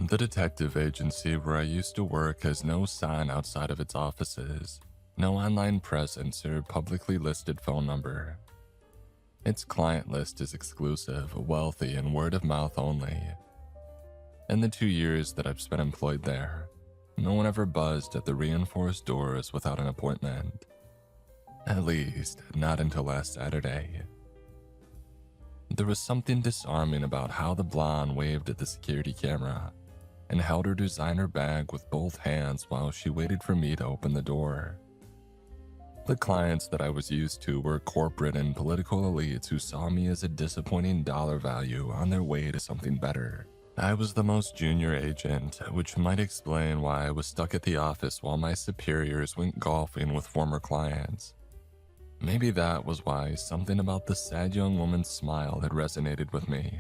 The detective agency where I used to work has no sign outside of its offices, no online presence or publicly listed phone number. Its client list is exclusive, wealthy, and word of mouth only. In the 2 years that I've spent employed there, no one ever buzzed at the reinforced doors without an appointment. At least, not until last Saturday. There was something disarming about how the blonde waved at the security camera and held her designer bag with both hands while she waited for me to open the door. The clients that I was used to were corporate and political elites who saw me as a disappointing dollar value on their way to something better. I was the most junior agent, which might explain why I was stuck at the office while my superiors went golfing with former clients. Maybe that was why something about the sad young woman's smile had resonated with me.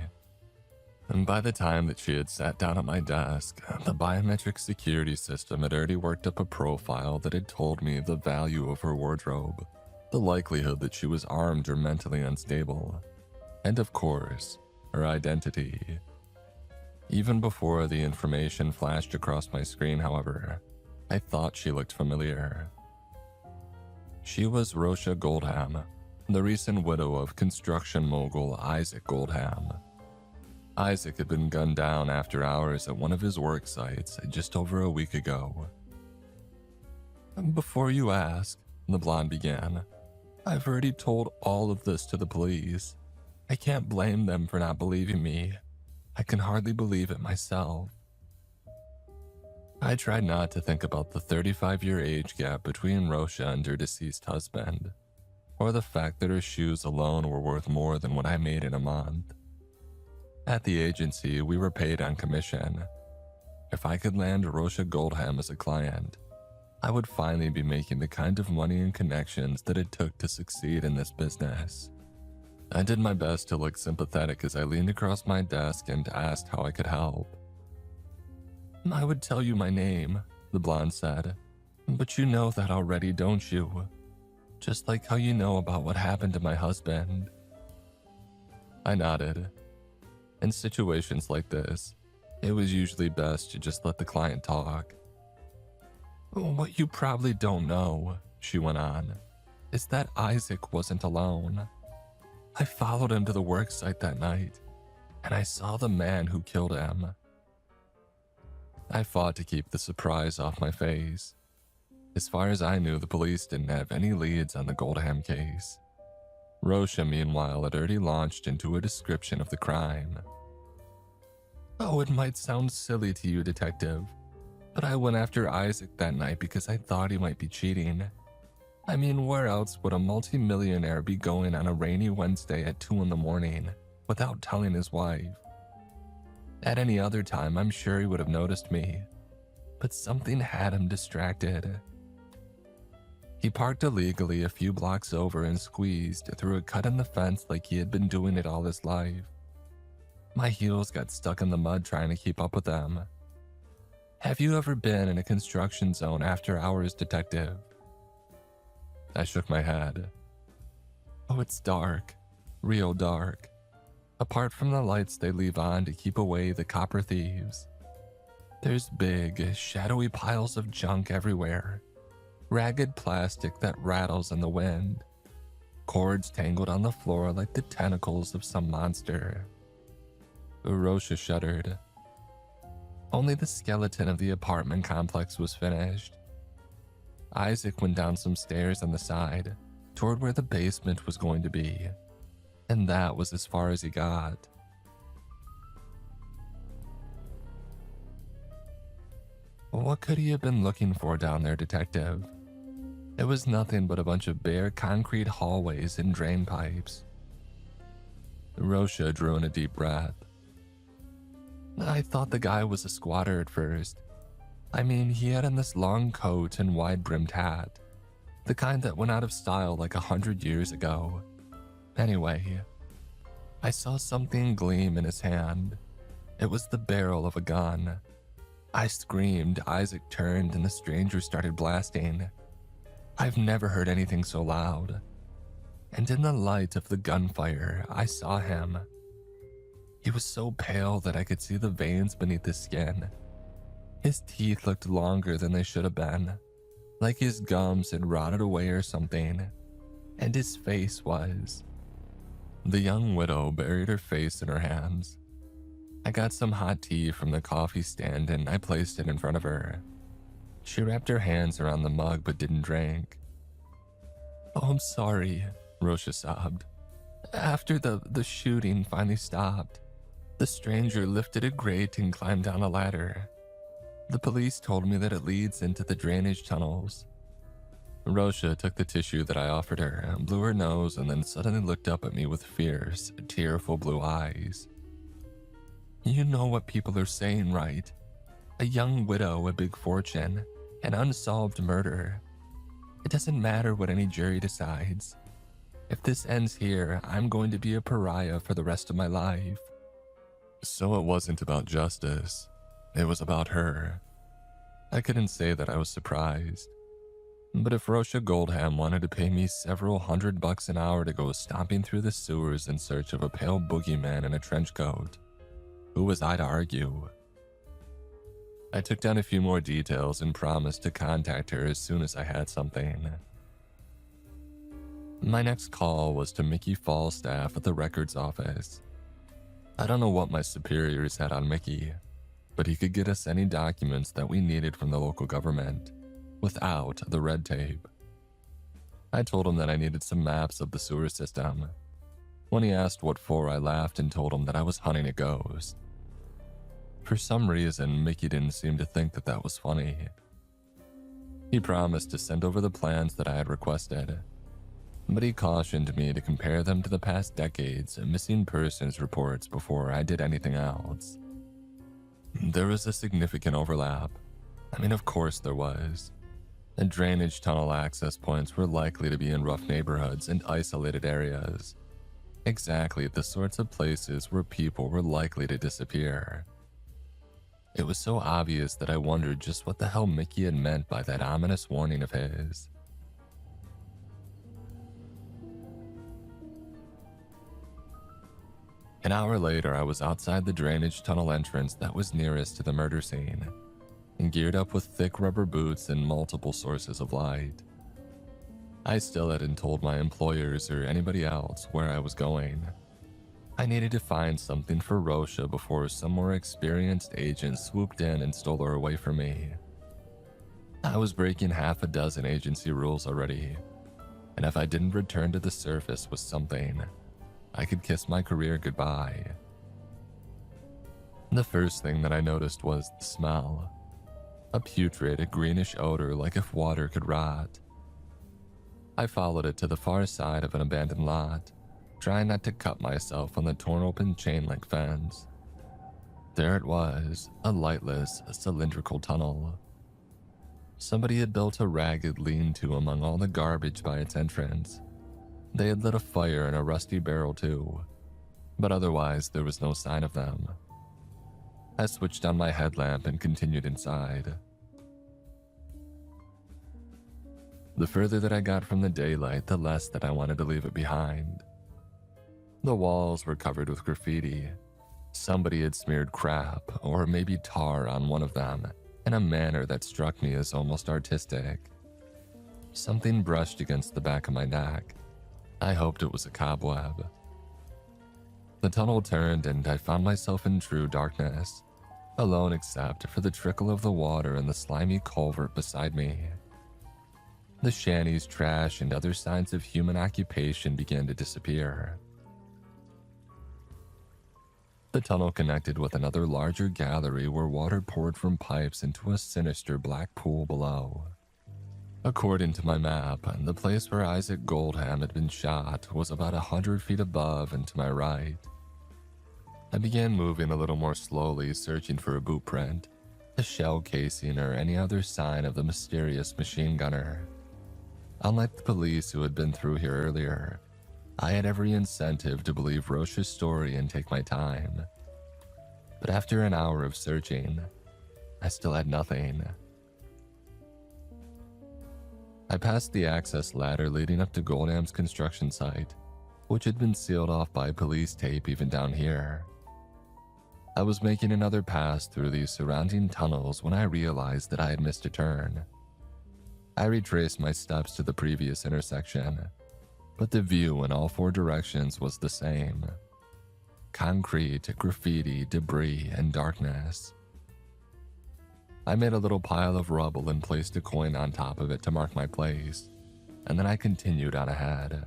And by the time that she had sat down at my desk, the biometric security system had already worked up a profile that had told me the value of her wardrobe, the likelihood that she was armed or mentally unstable, and of course, her identity. Even before the information flashed across my screen, however, I thought she looked familiar. She was Rosha Goldham, the recent widow of construction mogul Isaac Goldham. Isaac had been gunned down after hours at one of his work sites just over a week ago. "Before you ask," the blonde began, "I've already told all of this to the police. I can't blame them for not believing me. I can hardly believe it myself." I tried not to think about the 35-year age gap between Rosha and her deceased husband, or the fact that her shoes alone were worth more than what I made in a month. At the agency, we were paid on commission. If I could land Rosha Goldham as a client, I would finally be making the kind of money and connections that it took to succeed in this business. I did my best to look sympathetic as I leaned across my desk and asked how I could help. "I would tell you my name," the blonde said, "but you know that already, don't you? Just like how you know about what happened to my husband." I nodded. In situations like this, it was usually best to just let the client talk. "What you probably don't know," she went on, "is that Isaac wasn't alone. I followed him to the work site that night, and I saw the man who killed him." I fought to keep the surprise off my face. As far as I knew, the police didn't have any leads on the Goldham case. Rosha, meanwhile, had already launched into a description of the crime. "Oh, it might sound silly to you, detective, but I went after Isaac that night because I thought he might be cheating. I mean, where else would a multimillionaire be going on a rainy Wednesday at 2 in the morning without telling his wife? At any other time, I'm sure he would have noticed me, but something had him distracted. He parked illegally a few blocks over and squeezed through a cut in the fence like he had been doing it all his life. My heels got stuck in the mud trying to keep up with them. Have you ever been in a construction zone after hours, detective?" I shook my head. "Oh, it's dark, real dark. Apart from the lights they leave on to keep away the copper thieves. There's big, shadowy piles of junk everywhere. Ragged plastic that rattles in the wind. Cords tangled on the floor like the tentacles of some monster." Rosha shuddered. Only the skeleton of the apartment complex was finished. Isaac went down some stairs on the side, toward where the basement was going to be, and that was as far as he got. What could he have been looking for down there, detective? It was nothing but a bunch of bare concrete hallways and drain pipes. Rosha drew in a deep breath. "I thought the guy was a squatter at first. I mean, he had on this long coat and wide-brimmed hat, the kind that went out of style like 100 years ago. Anyway, I saw something gleam in his hand. It was the barrel of a gun. I screamed, Isaac turned, and the stranger started blasting. I've never heard anything so loud. And in the light of the gunfire, I saw him. He was so pale that I could see the veins beneath his skin. His teeth looked longer than they should have been, like his gums had rotted away or something, and his face was. The young widow buried her face in her hands. I got some hot tea from the coffee stand and I placed it in front of her. She wrapped her hands around the mug but didn't drink. "Oh, I'm sorry," Rosha sobbed. "After the shooting finally stopped, the stranger lifted a grate and climbed down a ladder. The police told me that it leads into the drainage tunnels." Rosha took the tissue that I offered her, blew her nose, and then suddenly looked up at me with fierce, tearful blue eyes. "You know what people are saying, right? A young widow, a big fortune, an unsolved murder. It doesn't matter what any jury decides. If this ends here, I'm going to be a pariah for the rest of my life." So it wasn't about justice. It was about her. I couldn't say that I was surprised. But if Rosha Goldham wanted to pay me several $100 an hour to go stomping through the sewers in search of a pale boogeyman in a trench coat, who was I to argue? I took down a few more details and promised to contact her as soon as I had something. My next call was to Mickey Falstaff at the records office. I don't know what my superiors had on Mickey, but he could get us any documents that we needed from the local government, without the red tape. I told him that I needed some maps of the sewer system. When he asked what for, I laughed and told him that I was hunting a ghost. For some reason, Mickey didn't seem to think that that was funny. He promised to send over the plans that I had requested, but he cautioned me to compare them to the past decades' missing persons reports before I did anything else. There was a significant overlap. I mean, of course there was. The drainage tunnel access points were likely to be in rough neighborhoods and isolated areas. Exactly the sorts of places where people were likely to disappear. It was so obvious that I wondered just what the hell Mickey had meant by that ominous warning of his. An hour later, I was outside the drainage tunnel entrance that was nearest to the murder scene, and geared up with thick rubber boots and multiple sources of light. I still hadn't told my employers or anybody else where I was going. I needed to find something for Rosha before some more experienced agent swooped in and stole her away from me. I was breaking half a dozen agency rules already, and if I didn't return to the surface with something, I could kiss my career goodbye. The first thing that I noticed was the smell. A putrid, greenish odor like if water could rot. I followed it to the far side of an abandoned lot, trying not to cut myself on the torn open chain link fence. There it was, a lightless, cylindrical tunnel. Somebody had built a ragged lean-to among all the garbage by its entrance. They had lit a fire in a rusty barrel too, but otherwise there was no sign of them. I switched on my headlamp and continued inside. The further that I got from the daylight, the less that I wanted to leave it behind. The walls were covered with graffiti. Somebody had smeared crap, or maybe tar, on one of them, in a manner that struck me as almost artistic. Something brushed against the back of my neck. I hoped it was a cobweb. The tunnel turned and I found myself in true darkness, alone except for the trickle of the water in the slimy culvert beside me. The shanty's trash and other signs of human occupation began to disappear. The tunnel connected with another larger gallery where water poured from pipes into a sinister black pool below. According to my map, the place where Isaac Goldham had been shot was about 100 feet above and to my right. I began moving a little more slowly, searching for a boot print, a shell casing, or any other sign of the mysterious machine gunner. Unlike the police who had been through here earlier, I had every incentive to believe Rosha's story and take my time. But after an hour of searching, I still had nothing. I passed the access ladder leading up to Goldham's construction site, which had been sealed off by police tape even down here. I was making another pass through these surrounding tunnels when I realized that I had missed a turn. I retraced my steps to the previous intersection, but the view in all four directions was the same. Concrete, graffiti, debris, and darkness. I made a little pile of rubble and placed a coin on top of it to mark my place, and then I continued on ahead.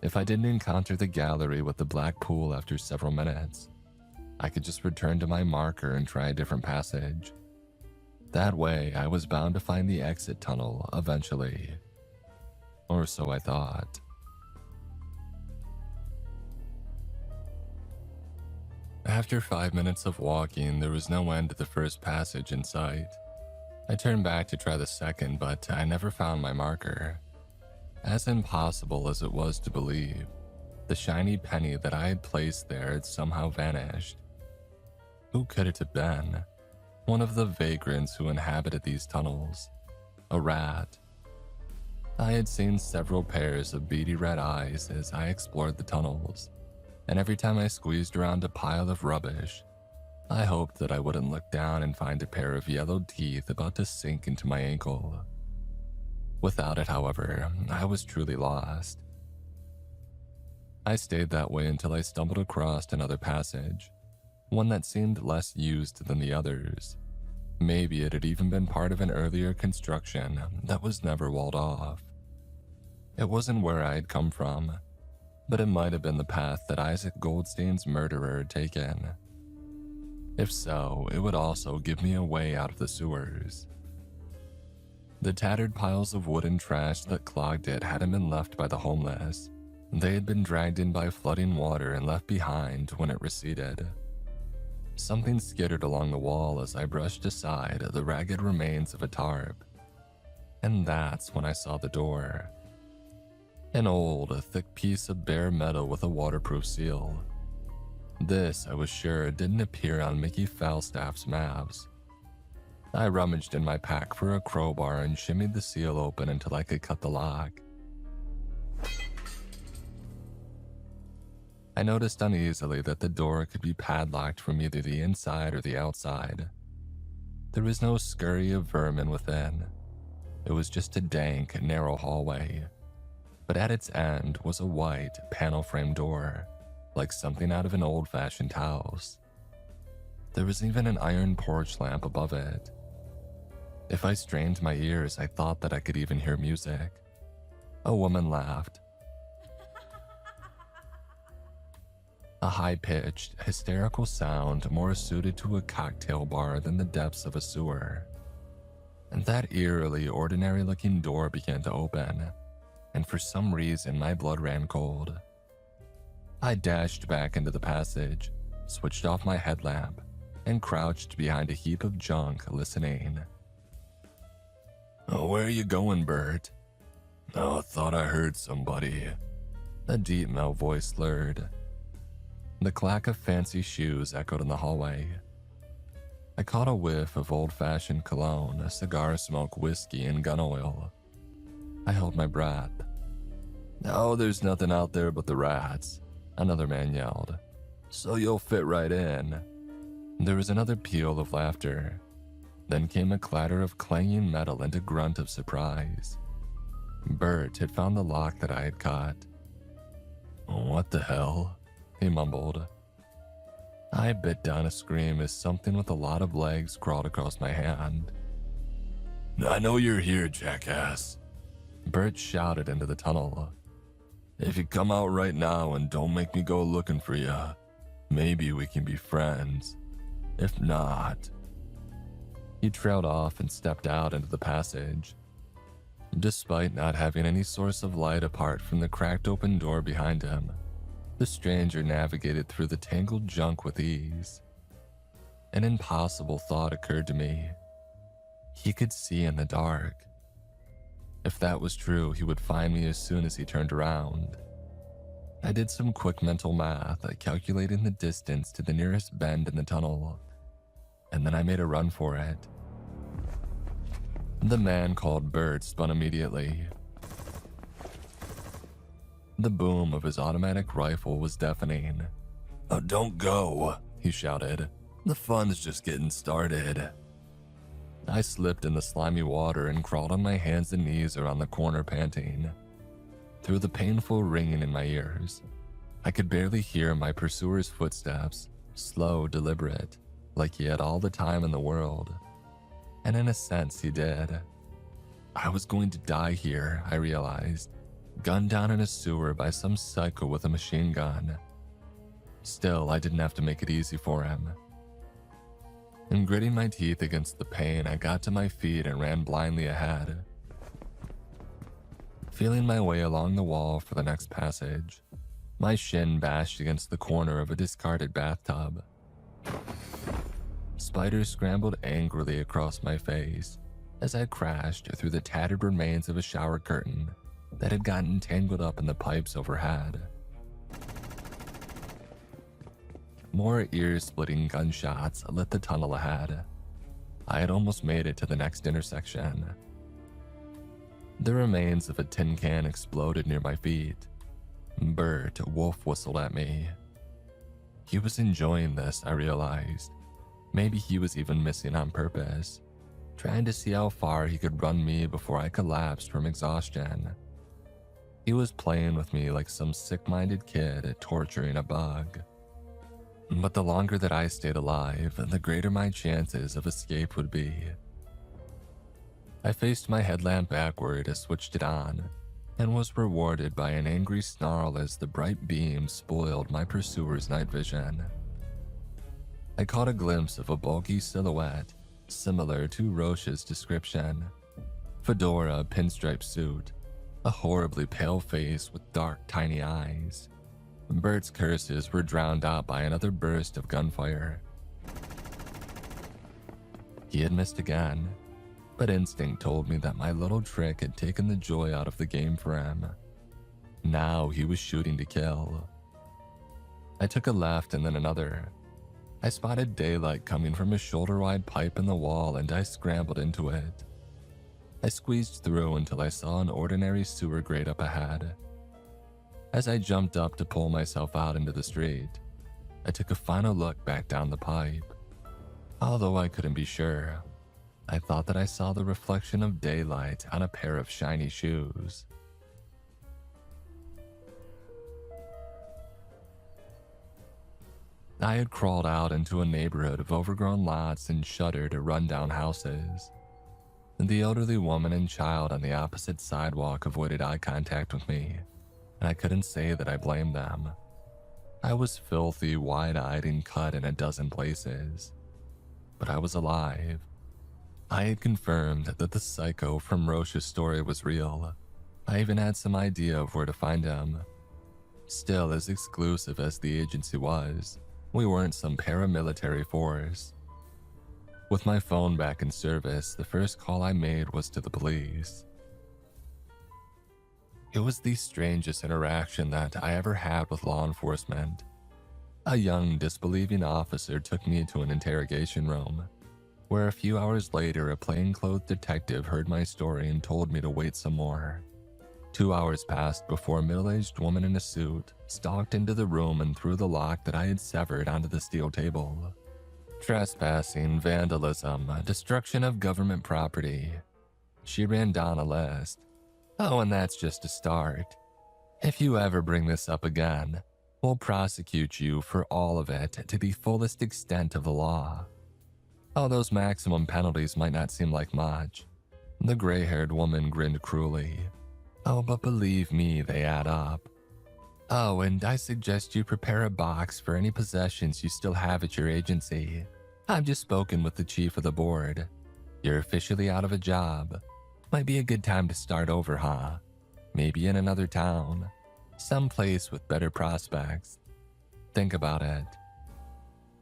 If I didn't encounter the gallery with the black pool after several minutes, I could just return to my marker and try a different passage. That way, I was bound to find the exit tunnel eventually. Or so I thought. After 5 minutes of walking, there was no end to the first passage in sight. I turned back to try the second, but I never found my marker. As impossible as it was to believe, the shiny penny that I had placed there had somehow vanished. Who could it have been? One of the vagrants who inhabited these tunnels. A rat. I had seen several pairs of beady red eyes as I explored the tunnels, and every time I squeezed around a pile of rubbish, I hoped that I wouldn't look down and find a pair of yellow teeth about to sink into my ankle. Without it, however, I was truly lost. I stayed that way until I stumbled across another passage, one that seemed less used than the others. Maybe it had even been part of an earlier construction that was never walled off. It wasn't where I had come from, but it might have been the path that Isaac Goldstein's murderer had taken. If so, it would also give me a way out of the sewers. The tattered piles of wood and trash that clogged it hadn't been left by the homeless. They had been dragged in by flooding water and left behind when it receded. Something skittered along the wall as I brushed aside the ragged remains of a tarp. And that's when I saw the door. An old, thick piece of bare metal with a waterproof seal. This, I was sure, didn't appear on Mickey Falstaff's maps. I rummaged in my pack for a crowbar and shimmied the seal open until I could cut the lock. I noticed uneasily that the door could be padlocked from either the inside or the outside. There was no scurry of vermin within. It was just a dank, narrow hallway. But at its end was a white, panel-frame door, like something out of an old-fashioned house. There was even an iron porch lamp above it. If I strained my ears, I thought that I could even hear music. A woman laughed. A high-pitched, hysterical sound more suited to a cocktail bar than the depths of a sewer. And that eerily ordinary-looking door began to open, and for some reason my blood ran cold. I dashed back into the passage, switched off my headlamp, and crouched behind a heap of junk listening. "Oh, where are you going, Bert?" "Oh, thought I heard somebody." A deep male voice slurred. The clack of fancy shoes echoed in the hallway. I caught a whiff of old-fashioned cologne, cigar smoke, whiskey, and gun oil. I held my breath. "Oh, there's nothing out there but the rats," another man yelled. "So you'll fit right in." There was another peal of laughter. Then came a clatter of clanging metal and a grunt of surprise. Bert had found the lock that I had cut. "What the hell?" he mumbled. I bit down a scream as something with a lot of legs crawled across my hand. "I know you're here, jackass," Bert shouted into the tunnel. "If you come out right now and don't make me go looking for you, maybe we can be friends. If not..." He trailed off and stepped out into the passage. Despite not having any source of light apart from the cracked open door behind him, the stranger navigated through the tangled junk with ease. An impossible thought occurred to me. He could see in the dark. If that was true, he would find me as soon as he turned around. I did some quick mental math, calculating the distance to the nearest bend in the tunnel, and then I made a run for it. The man called Bert spun immediately. The boom of his automatic rifle was deafening. "Oh, don't go," he he shouted. "The fun's just getting started." I slipped in the slimy water and crawled on my hands and knees around the corner panting. Through the painful ringing in my ears, I could barely hear my pursuer's footsteps, slow, deliberate, like he had all the time in the world. And in a sense, he did. I was going to die here, I realized, gunned down in a sewer by some psycho with a machine gun. Still, I didn't have to make it easy for him. And gritting my teeth against the pain, I got to my feet and ran blindly ahead. Feeling my way along the wall for the next passage, my shin bashed against the corner of a discarded bathtub. Spiders scrambled angrily across my face as I crashed through the tattered remains of a shower curtain that had gotten tangled up in the pipes overhead. More ear-splitting gunshots lit the tunnel ahead. I had almost made it to the next intersection. The remains of a tin can exploded near my feet. Bert wolf whistled at me. He was enjoying this, I realized. Maybe he was even missing on purpose, trying to see how far he could run me before I collapsed from exhaustion. He was playing with me like some sick-minded kid torturing a bug. But the longer that I stayed alive, the greater my chances of escape would be. I faced my headlamp backward, switched it on, and was rewarded by an angry snarl as the bright beam spoiled my pursuer's night vision. I caught a glimpse of a bulky silhouette, similar to Roche's description. Fedora, pinstripe suit, a horribly pale face with dark, tiny eyes. Bert's curses were drowned out by another burst of gunfire. He had missed again, but instinct told me that my little trick had taken the joy out of the game for him. Now he was shooting to kill. I took a left and then another. I spotted daylight coming from a shoulder-wide pipe in the wall and I scrambled into it. I squeezed through until I saw an ordinary sewer grate up ahead. As I jumped up to pull myself out into the street, I took a final look back down the pipe. Although I couldn't be sure, I thought that I saw the reflection of daylight on a pair of shiny shoes. I had crawled out into a neighborhood of overgrown lots and shuttered, run-down houses. The elderly woman and child on the opposite sidewalk avoided eye contact with me, and I couldn't say that I blamed them. I was filthy, wide-eyed, and cut in a dozen places. But I was alive. I had confirmed that the psycho from Roche's story was real. I even had some idea of where to find him. Still, as exclusive as the agency was, we weren't some paramilitary force. With my phone back in service, the first call I made was to the police. It was the strangest interaction that I ever had with law enforcement. A young, disbelieving officer took me to an interrogation room, where a few hours later a plainclothes detective heard my story and told me to wait some more. 2 hours passed before a middle-aged woman in a suit stalked into the room and threw the lock that I had severed onto the steel table. Trespassing, vandalism, destruction of government property. She ran down a list. Oh, and that's just a start. If you ever bring this up again, we'll prosecute you for all of it to the fullest extent of the law. Oh, those maximum penalties might not seem like much. The gray-haired woman grinned cruelly. Oh, but believe me, they add up. Oh, and I suggest you prepare a box for any possessions you still have at your agency. I've just spoken with the chief of the board. You're officially out of a job. Might be a good time to start over, huh? Maybe in another town. Someplace with better prospects. Think about it.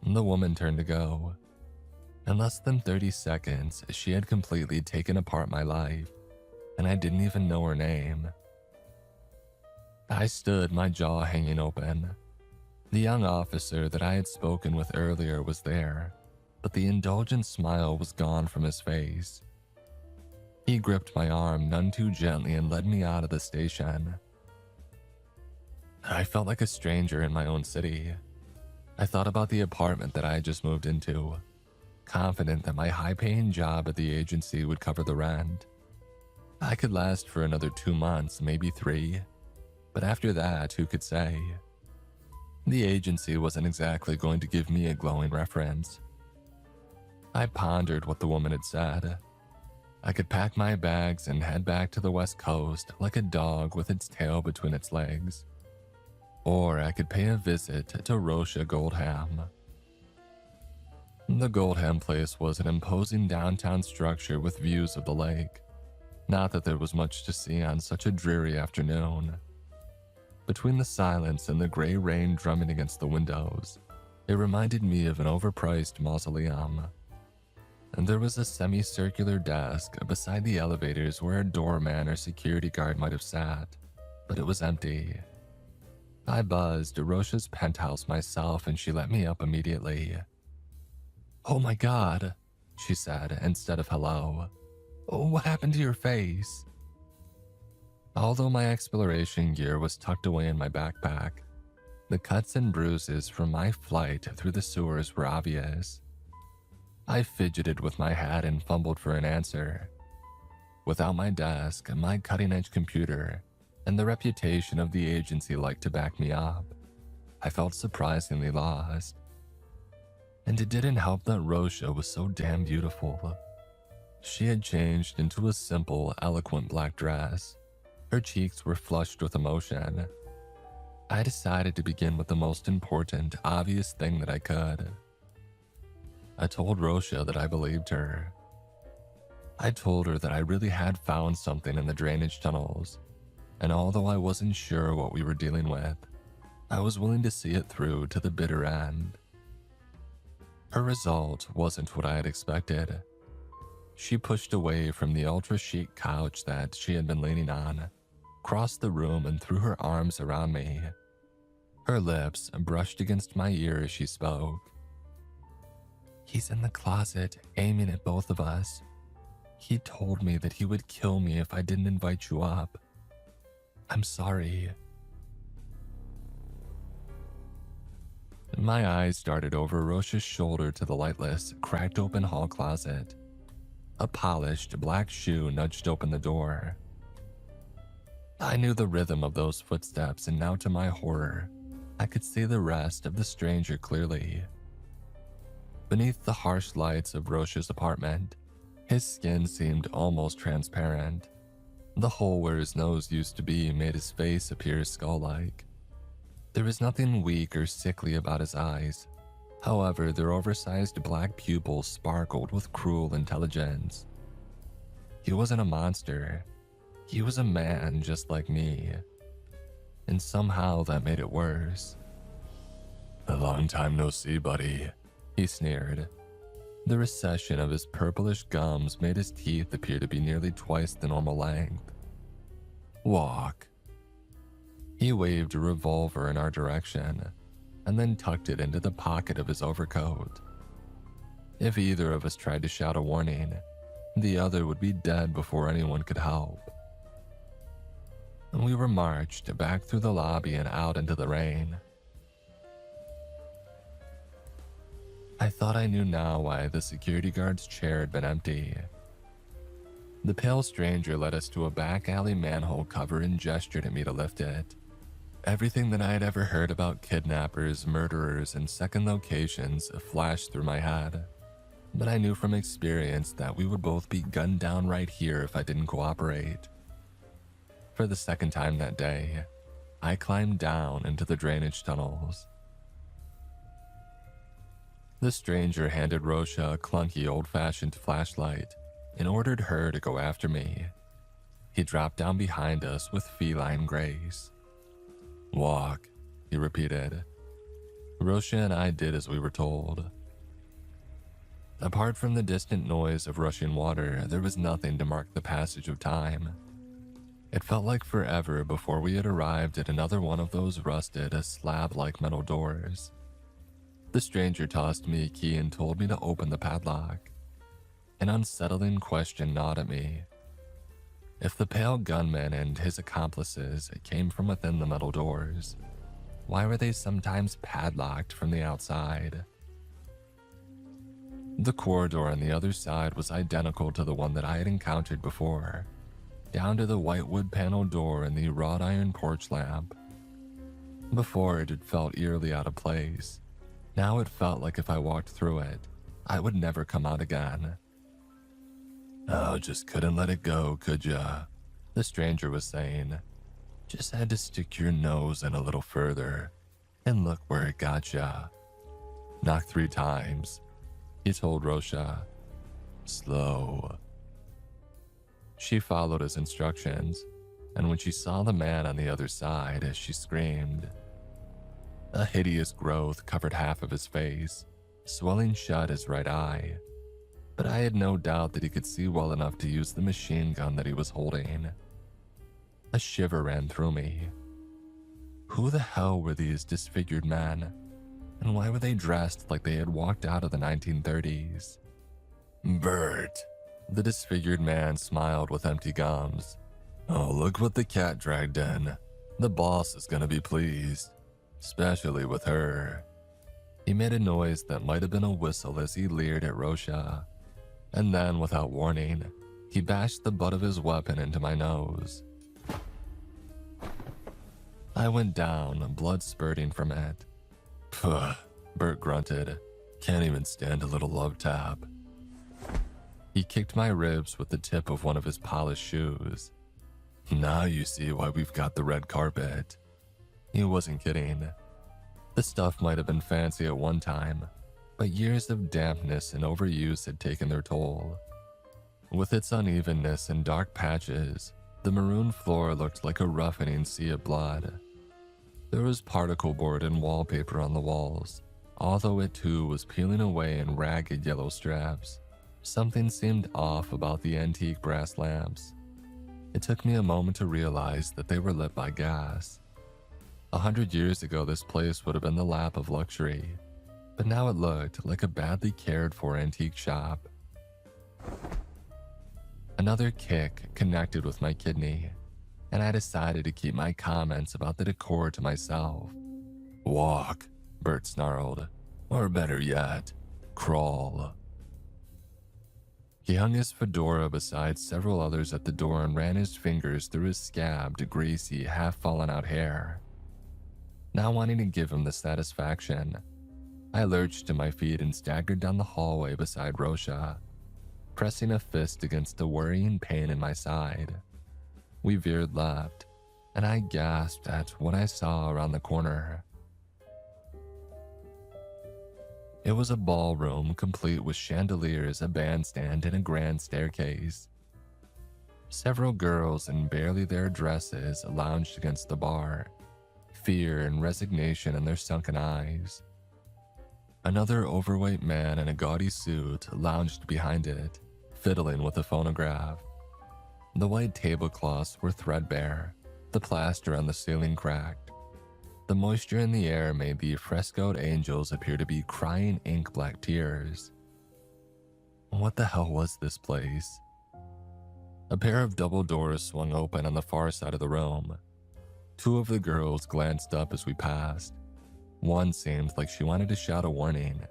The woman turned to go. In less than 30 seconds, she had completely taken apart my life, and I didn't even know her name. I stood, my jaw hanging open. The young officer that I had spoken with earlier was there, but the indulgent smile was gone from his face. He gripped my arm none too gently and led me out of the station. I felt like a stranger in my own city. I thought about the apartment that I had just moved into, confident that my high-paying job at the agency would cover the rent. I could last for another 2 months, maybe 3, but after that, who could say? The agency wasn't exactly going to give me a glowing reference. I pondered what the woman had said. I could pack my bags and head back to the West Coast like a dog with its tail between its legs. Or I could pay a visit to Rosha Goldham. The Goldham place was an imposing downtown structure with views of the lake. Not that there was much to see on such a dreary afternoon. Between the silence and the gray rain drumming against the windows, it reminded me of an overpriced mausoleum. And there was a semicircular desk beside the elevators where a doorman or security guard might have sat, but it was empty. I buzzed Rosha's penthouse myself and she let me up immediately. "Oh my God," she said instead of hello. "Oh, what happened to your face?" Although my exploration gear was tucked away in my backpack, the cuts and bruises from my flight through the sewers were obvious. I fidgeted with my hat and fumbled for an answer. Without my desk, my cutting-edge computer, and the reputation of the agency like to back me up, I felt surprisingly lost. And it didn't help that Rosha was so damn beautiful. She had changed into a simple, eloquent black dress. Her cheeks were flushed with emotion. I decided to begin with the most important, obvious thing that I could. I told Rosha that I believed her. I told her that I really had found something in the drainage tunnels, and although I wasn't sure what we were dealing with, I was willing to see it through to the bitter end. Her result wasn't what I had expected. She pushed away from the ultra-chic couch that she had been leaning on, crossed the room and threw her arms around me. Her lips brushed against my ear as she spoke. "He's in the closet, aiming at both of us. He told me that he would kill me if I didn't invite you up. I'm sorry." My eyes darted over Rosha's shoulder to the lightless, cracked open hall closet. A polished black shoe nudged open the door. I knew the rhythm of those footsteps, and now to my horror, I could see the rest of the stranger clearly. Beneath the harsh lights of Rosha's apartment, his skin seemed almost transparent. The hole where his nose used to be made his face appear skull-like. There was nothing weak or sickly about his eyes. However, their oversized black pupils sparkled with cruel intelligence. He wasn't a monster. He was a man just like me. And somehow that made it worse. "A long time no see, buddy," he sneered. The recession of his purplish gums made his teeth appear to be nearly twice the normal length. "Walk." He waved a revolver in our direction, and then tucked it into the pocket of his overcoat. If either of us tried to shout a warning, the other would be dead before anyone could help. And we were marched back through the lobby and out into the rain. I thought I knew now why the security guard's chair had been empty. The pale stranger led us to a back alley manhole cover and gestured at me to lift it. Everything that I had ever heard about kidnappers, murderers, and second locations flashed through my head. But I knew from experience that we would both be gunned down right here if I didn't cooperate. For the second time that day, I climbed down into the drainage tunnels. The stranger handed Rosha a clunky old-fashioned flashlight and ordered her to go after me. He dropped down behind us with feline grace. "Walk," he repeated. Rosha and I did as we were told. Apart from the distant noise of rushing water, there was nothing to mark the passage of time. It felt like forever before we had arrived at another one of those rusted, slab-like metal doors. The stranger tossed me a key and told me to open the padlock. An unsettling question gnawed at me. If the pale gunman and his accomplices came from within the metal doors, Why were they sometimes padlocked from the outside? The corridor on the other side was identical to the one that I had encountered before, down to the white wood panel door and the wrought iron porch lamp. Before, it had felt eerily out of place. Now it felt like if I walked through it, I would never come out again. "Oh, just couldn't let it go, could ya?" the stranger was saying. "Just had to stick your nose in a little further, and look where it got ya. Knock 3 times, he told Rosha. Slow. She followed his instructions, and when she saw the man on the other side, she screamed. A hideous growth covered half of his face, swelling shut his right eye, but I had no doubt that he could see well enough to use the machine gun that he was holding. A shiver ran through me. Who the hell were these disfigured men, and why were they dressed like they had walked out of the 1930s? "Bert," the disfigured man smiled with empty gums. "Oh, look what the cat dragged in. The boss is gonna be pleased, especially with her." He made a noise that might have been a whistle as he leered at Rosha, and then, without warning, he bashed the butt of his weapon into my nose. I went down, blood spurting from it. "Puh," Bert grunted. "Can't even stand a little love tap." He kicked my ribs with the tip of one of his polished shoes. "Now you see why we've got the red carpet." He wasn't kidding. The stuff might have been fancy at one time, but years of dampness and overuse had taken their toll. With its unevenness and dark patches, the maroon floor looked like a roughening sea of blood. There was particle board and wallpaper on the walls, although it too was peeling away in ragged yellow straps. Something seemed off about the antique brass lamps. It took me a moment to realize that they were lit by gas. 100 years ago, this place would have been the lap of luxury, but now it looked like a badly cared for antique shop. Another kick connected with my kidney, and I decided to keep my comments about the decor to myself. "Walk," Bert snarled. "Or better yet, crawl." He hung his fedora beside several others at the door and ran his fingers through his scabbed, greasy, half-fallen-out hair. Not wanting to give him the satisfaction, I lurched to my feet and staggered down the hallway beside Rosha, pressing a fist against the worrying pain in my side. We veered left, and I gasped at what I saw around the corner. It was a ballroom complete with chandeliers, a bandstand, and a grand staircase. Several girls in barely their dresses lounged against the bar, fear and resignation in their sunken eyes. Another overweight man in a gaudy suit lounged behind it, fiddling with a phonograph. The white tablecloths were threadbare, the plaster on the ceiling cracked. The moisture in the air made the frescoed angels appear to be crying ink-black tears. What the hell was this place? A pair of double doors swung open on the far side of the room. 2 of the girls glanced up as we passed. One seemed like she wanted to shout a warning,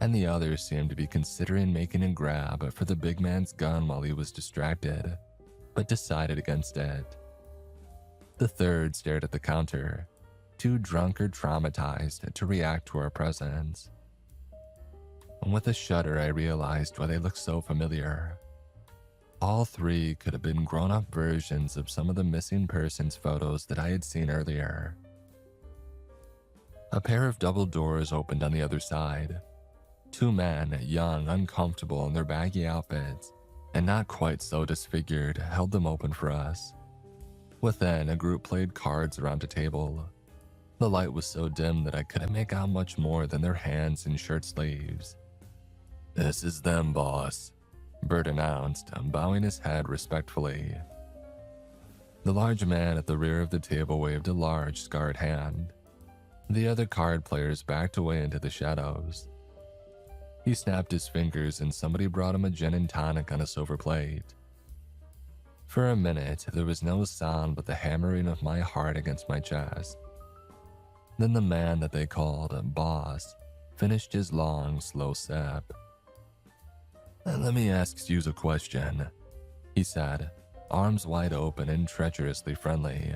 and the other seemed to be considering making a grab for the big man's gun while he was distracted, but decided against it. The third stared at the counter, too drunk or traumatized to react to our presence. And with a shudder, I realized why they looked so familiar. All 3 could have been grown-up versions of some of the missing persons photos that I had seen earlier. A pair of double doors opened on the other side. 2 men, young, uncomfortable in their baggy outfits, and not quite so disfigured, held them open for us. Within, a group played cards around a table. The light was so dim that I couldn't make out much more than their hands and shirt sleeves. "This is them, boss," Bert announced, bowing his head respectfully. The large man at the rear of the table waved a large, scarred hand. The other card players backed away into the shadows. He snapped his fingers and somebody brought him a gin and tonic on a silver plate. For a minute, there was no sound but the hammering of my heart against my chest. Then the man that they called a boss finished his long, slow sip. "Let me ask you a question," he said, arms wide open and treacherously friendly.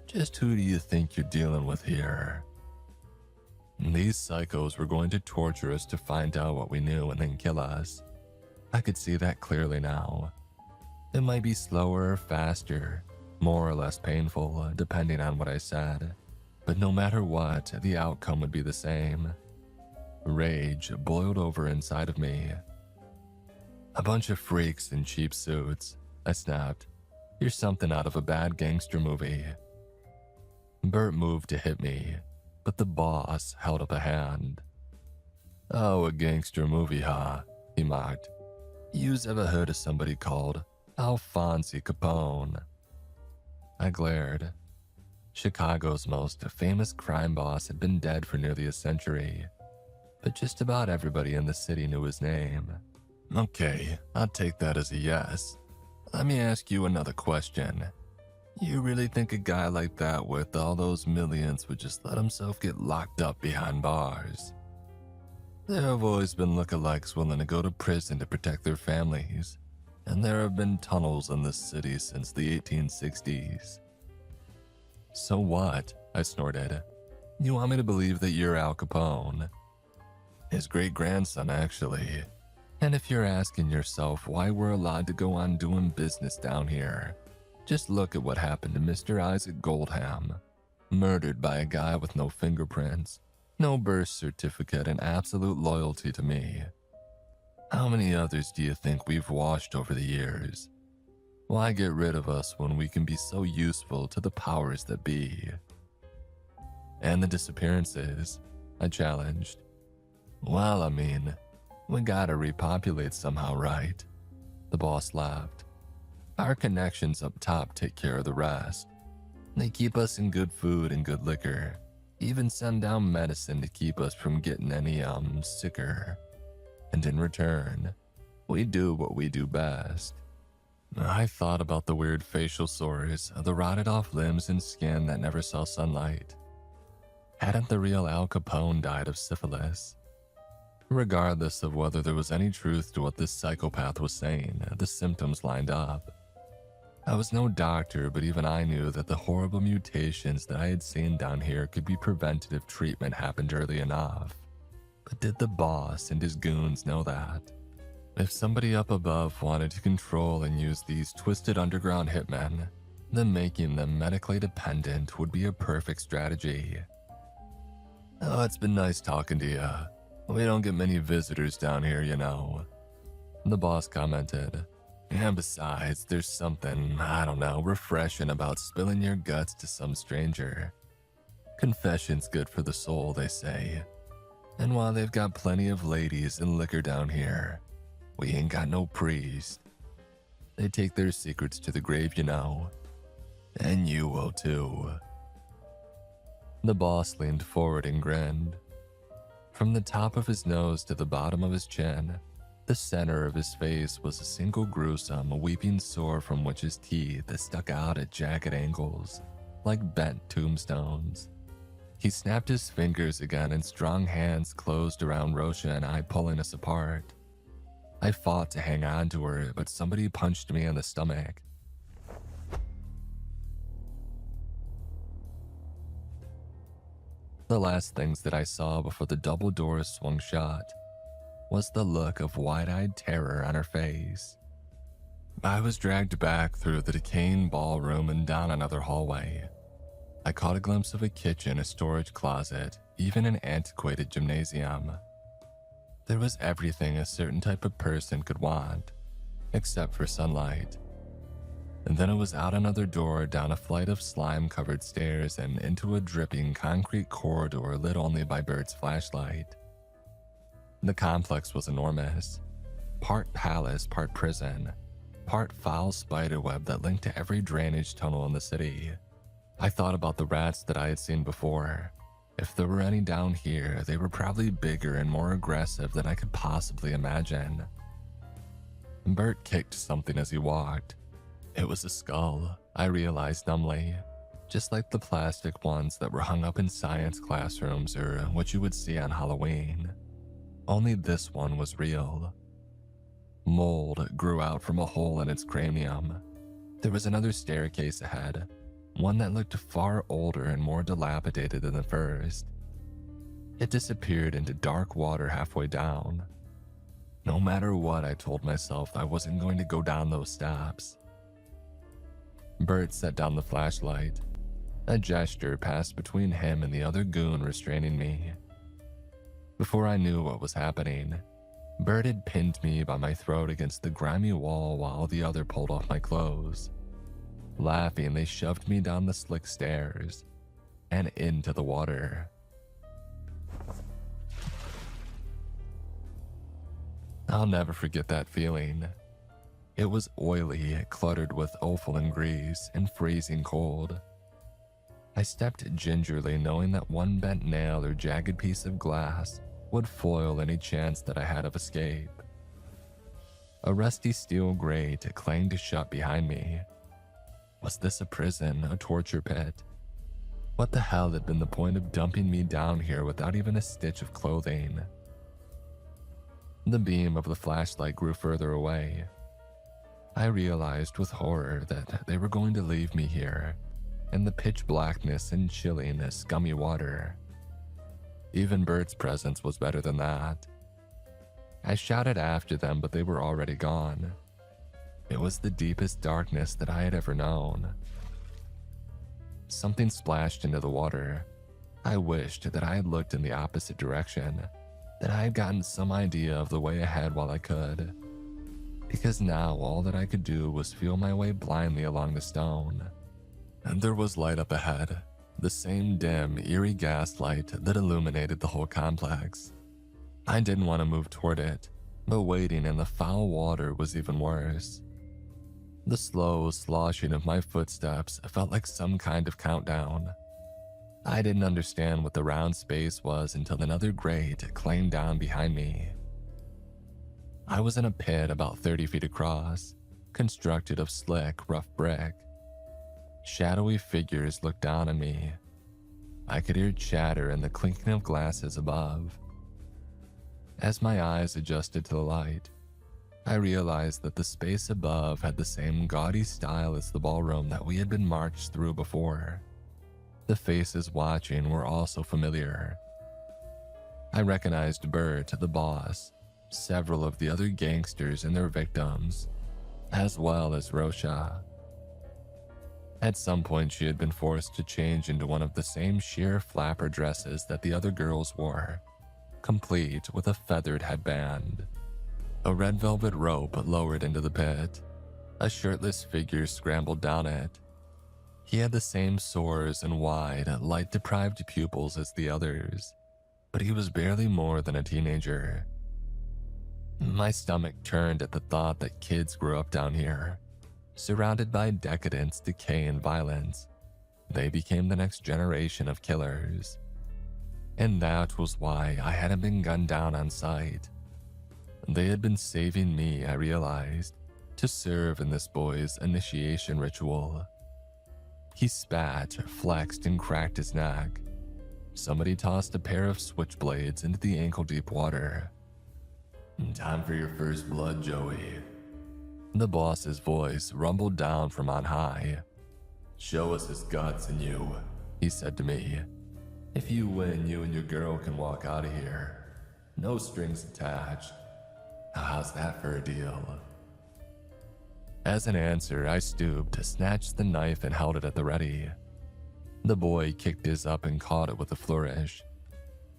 "Just who do you think you're dealing with here?" These psychos were going to torture us to find out what we knew and then kill us. I could see that clearly now. It might be slower or faster, more or less painful, depending on what I said. But no matter what, the outcome would be the same. Rage boiled over inside of me. "A bunch of freaks in cheap suits," I snapped. "You're something out of a bad gangster movie." Bert moved to hit me, but the boss held up a hand. "Oh, a gangster movie, huh?" he mocked. "You've ever heard of somebody called Alphonse Capone?" I glared. Chicago's most famous crime boss had been dead for nearly a century, but just about everybody in the city knew his name. "Okay, I'll take that as a yes. Let me ask you another question. You really think a guy like that with all those millions would just let himself get locked up behind bars? There have always been lookalikes willing to go to prison to protect their families, and there have been tunnels in this city since the 1860s. "So what?" I snorted. "You want me to believe that you're Al Capone?" "His great-grandson, actually. And if you're asking yourself why we're allowed to go on doing business down here, just look at what happened to Mr. Isaac Goldham, murdered by a guy with no fingerprints, no birth certificate, and absolute loyalty to me. How many others do you think we've washed over the years? Why get rid of us when we can be so useful to the powers that be?" "And the disappearances," I challenged. "Well, I mean, we gotta repopulate somehow, right?" The boss laughed. "Our connections up top take care of the rest. They keep us in good food and good liquor, even send down medicine to keep us from getting any, sicker. And in return, we do what we do best." I thought about the weird facial sores, the rotted off limbs and skin that never saw sunlight. Hadn't the real Al Capone died of syphilis? Regardless of whether there was any truth to what this psychopath was saying, the symptoms lined up. I was no doctor, but even I knew that the horrible mutations that I had seen down here could be prevented if treatment happened early enough. But did the boss and his goons know that? If somebody up above wanted to control and use these twisted underground hitmen, then making them medically dependent would be a perfect strategy. "Oh, it's been nice talking to you. We don't get many visitors down here, you know," the boss commented. "And besides, there's something, I don't know, refreshing about spilling your guts to some stranger. Confession's good for the soul, they say. And while they've got plenty of ladies and liquor down here, we ain't got no priest. They take their secrets to the grave, you know. And you will too." The boss leaned forward and grinned. From the top of his nose to the bottom of his chin, the center of his face was a single gruesome, weeping sore from which his teeth stuck out at jagged angles, like bent tombstones. He snapped his fingers again and strong hands closed around Rosha and I, pulling us apart. I fought to hang on to her, but somebody punched me in the stomach. The last things that I saw before the double doors swung shut was the look of wide-eyed terror on her face. I was dragged back through the decaying ballroom and down another hallway. I caught a glimpse of a kitchen, a storage closet, even an antiquated gymnasium. There was everything a certain type of person could want, except for sunlight. And then it was out another door, down a flight of slime-covered stairs, and into a dripping concrete corridor lit only by Bert's flashlight. The complex was enormous. Part palace, part prison. Part foul spiderweb that linked to every drainage tunnel in the city. I thought about the rats that I had seen before. If there were any down here, they were probably bigger and more aggressive than I could possibly imagine. Bert kicked something as he walked. It was a skull, I realized numbly. just like the plastic ones that were hung up in science classrooms or what you would see on Halloween. Only this one was real. Mold grew out from a hole in its cranium. There was another staircase ahead, one that looked far older and more dilapidated than the first. It disappeared into dark water halfway down. No matter what, I told myself I wasn't going to go down those steps. Bert set down the flashlight. A gesture passed between him and the other goon restraining me. Before I knew what was happening, Bert had pinned me by my throat against the grimy wall while the other pulled off my clothes. Laughing, they shoved me down the slick stairs and into the water. I'll never forget that feeling. It was oily, cluttered with offal and grease, and freezing cold. I stepped gingerly, knowing that one bent nail or jagged piece of glass would foil any chance that I had of escape. A rusty steel grate clanged shut behind me. Was this a prison, a torture pit? What the hell had been the point of dumping me down here without even a stitch of clothing? The beam of the flashlight grew further away. I realized with horror that they were going to leave me here, in the pitch blackness and chilling, scummy water. Even Bert's presence was better than that. I shouted after them, but they were already gone. It was the deepest darkness that I had ever known. Something splashed into the water. I wished that I had looked in the opposite direction, that I had gotten some idea of the way ahead while I could. Because now all that I could do was feel my way blindly along the stone. And there was light up ahead, the same dim, eerie gaslight that illuminated the whole complex. I didn't want to move toward it, but waiting in the foul water was even worse. The slow sloshing of my footsteps felt like some kind of countdown. I didn't understand what the round space was until another grate clanged down behind me. I was in a pit about 30 feet across, constructed of slick, rough brick. Shadowy figures looked down on me. I could hear chatter and the clinking of glasses above. As my eyes adjusted to the light, I realized that the space above had the same gaudy style as the ballroom that we had been marched through before. The faces watching were also familiar. I recognized Bert, the boss, several of the other gangsters and their victims, as well as Rosha. At some point, she had been forced to change into one of the same sheer flapper dresses that the other girls wore, complete with a feathered headband. A red velvet rope lowered into the pit. A shirtless figure scrambled down it. He had the same sores and wide, light-deprived pupils as the others, but he was barely more than a teenager. My stomach turned at the thought that kids grew up down here, surrounded by decadence, decay, and violence. They became the next generation of killers. And that was why I hadn't been gunned down on sight. They had been saving me, I realized, to serve in this boy's initiation ritual. He spat, flexed, and cracked his neck. Somebody tossed a pair of switchblades into the ankle-deep water. "Time for your first blood, Joey." The boss's voice rumbled down from on high. "Show us his guts in you," he said to me. "If you win, you and your girl can walk out of here. No strings attached. How's that for a deal?" As an answer, I stooped, snatched the knife, and held it at the ready. The boy kicked his up and caught it with a flourish.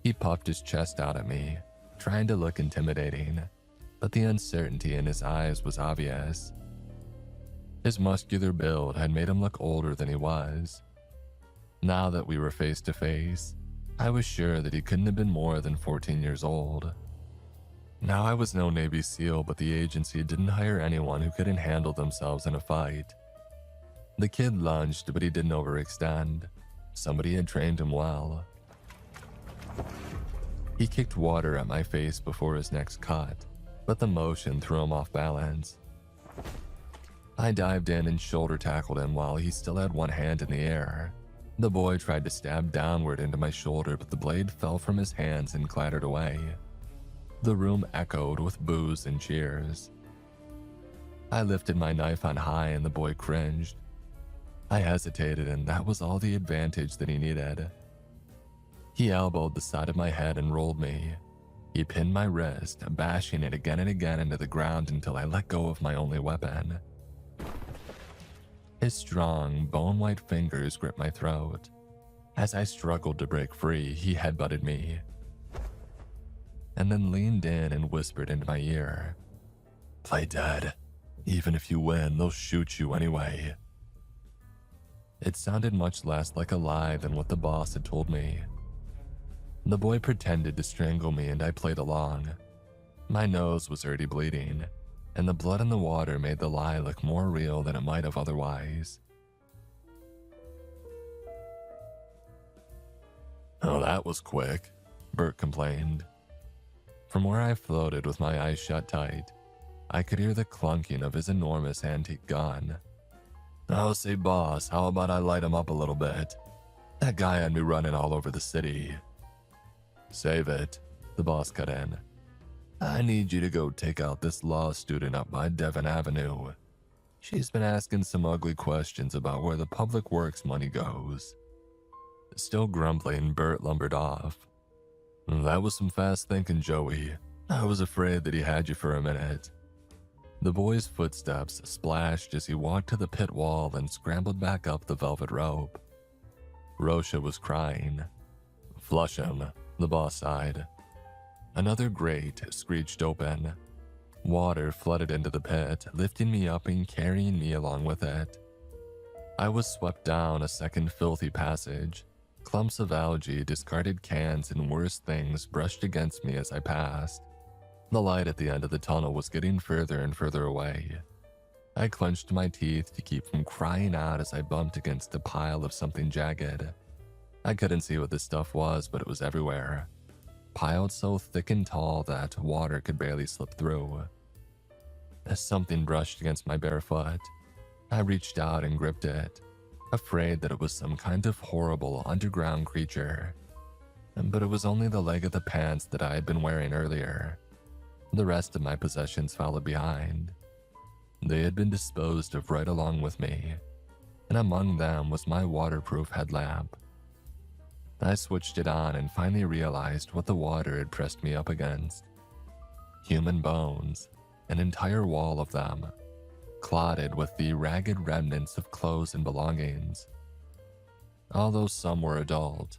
He puffed his chest out at me, trying to look intimidating, but the uncertainty in his eyes was obvious. His muscular build had made him look older than he was. Now that we were face to face, I was sure that he couldn't have been more than 14 years old. Now, I was no Navy SEAL, but the agency didn't hire anyone who couldn't handle themselves in a fight. The kid lunged, but he didn't overextend. Somebody had trained him well. He kicked water at my face before his next cut, but the motion threw him off balance. I dived in and shoulder tackled him while he still had one hand in the air, The boy tried to stab downward into my shoulder, but the blade fell from his hands and clattered away. The room echoed with boos and cheers. I lifted my knife on high and the boy cringed. I hesitated, and that was all the advantage that he needed. He elbowed the side of my head and rolled me. He pinned my wrist, bashing it again and again into the ground until I let go of my only weapon. His strong, bone-white fingers gripped my throat. As I struggled to break free, he headbutted me, and then leaned in and whispered into my ear, "Play dead. Even if you win, they'll shoot you anyway." It sounded much less like a lie than what the boss had told me. The boy pretended to strangle me and I played along. My nose was already bleeding, and the blood in the water made the lie look more real than it might have otherwise. "Oh, that was quick," Bert complained. From where I floated with my eyes shut tight, I could hear the clunking of his enormous antique gun. "Oh, say boss, how about I light him up a little bit? That guy had me running all over the city." "Save it," the boss cut in. "I need you to go take out this law student up by Devon Avenue. She's been asking some ugly questions about where the public works money goes." Still grumbling, Bert lumbered off. "That was some fast thinking, Joey. I was afraid that he had you for a minute." The boy's footsteps splashed as he walked to the pit wall and scrambled back up the velvet rope. Rosha was crying. "Flush him," the boss sighed. Another grate screeched open. Water flooded into the pit, lifting me up and carrying me along with it. I was swept down a second filthy passage. Clumps of algae, discarded cans, and worse things brushed against me as I passed. The light at the end of the tunnel was getting further and further away. I clenched my teeth to keep from crying out as I bumped against a pile of something jagged. I couldn't see what this stuff was, but it was everywhere, piled so thick and tall that water could barely slip through. As something brushed against my bare foot, I reached out and gripped it, afraid that it was some kind of horrible underground creature. But it was only the leg of the pants that I had been wearing earlier. The rest of my possessions followed behind. They had been disposed of right along with me, and among them was my waterproof headlamp. I switched it on and finally realized what the water had pressed me up against. Human bones, an entire wall of them, clotted with the ragged remnants of clothes and belongings. Although some were adult,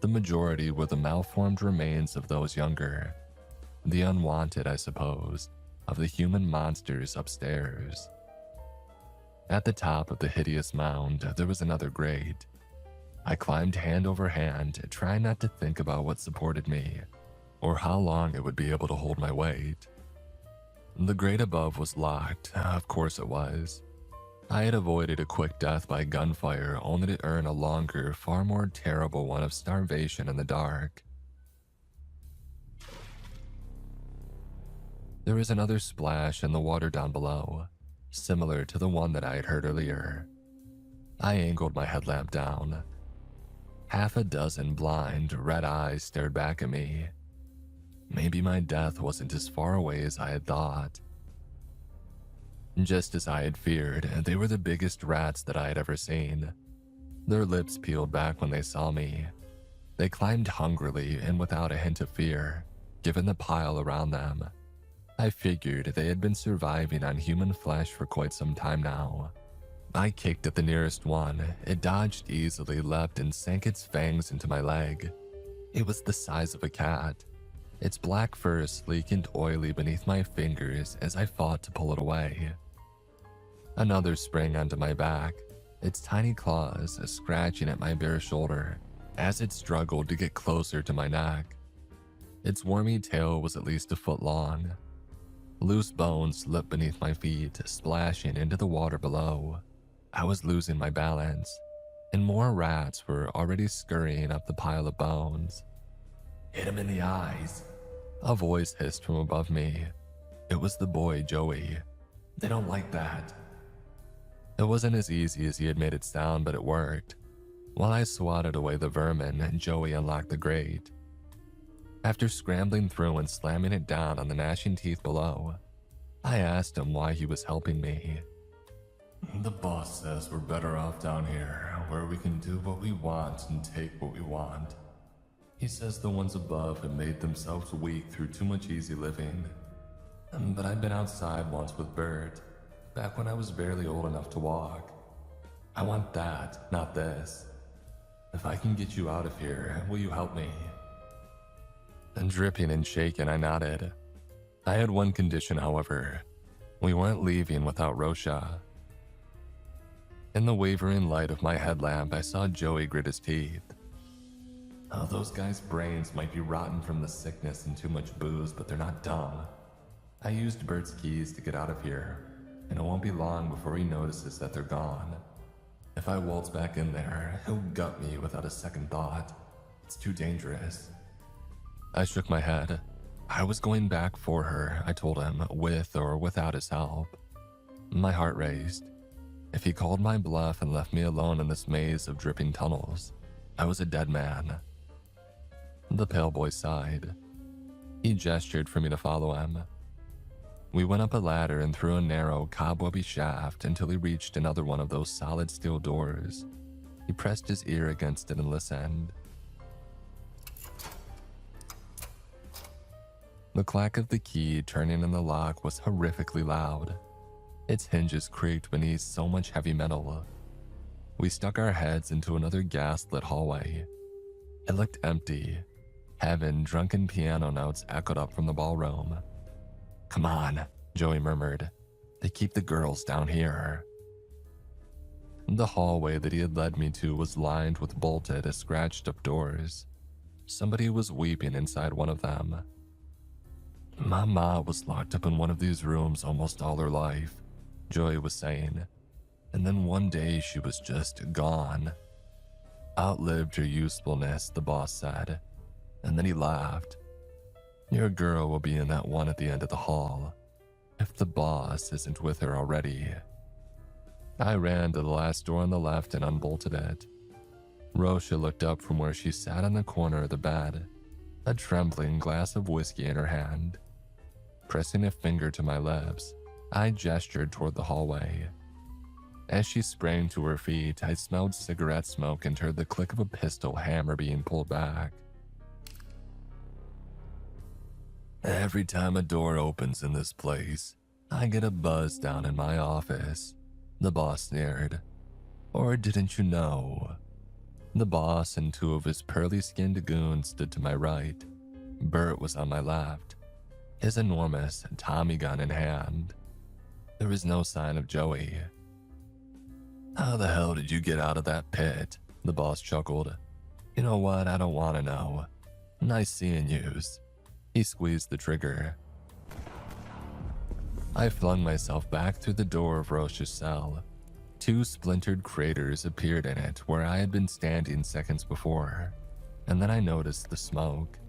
the majority were the malformed remains of those younger. The unwanted, I suppose, of the human monsters upstairs. At the top of the hideous mound, there was another grate. I climbed hand over hand, trying not to think about what supported me, or how long it would be able to hold my weight. The grate above was locked, of course it was. I had avoided a quick death by gunfire only to earn a longer, far more terrible one of starvation in the dark. There was another splash in the water down below, similar to the one that I had heard earlier. I angled my headlamp down. Half a dozen blind, red eyes stared back at me. Maybe my death wasn't as far away as I had thought. Just as I had feared, they were the biggest rats that I had ever seen. Their lips peeled back when they saw me. They climbed hungrily and without a hint of fear, given the pile around them. I figured they had been surviving on human flesh for quite some time now. I kicked at the nearest one. It dodged easily, leapt, and sank its fangs into my leg. It was the size of a cat, its black fur sleek and oily beneath my fingers as I fought to pull it away. Another sprang onto my back, its tiny claws scratching at my bare shoulder as it struggled to get closer to my neck. Its wormy tail was at least a foot long. Loose bones slipped beneath my feet, splashing into the water below. I was losing my balance, and more rats were already scurrying up the pile of bones. "Hit him in the eyes," a voice hissed from above me. It was the boy, Joey. "They don't like that." It wasn't as easy as he had made it sound, but it worked. While I swatted away the vermin, Joey unlocked the grate. After scrambling through and slamming it down on the gnashing teeth below, I asked him why he was helping me. The boss says we're better off down here, where we can do what we want and take what we want. He says the ones above have made themselves weak through too much easy living. But I've been outside once with Bert, back when I was barely old enough to walk. I want that, not this. If I can get you out of here, will you help me? And dripping and shaken, I nodded. I had one condition, however. We weren't leaving without Rosha. In the wavering light of my headlamp, I saw Joey grit his teeth. Oh, those guys' brains might be rotten from the sickness and too much booze, but they're not dumb. I used Bert's keys to get out of here, and it won't be long before he notices that they're gone. If I waltz back in there, he'll gut me without a second thought. It's too dangerous. I shook my head. I was going back for her, I told him, with or without his help. My heart raced. If he called my bluff and left me alone in this maze of dripping tunnels, I was a dead man. The pale boy sighed. He gestured for me to follow him. We went up a ladder and through a narrow, cobwebby shaft until he reached another one of those solid steel doors. He pressed his ear against it and listened. The clack of the key turning in the lock was horrifically loud. Its hinges creaked beneath so much heavy metal. We stuck our heads into another gas-lit hallway. It looked empty. Heaven, drunken piano notes echoed up from the ballroom. Come on, Joey murmured. They keep the girls down here. The hallway that he had led me to was lined with bolted, scratched-up doors. Somebody was weeping inside one of them. My ma was locked up in one of these rooms almost all her life, Joey was saying. And then one day she was just gone. Outlived her usefulness, the boss said. And then he laughed. Your girl will be in that one at the end of the hall, if the boss isn't with her already. I ran to the last door on the left and unbolted it. Rosha looked up from where she sat in the corner of the bed, a trembling glass of whiskey in her hand. Pressing a finger to my lips, I gestured toward the hallway. As she sprang to her feet, I smelled cigarette smoke and heard the click of a pistol hammer being pulled back. Every time a door opens in this place, I get a buzz down in my office, the boss sneered. Or didn't you know? The boss and two of his pearly-skinned goons stood to my right. Bert was on my left, his enormous Tommy gun in hand. There was no sign of Joey. How the hell did you get out of that pit? The boss chuckled. You know what? I don't want to know. Nice seeing yous. He squeezed the trigger. I flung myself back through the door of Rosha's cell. Two splintered craters appeared in it where I had been standing seconds before, and then I noticed the smoke.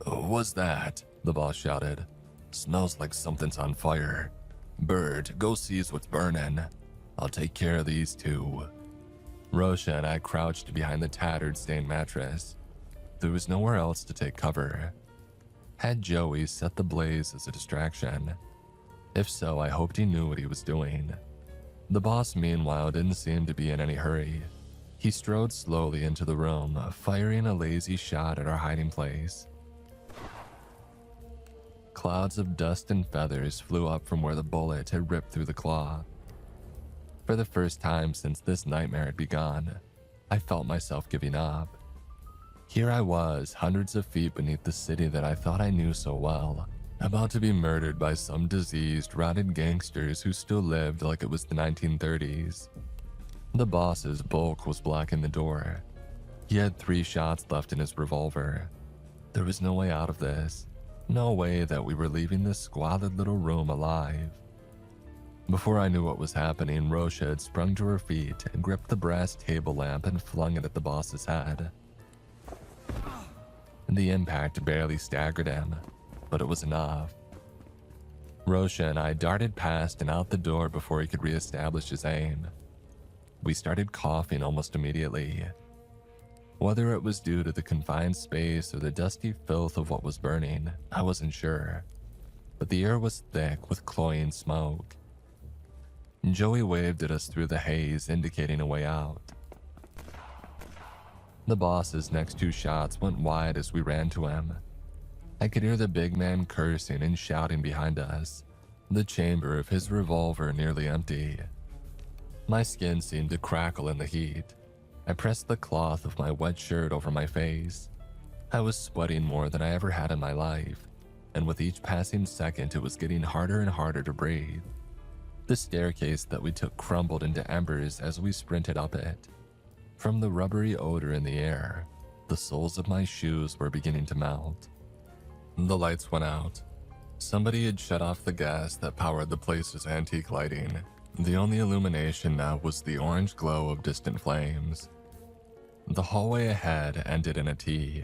What's that? The boss shouted. Smells like something's on fire. Bird, go seize what's burning. I'll take care of these two. Rosha and I crouched behind the tattered stained mattress. There was nowhere else to take cover. Had Joey set the blaze as a distraction? If so, I hoped he knew what he was doing. The boss, meanwhile, didn't seem to be in any hurry. He strode slowly into the room, firing a lazy shot at our hiding place. Clouds of dust and feathers flew up from where the bullet had ripped through the cloth. For the first time since this nightmare had begun, I felt myself giving up. Here I was, hundreds of feet beneath the city that I thought I knew so well, about to be murdered by some diseased, rotted gangsters who still lived like it was the 1930s. The boss's bulk was blocking the door. He had 3 shots left in his revolver. There was no way out of this. No way that we were leaving this squalid little room alive. Before I knew what was happening, Rosha had sprung to her feet, gripped the brass table lamp, and flung it at the boss's head. The impact barely staggered him, but it was enough. Rosha and I darted past and out the door before he could reestablish his aim. We started coughing almost immediately. Whether it was due to the confined space or the dusty filth of what was burning, I wasn't sure, but the air was thick with cloying smoke. Joey waved at us through the haze, indicating a way out. The boss's next 2 shots went wide as we ran to him. I could hear the big man cursing and shouting behind us, the chamber of his revolver nearly empty. My skin seemed to crackle in the heat. I pressed the cloth of my wet shirt over my face. I was sweating more than I ever had in my life, and with each passing second it was getting harder and harder to breathe. The staircase that we took crumbled into embers as we sprinted up it. From the rubbery odor in the air, the soles of my shoes were beginning to melt. The lights went out. Somebody had shut off the gas that powered the place's antique lighting. The only illumination now was the orange glow of distant flames. The hallway ahead ended in a T.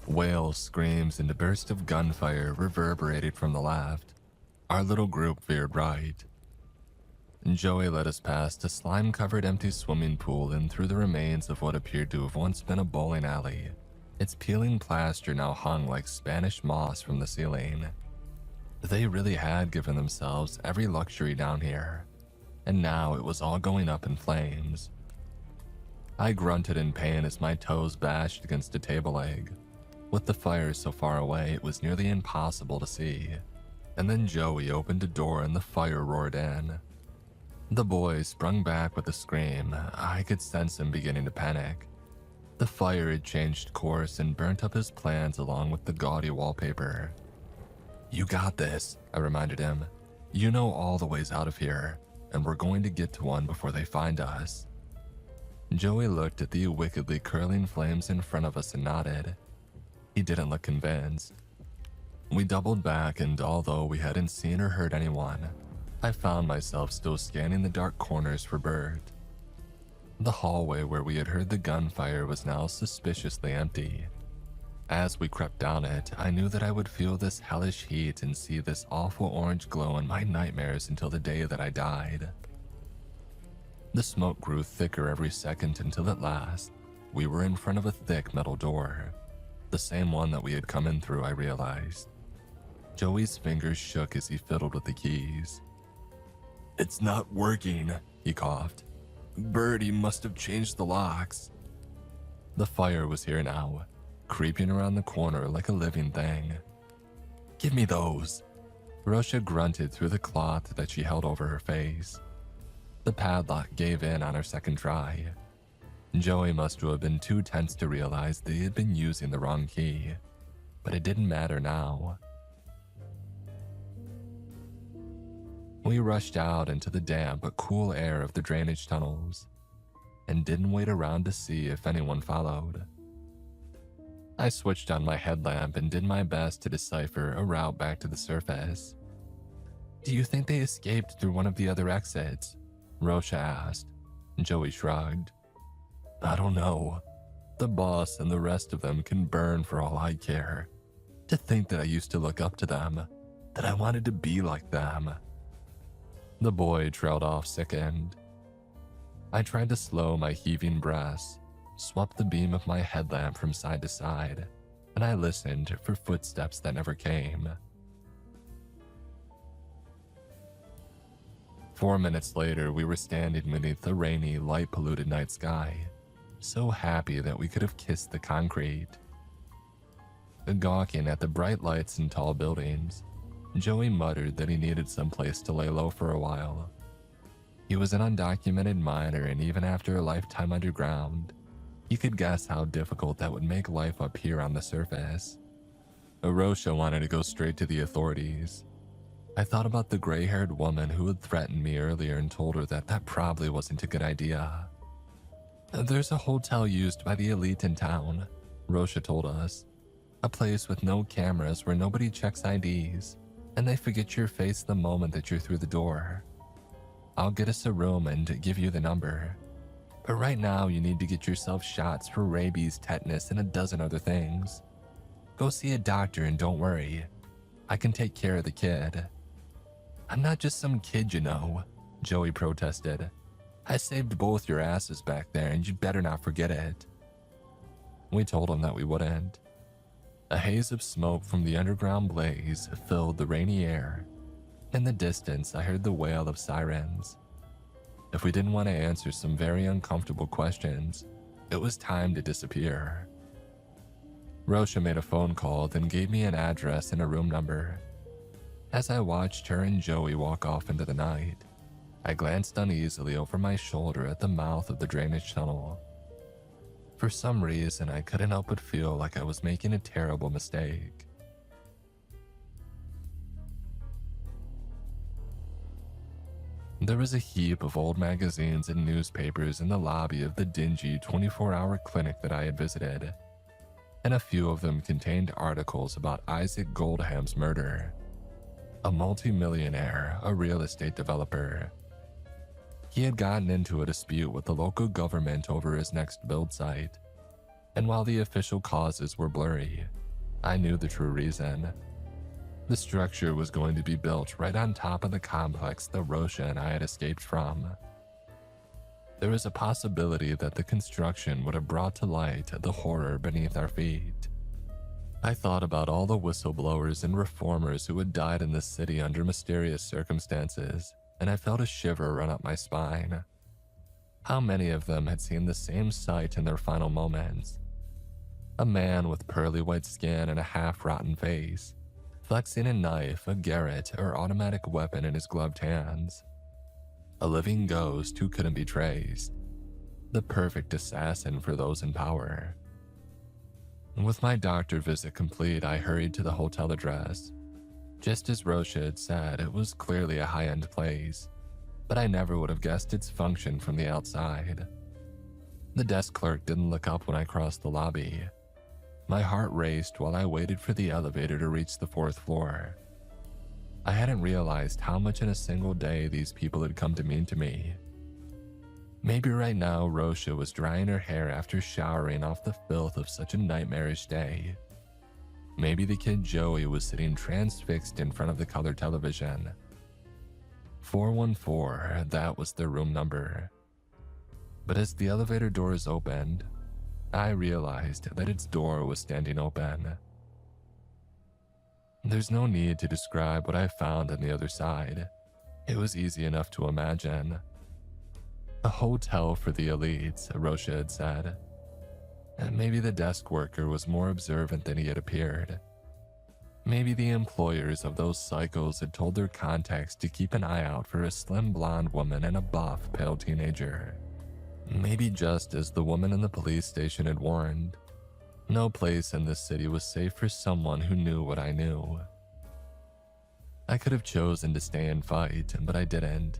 Wails, screams, and a burst of gunfire reverberated from the left. Our little group veered right. Joey led us past a slime-covered empty swimming pool and through the remains of what appeared to have once been a bowling alley. Its peeling plaster now hung like Spanish moss from the ceiling. They really had given themselves every luxury down here, and now it was all going up in flames. I grunted in pain as my toes bashed against a table leg. With the fire so far away, it was nearly impossible to see. And then Joey opened a door and the fire roared in. The boy sprung back with a scream. I could sense him beginning to panic. The fire had changed course and burnt up his plans along with the gaudy wallpaper. "You got this," I reminded him. "You know all the ways out of here, and we're going to get to one before they find us." Joey looked at the wickedly curling flames in front of us and nodded. He didn't look convinced. We doubled back, and although we hadn't seen or heard anyone, I found myself still scanning the dark corners for Bert. The hallway where we had heard the gunfire was now suspiciously empty. As we crept down it, I knew that I would feel this hellish heat and see this awful orange glow in my nightmares until the day that I died. The smoke grew thicker every second until at last, we were in front of a thick metal door. The same one that we had come in through, I realized. Joey's fingers shook as he fiddled with the keys. "It's not working," he coughed. "Birdie must have changed the locks." The fire was here now, creeping around the corner like a living thing. "Give me those." Rosha grunted through the cloth that she held over her face. The padlock gave in on her second try. Joey must have been too tense to realize that he had been using the wrong key, but it didn't matter now. We rushed out into the damp but cool air of the drainage tunnels, and didn't wait around to see if anyone followed. I switched on my headlamp and did my best to decipher a route back to the surface. "Do you think they escaped through one of the other exits?" Rosha asked. Joey shrugged. "I don't know. The boss and the rest of them can burn for all I care. To think that I used to look up to them, that I wanted to be like them." The boy trailed off sickened. I tried to slow my heaving breaths, swept the beam of my headlamp from side to side, and I listened for footsteps that never came. 4 minutes later, we were standing beneath the rainy, light-polluted night sky, so happy that we could have kissed the concrete. Gawking at the bright lights and tall buildings, Joey muttered that he needed some place to lay low for a while. He was an undocumented miner, and even after a lifetime underground, he could guess how difficult that would make life up here on the surface. Rosha wanted to go straight to the authorities. I thought about the gray-haired woman who had threatened me earlier and told her that that probably wasn't a good idea. "There's a hotel used by the elite in town," Rosha told us. "A place with no cameras where nobody checks IDs, and they forget your face the moment that you're through the door. I'll get us a room and give you the number. But right now you need to get yourself shots for rabies, tetanus, and a dozen other things. Go see a doctor and don't worry. I can take care of the kid." "I'm not just some kid, you know," Joey protested. I saved both your asses back there and you'd better not forget it. We told him that we wouldn't. A haze of smoke from the underground blaze filled the rainy air. In the distance, I heard the wail of sirens. If we didn't want to answer some very uncomfortable questions, it was time to disappear. Rosha made a phone call, then gave me an address and a room number. As I watched her and Joey walk off into the night, I glanced uneasily over my shoulder at the mouth of the drainage tunnel. For some reason, I couldn't help but feel like I was making a terrible mistake. There was a heap of old magazines and newspapers in the lobby of the dingy 24-hour clinic that I had visited, and a few of them contained articles about Isaac Goldham's murder. A multimillionaire, a real estate developer. He had gotten into a dispute with the local government over his next build site, and while the official causes were blurry, I knew the true reason. The structure was going to be built right on top of the complex that Rosha and I had escaped from. There was a possibility that the construction would have brought to light the horror beneath our feet. I thought about all the whistleblowers and reformers who had died in this city under mysterious circumstances, and I felt a shiver run up my spine. How many of them had seen the same sight in their final moments? A man with pearly white skin and a half-rotten face, flexing a knife, a garrote, or automatic weapon in his gloved hands. A living ghost who couldn't be traced. The perfect assassin for those in power. With my doctor visit complete, I hurried to the hotel address. Just as Rosha had said, it was clearly a high-end place, but I never would have guessed its function from the outside. The desk clerk didn't look up when I crossed the lobby. My heart raced while I waited for the elevator to reach the 4th floor. I hadn't realized how much in a single day these people had come to mean to me. Maybe right now Rosha was drying her hair after showering off the filth of such a nightmarish day. Maybe the kid Joey was sitting transfixed in front of the color television. 414, that was their room number. But as the elevator doors opened, I realized that its door was standing open. There's no need to describe what I found on the other side. It was easy enough to imagine. A hotel for the elites, Rosha had said. And maybe the desk worker was more observant than he had appeared. Maybe the employers of those psychos had told their contacts to keep an eye out for a slim blonde woman and a buff, pale teenager. Maybe just as the woman in the police station had warned, no place in this city was safe for someone who knew what I knew. I could have chosen to stay and fight, but I didn't.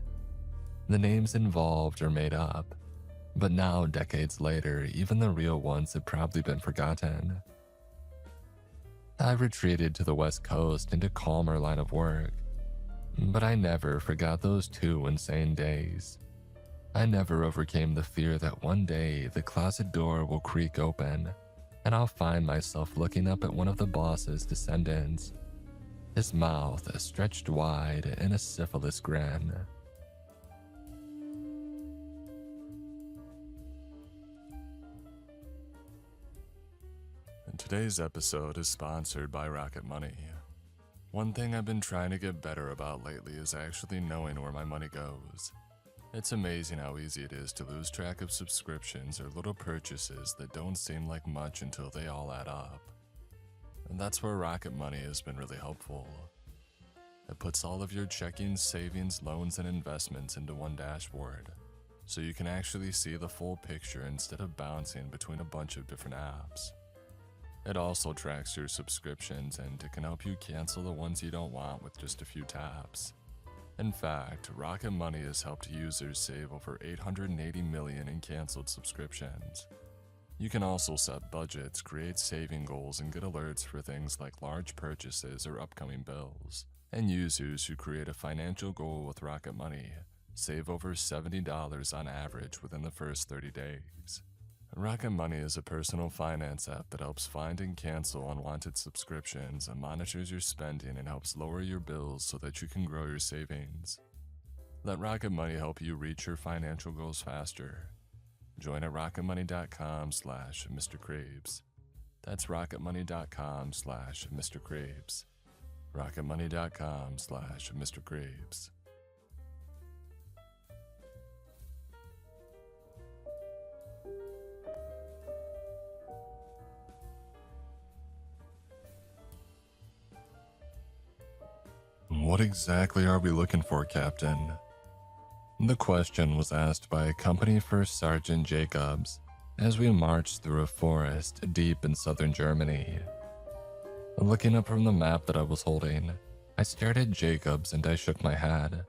The names involved are made up, but now, decades later, even the real ones have probably been forgotten. I retreated to the West Coast into calmer line of work, but I never forgot those 2 insane days. I never overcame the fear that one day the closet door will creak open and I'll find myself looking up at one of the boss's descendants, his mouth stretched wide in a syphilis grin. Today's episode is sponsored by Rocket Money. One thing I've been trying to get better about lately is actually knowing where my money goes. It's amazing how easy it is to lose track of subscriptions or little purchases that don't seem like much until they all add up. And that's where Rocket Money has been really helpful. It puts all of your checking, savings, loans, and investments into one dashboard, so you can actually see the full picture instead of bouncing between a bunch of different apps. It also tracks your subscriptions and it can help you cancel the ones you don't want with just a few taps. In fact, Rocket Money has helped users save over $880 million in canceled subscriptions. You can also set budgets, create saving goals, and get alerts for things like large purchases or upcoming bills. And users who create a financial goal with Rocket Money save over $70 on average within the first 30 days. Rocket Money is a personal finance app that helps find and cancel unwanted subscriptions and monitors your spending and helps lower your bills so that you can grow your savings. Let Rocket Money help you reach your financial goals faster. Join at rocketmoney.com/Mr. Krabs. That's rocketmoney.com/Mr. Krabs. rocketmoney.com/Mr. Krabs. What exactly are we looking for, Captain? The question was asked by Company First Sergeant Jacobs as we marched through a forest deep in southern Germany. Looking up from the map that I was holding, I stared at Jacobs and I shook my head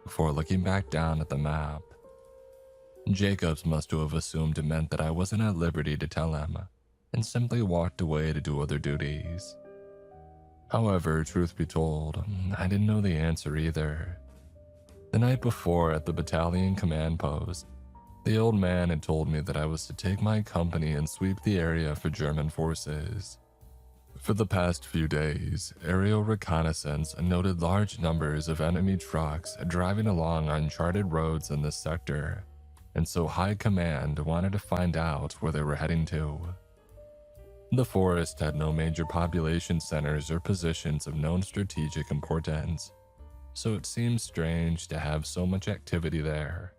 before looking back down at the map. Jacobs must have assumed it meant that I wasn't at liberty to tell him and simply walked away to do other duties. However, truth be told, I didn't know the answer either. The night before at the battalion command post, the old man had told me that I was to take my company and sweep the area for German forces. For the past few days, aerial reconnaissance noted large numbers of enemy trucks driving along uncharted roads in this sector, and so High Command wanted to find out where they were heading to. The forest had no major population centers or positions of known strategic importance, so it seemed strange to have so much activity there.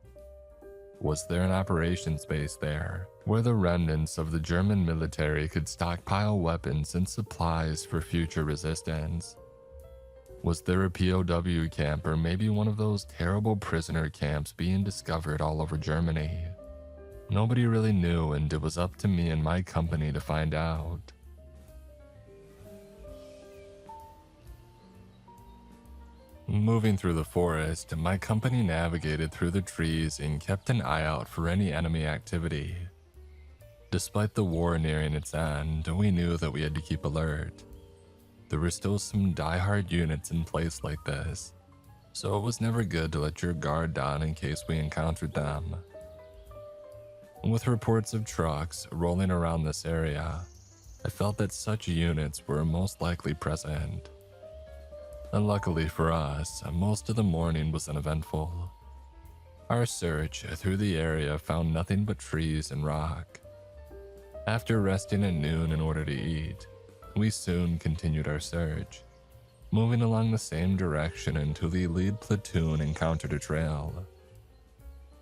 Was there an operations base there, where the remnants of the German military could stockpile weapons and supplies for future resistance? Was there a POW camp or maybe one of those terrible prisoner camps being discovered all over Germany? Nobody really knew, and it was up to me and my company to find out. Moving through the forest, my company navigated through the trees and kept an eye out for any enemy activity. Despite the war nearing its end, we knew that we had to keep alert. There were still some die-hard units in place like this, so it was never good to let your guard down in case we encountered them. With reports of trucks rolling around this area, I felt that such units were most likely present. And luckily for us, most of the morning was uneventful. Our search through the area found nothing but trees and rock. After resting at noon in order to eat, we soon continued our search, moving along the same direction until the lead platoon encountered a trail.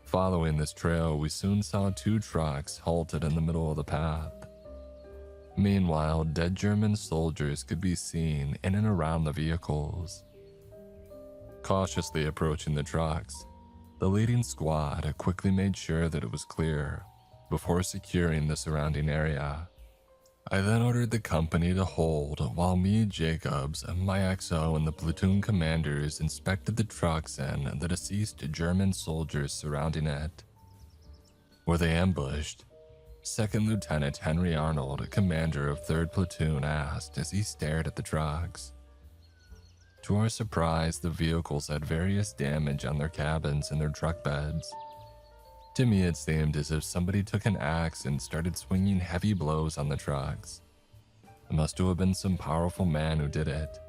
Following this trail, we soon saw two trucks halted in the middle of the path. Meanwhile, dead German soldiers could be seen in and around the vehicles. Cautiously approaching the trucks, the leading squad quickly made sure that it was clear before securing the surrounding area. I then ordered the company to hold while me, Jacobs, my XO, and the platoon commanders inspected the trucks and the deceased German soldiers surrounding it. Were they ambushed? Second Lieutenant Henry Arnold, commander of 3rd Platoon, asked as he stared at the trucks. To our surprise, the vehicles had various damage on their cabins and their truck beds. To me, it seemed as if somebody took an axe and started swinging heavy blows on the trucks. It must have been some powerful man who did it.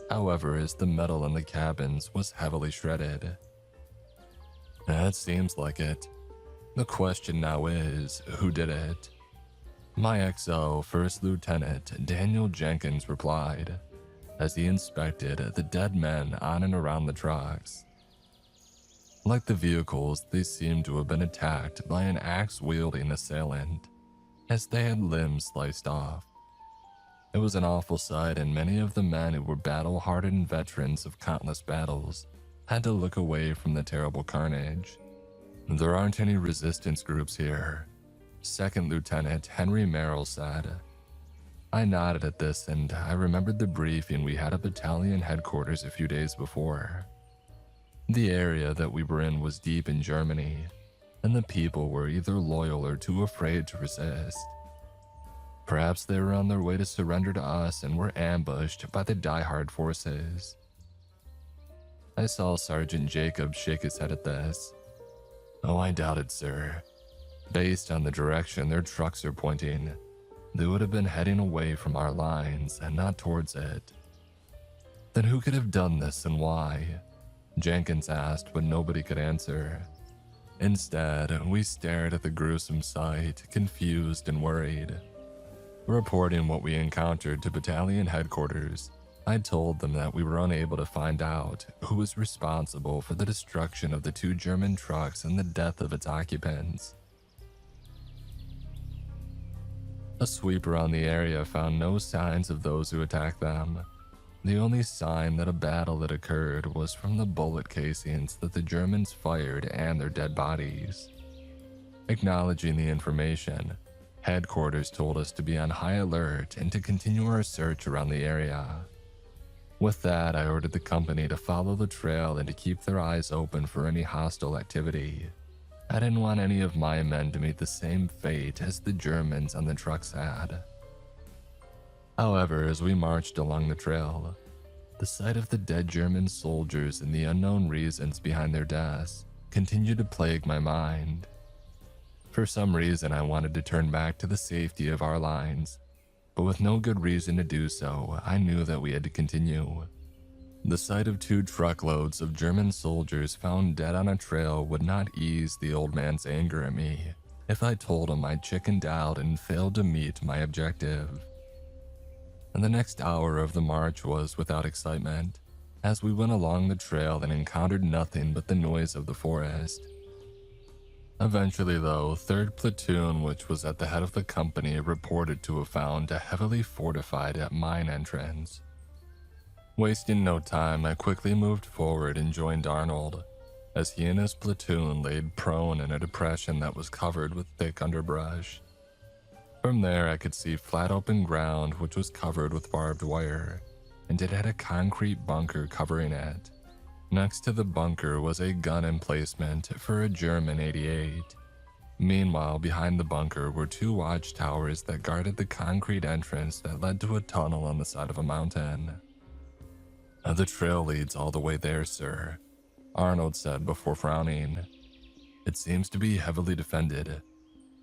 However, as the metal in the cabins was heavily shredded. That seems like it. The question now is, who did it? My XO, First Lieutenant Daniel Jenkins, replied, as he inspected the dead men on and around the trucks. Like the vehicles, they seemed to have been attacked by an axe-wielding assailant, as they had limbs sliced off. It was an awful sight, and many of the men who were battle-hardened veterans of countless battles had to look away from the terrible carnage. There aren't any resistance groups here, Second Lieutenant Henry Merrill said. I nodded at this, and I remembered the briefing we had at battalion headquarters a few days before. The area that we were in was deep in Germany, and the people were either loyal or too afraid to resist. Perhaps they were on their way to surrender to us and were ambushed by the die-hard forces. I saw Sergeant Jacobs shake his head at this. Oh, I doubt it, sir. Based on the direction their trucks are pointing, they would have been heading away from our lines and not towards it. Then who could have done this and why? Jenkins asked, but nobody could answer. Instead, we stared at the gruesome sight, confused and worried. Reporting what we encountered to battalion headquarters, I told them that we were unable to find out who was responsible for the destruction of the 2 German trucks and the death of its occupants. A sweep around the area found no signs of those who attacked them. The only sign that a battle had occurred was from the bullet casings that the Germans fired and their dead bodies. Acknowledging the information, headquarters told us to be on high alert and to continue our search around the area. With that, I ordered the company to follow the trail and to keep their eyes open for any hostile activity. I didn't want any of my men to meet the same fate as the Germans on the trucks had. However, as we marched along the trail, the sight of the dead German soldiers and the unknown reasons behind their deaths continued to plague my mind. For some reason, I wanted to turn back to the safety of our lines, but with no good reason to do so, I knew that we had to continue. The sight of 2 truckloads of German soldiers found dead on a trail would not ease the old man's anger at me if I told him I chickened out and failed to meet my objective. And the next hour of the march was without excitement, as we went along the trail and encountered nothing but the noise of the forest. Eventually though, 3rd Platoon, which was at the head of the company, reported to have found a heavily fortified mine entrance. Wasting no time, I quickly moved forward and joined Arnold, as he and his platoon laid prone in a depression that was covered with thick underbrush. From there, I could see flat open ground which was covered with barbed wire, and it had a concrete bunker covering it. Next to the bunker was a gun emplacement for a German 88. Meanwhile, behind the bunker were 2 watchtowers that guarded the concrete entrance that led to a tunnel on the side of a mountain. "The trail leads all the way there, sir," Arnold said before frowning. "It seems to be heavily defended,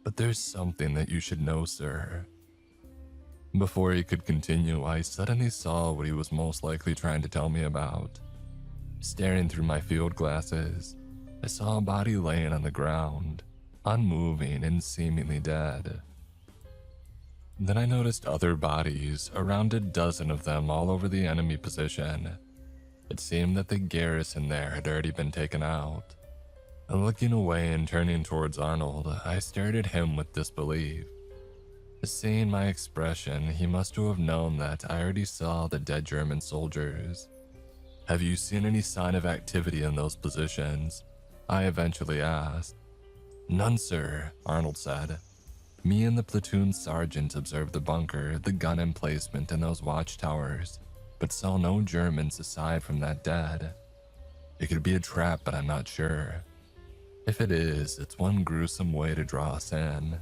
but there's something that you should know, sir." Before he could continue, I suddenly saw what he was most likely trying to tell me about. Staring through my field glasses, I saw a body laying on the ground, unmoving and seemingly dead. Then I noticed other bodies, around a dozen of them all over the enemy position. It seemed that the garrison there had already been taken out. Looking away and turning towards Arnold, I stared at him with disbelief. Seeing my expression, he must have known that I already saw the dead German soldiers. "Have you seen any sign of activity in those positions?" I eventually asked. "None, sir," Arnold said. "Me and the platoon sergeant observed the bunker, the gun emplacement, and those watchtowers, but saw no Germans aside from that dead. It could be a trap, but I'm not sure. If it is, it's one gruesome way to draw us in."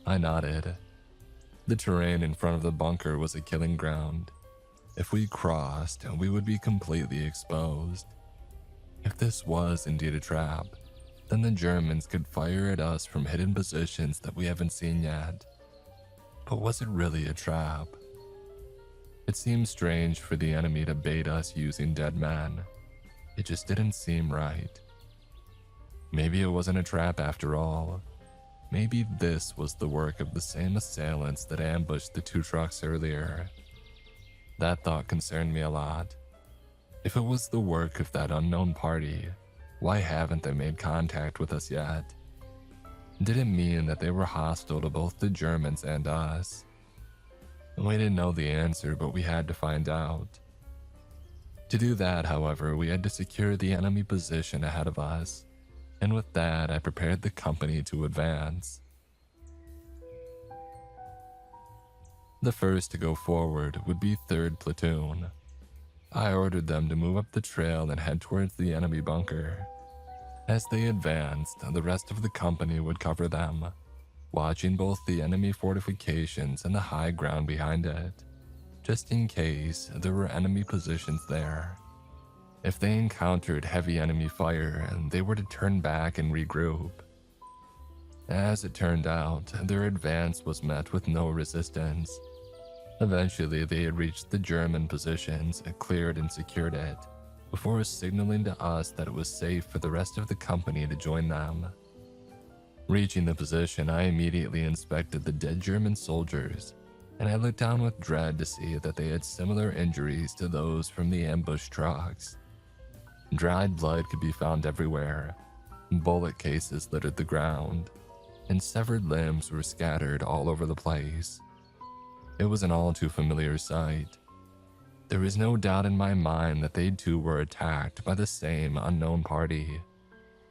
I nodded. The terrain in front of the bunker was a killing ground. If we crossed, we would be completely exposed. If this was indeed a trap, then the Germans could fire at us from hidden positions that we haven't seen yet. But was it really a trap? It seemed strange for the enemy to bait us using dead men. It just didn't seem right. Maybe it wasn't a trap after all. Maybe this was the work of the same assailants that ambushed the 2 trucks earlier. That thought concerned me a lot. If it was the work of that unknown party, why haven't they made contact with us yet? Did it mean that they were hostile to both the Germans and us? We didn't know the answer, but we had to find out. To do that, however, we had to secure the enemy position ahead of us, and with that, I prepared the company to advance. The first to go forward would be 3rd Platoon. I ordered them to move up the trail and head towards the enemy bunker. As they advanced, the rest of the company would cover them, watching both the enemy fortifications and the high ground behind it, just in case there were enemy positions there. If they encountered heavy enemy fire, they were to turn back and regroup. As it turned out, their advance was met with no resistance. Eventually, they had reached the German positions, cleared and secured it, before signaling to us that it was safe for the rest of the company to join them. Reaching the position, I immediately inspected the dead German soldiers, and I looked down with dread to see that they had similar injuries to those from the ambush trucks. Dried blood could be found everywhere, bullet cases littered the ground, and severed limbs were scattered all over the place. It was an all too familiar sight. There was no doubt in my mind that they too were attacked by the same unknown party.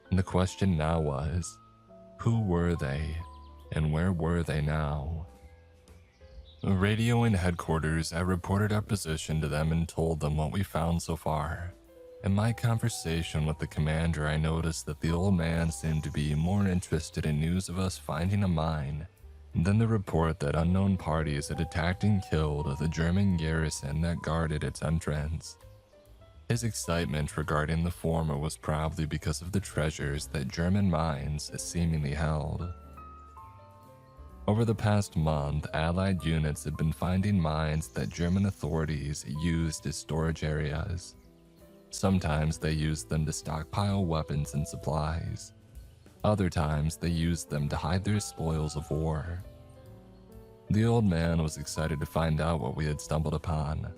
And the question now was, who were they, and where were they now? Radioing headquarters, I reported our position to them and told them what we found so far. In my conversation with the commander, I noticed that the old man seemed to be more interested in news of us finding a mine than the report that unknown parties had attacked and killed the German garrison that guarded its entrance. His excitement regarding the former was probably because of the treasures that German mines seemingly held. Over the past month, Allied units had been finding mines that German authorities used as storage areas. Sometimes they used them to stockpile weapons and supplies. Other times they used them to hide their spoils of war. The old man was excited to find out what we had stumbled upon.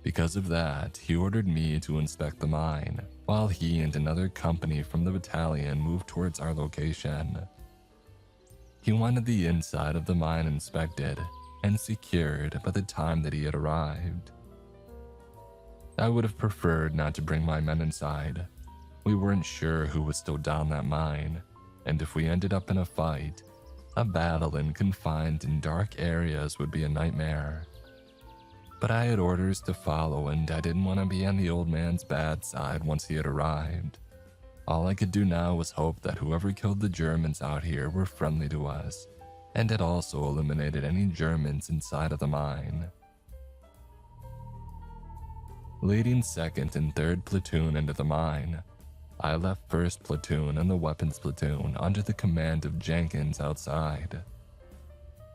Because of that, he ordered me to inspect the mine, while he and another company from the battalion moved towards our location. He wanted the inside of the mine inspected and secured by the time that he had arrived. I would have preferred not to bring my men inside. We weren't sure who was still down that mine, and if we ended up in a fight, a battle in confined and dark areas would be a nightmare. But I had orders to follow, and I didn't want to be on the old man's bad side once he had arrived. All I could do now was hope that whoever killed the Germans out here were friendly to us, and had also eliminated any Germans inside of the mine. Leading 2nd and 3rd platoon into the mine, I left 1st platoon and the weapons platoon under the command of Jenkins outside.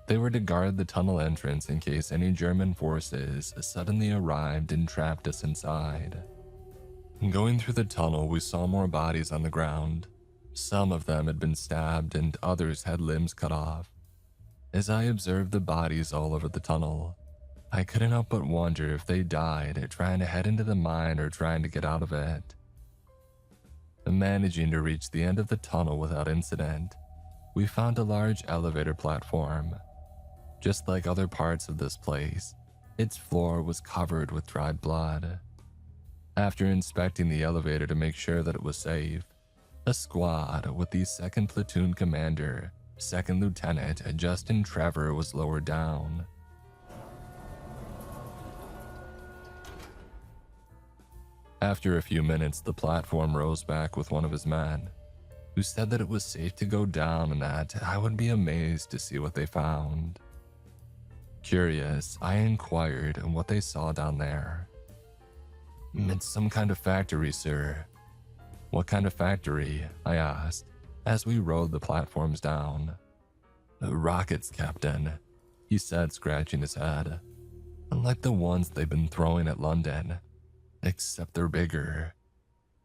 They were to guard the tunnel entrance in case any German forces suddenly arrived and trapped us inside. Going through the tunnel, we saw more bodies on the ground. Some of them had been stabbed and others had limbs cut off. As I observed the bodies all over the tunnel, I couldn't help but wonder if they died trying to head into the mine or trying to get out of it. Managing to reach the end of the tunnel without incident, we found a large elevator platform. Just like other parts of this place, its floor was covered with dried blood. After inspecting the elevator to make sure that it was safe, a squad with the 2nd platoon commander, 2nd Lieutenant Justin Trevor, was lowered down. After a few minutes, the platform rose back with one of his men, who said that it was safe to go down and that I would be amazed to see what they found. Curious, I inquired what they saw down there. "It's some kind of factory, sir." "What kind of factory?" I asked, as we rode the platforms down. "Rockets, Captain," he said, scratching his head. "Like the ones they've been throwing at London, except they're bigger.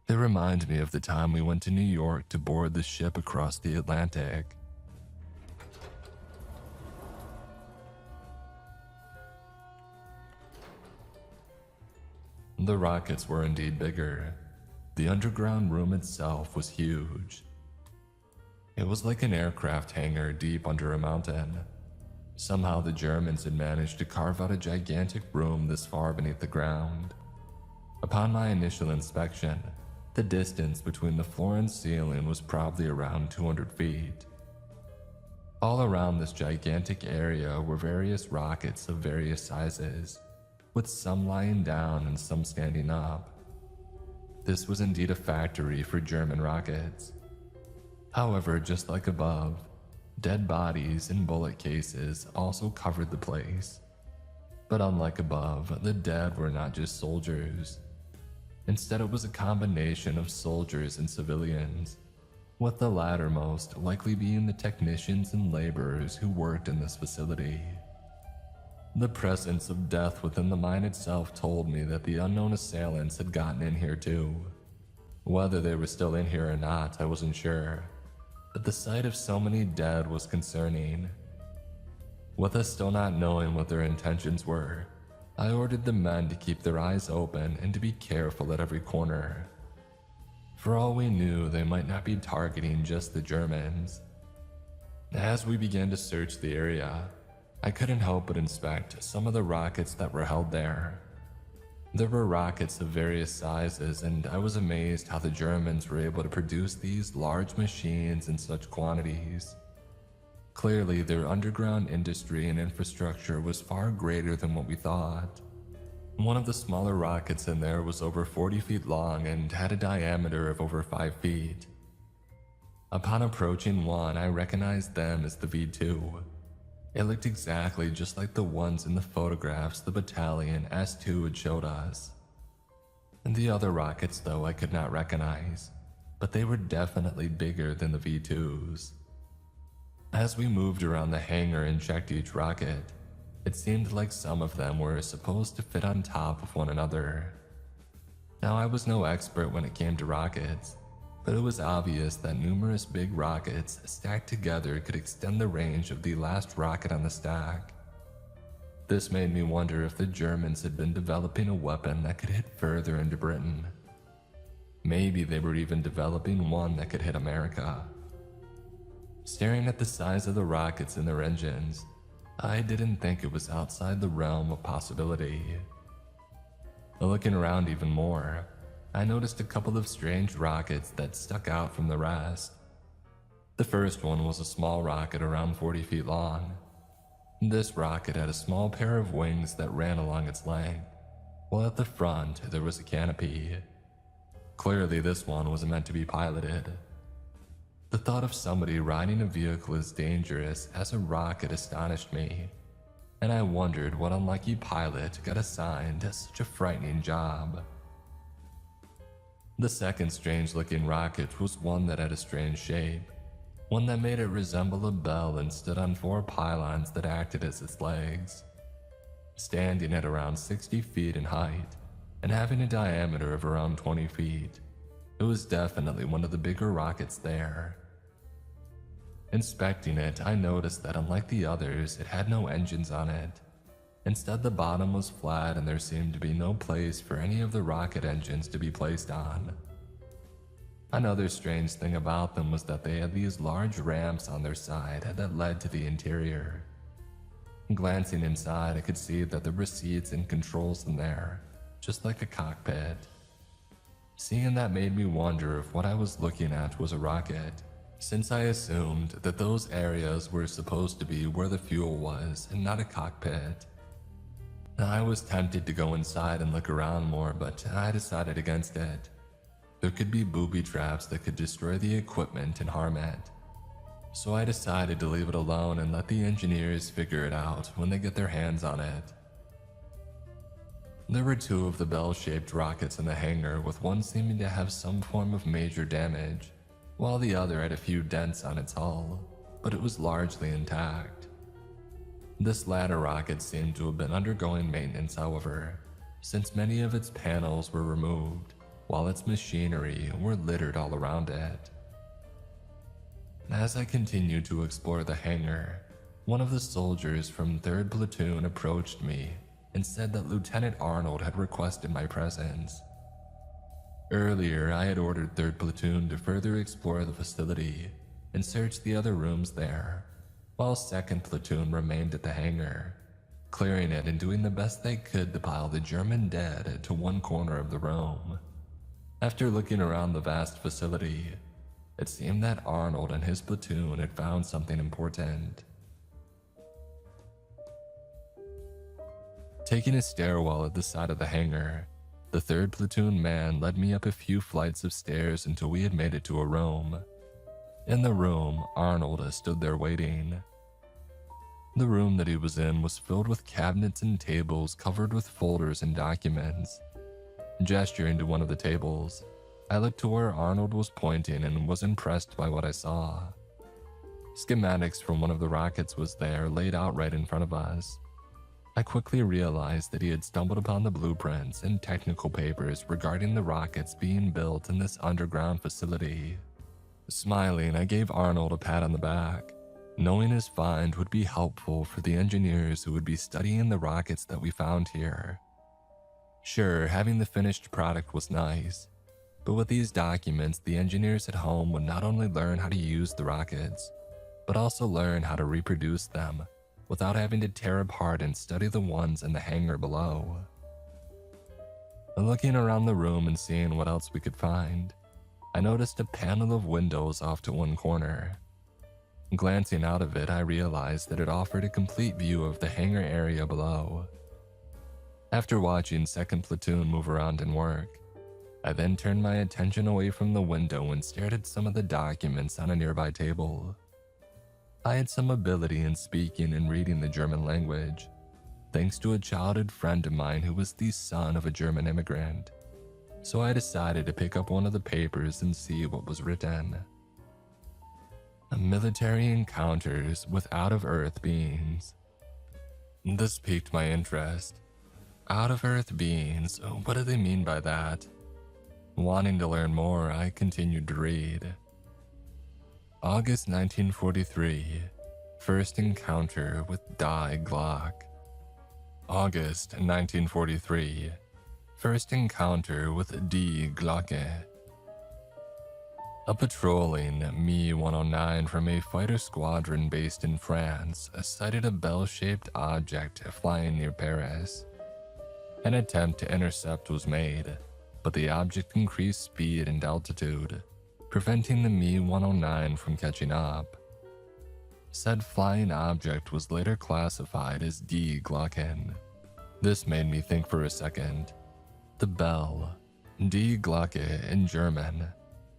They remind me of the time we went to New York to board the ship across the Atlantic." The rockets were indeed bigger. The underground room itself was huge. It was like an aircraft hangar deep under a mountain. Somehow the Germans had managed to carve out a gigantic room this far beneath the ground. Upon my initial inspection, the distance between the floor and ceiling was probably around 200 feet. All around this gigantic area were various rockets of various sizes, with some lying down and some standing up. This was indeed a factory for German rockets. However, just like above, dead bodies and bullet cases also covered the place. But unlike above, the dead were not just soldiers. Instead, it was a combination of soldiers and civilians, with the latter most likely being the technicians and laborers who worked in this facility. The presence of death within the mine itself told me that the unknown assailants had gotten in here too. Whether they were still in here or not, I wasn't sure, but the sight of so many dead was concerning. With us still not knowing what their intentions were, I ordered the men to keep their eyes open and to be careful at every corner. For all we knew, they might not be targeting just the Germans. As we began to search the area, I couldn't help but inspect some of the rockets that were held there. There were rockets of various sizes, and I was amazed how the Germans were able to produce these large machines in such quantities. Clearly, their underground industry and infrastructure was far greater than what we thought. One of the smaller rockets in there was over 40 feet long and had a diameter of over 5 feet. Upon approaching one, I recognized them as the V2. It looked exactly just like the ones in the photographs the battalion S2 had showed us. And the other rockets, though, I could not recognize, but they were definitely bigger than the V2s. As we moved around the hangar and checked each rocket, it seemed like some of them were supposed to fit on top of one another. Now, I was no expert when it came to rockets, but it was obvious that numerous big rockets stacked together could extend the range of the last rocket on the stack. This made me wonder if the Germans had been developing a weapon that could hit further into Britain. Maybe they were even developing one that could hit America. Staring at the size of the rockets and their engines, I didn't think it was outside the realm of possibility. Looking around even more, I noticed a couple of strange rockets that stuck out from the rest. The first one was a small rocket around 40 feet long. This rocket had a small pair of wings that ran along its length, while at the front there was a canopy. Clearly, this one wasn't meant to be piloted. The thought of somebody riding a vehicle as dangerous as a rocket astonished me, and I wondered what unlucky pilot got assigned such a frightening job. The second strange-looking rocket was one that had a strange shape, one that made it resemble a bell and stood on 4 pylons that acted as its legs. Standing at around 60 feet in height and having a diameter of around 20 feet, it was definitely one of the bigger rockets there. Inspecting it, I noticed that unlike the others, it had no engines on it. Instead, the bottom was flat and there seemed to be no place for any of the rocket engines to be placed on. Another strange thing about them was that they had these large ramps on their side that led to the interior. Glancing inside, I could see that there were seats and controls in there, just like a cockpit. Seeing that made me wonder if what I was looking at was a rocket, since I assumed that those areas were supposed to be where the fuel was and not a cockpit. I was tempted to go inside and look around more, but I decided against it. There could be booby traps that could destroy the equipment and harm it. So I decided to leave it alone and let the engineers figure it out when they get their hands on it. There were 2 of the bell-shaped rockets in the hangar, with one seeming to have some form of major damage, while the other had a few dents on its hull, but it was largely intact. This latter rocket seemed to have been undergoing maintenance, however, since many of its panels were removed, while its machinery were littered all around it. As I continued to explore the hangar, one of the soldiers from 3rd Platoon approached me and said that Lieutenant Arnold had requested my presence. Earlier, I had ordered 3rd Platoon to further explore the facility and search the other rooms there, while 2nd Platoon remained at the hangar, clearing it and doing the best they could to pile the German dead to one corner of the room. After looking around the vast facility, it seemed that Arnold and his platoon had found something important. Taking a stairwell at the side of the hangar, the 3rd Platoon man led me up a few flights of stairs until we had made it to a room. In the room, Arnold stood there waiting. The room that he was in was filled with cabinets and tables covered with folders and documents. Gesturing to one of the tables, I looked to where Arnold was pointing and was impressed by what I saw. Schematics from one of the rockets was there, laid out right in front of us. I quickly realized that he had stumbled upon the blueprints and technical papers regarding the rockets being built in this underground facility. Smiling, I gave Arnold a pat on the back, knowing his find would be helpful for the engineers who would be studying the rockets that we found here. Sure, having the finished product was nice, but with these documents, the engineers at home would not only learn how to use the rockets, but also learn how to reproduce them without having to tear apart and study the ones in the hangar below. Looking around the room and seeing what else we could find, I noticed a panel of windows off to one corner. Glancing out of it, I realized that it offered a complete view of the hangar area below. After watching 2nd Platoon move around and work, I then turned my attention away from the window and stared at some of the documents on a nearby table. I had some ability in speaking and reading the German language, thanks to a childhood friend of mine who was the son of a German immigrant, so I decided to pick up one of the papers and see what was written. Military encounters with out-of-Earth beings. This piqued my interest. Out-of-Earth beings, what do they mean by that? Wanting to learn more, I continued to read. August 1943, first encounter with Die Glock. August 1943, first encounter with Die Glocke. A patrolling Me-109 from a fighter squadron based in France sighted a bell-shaped object flying near Paris. An attempt to intercept was made, but the object increased speed and altitude, preventing the Me-109 from catching up. Said flying object was later classified as Die Glocken. This made me think for a second. The bell, Die Glocke in German.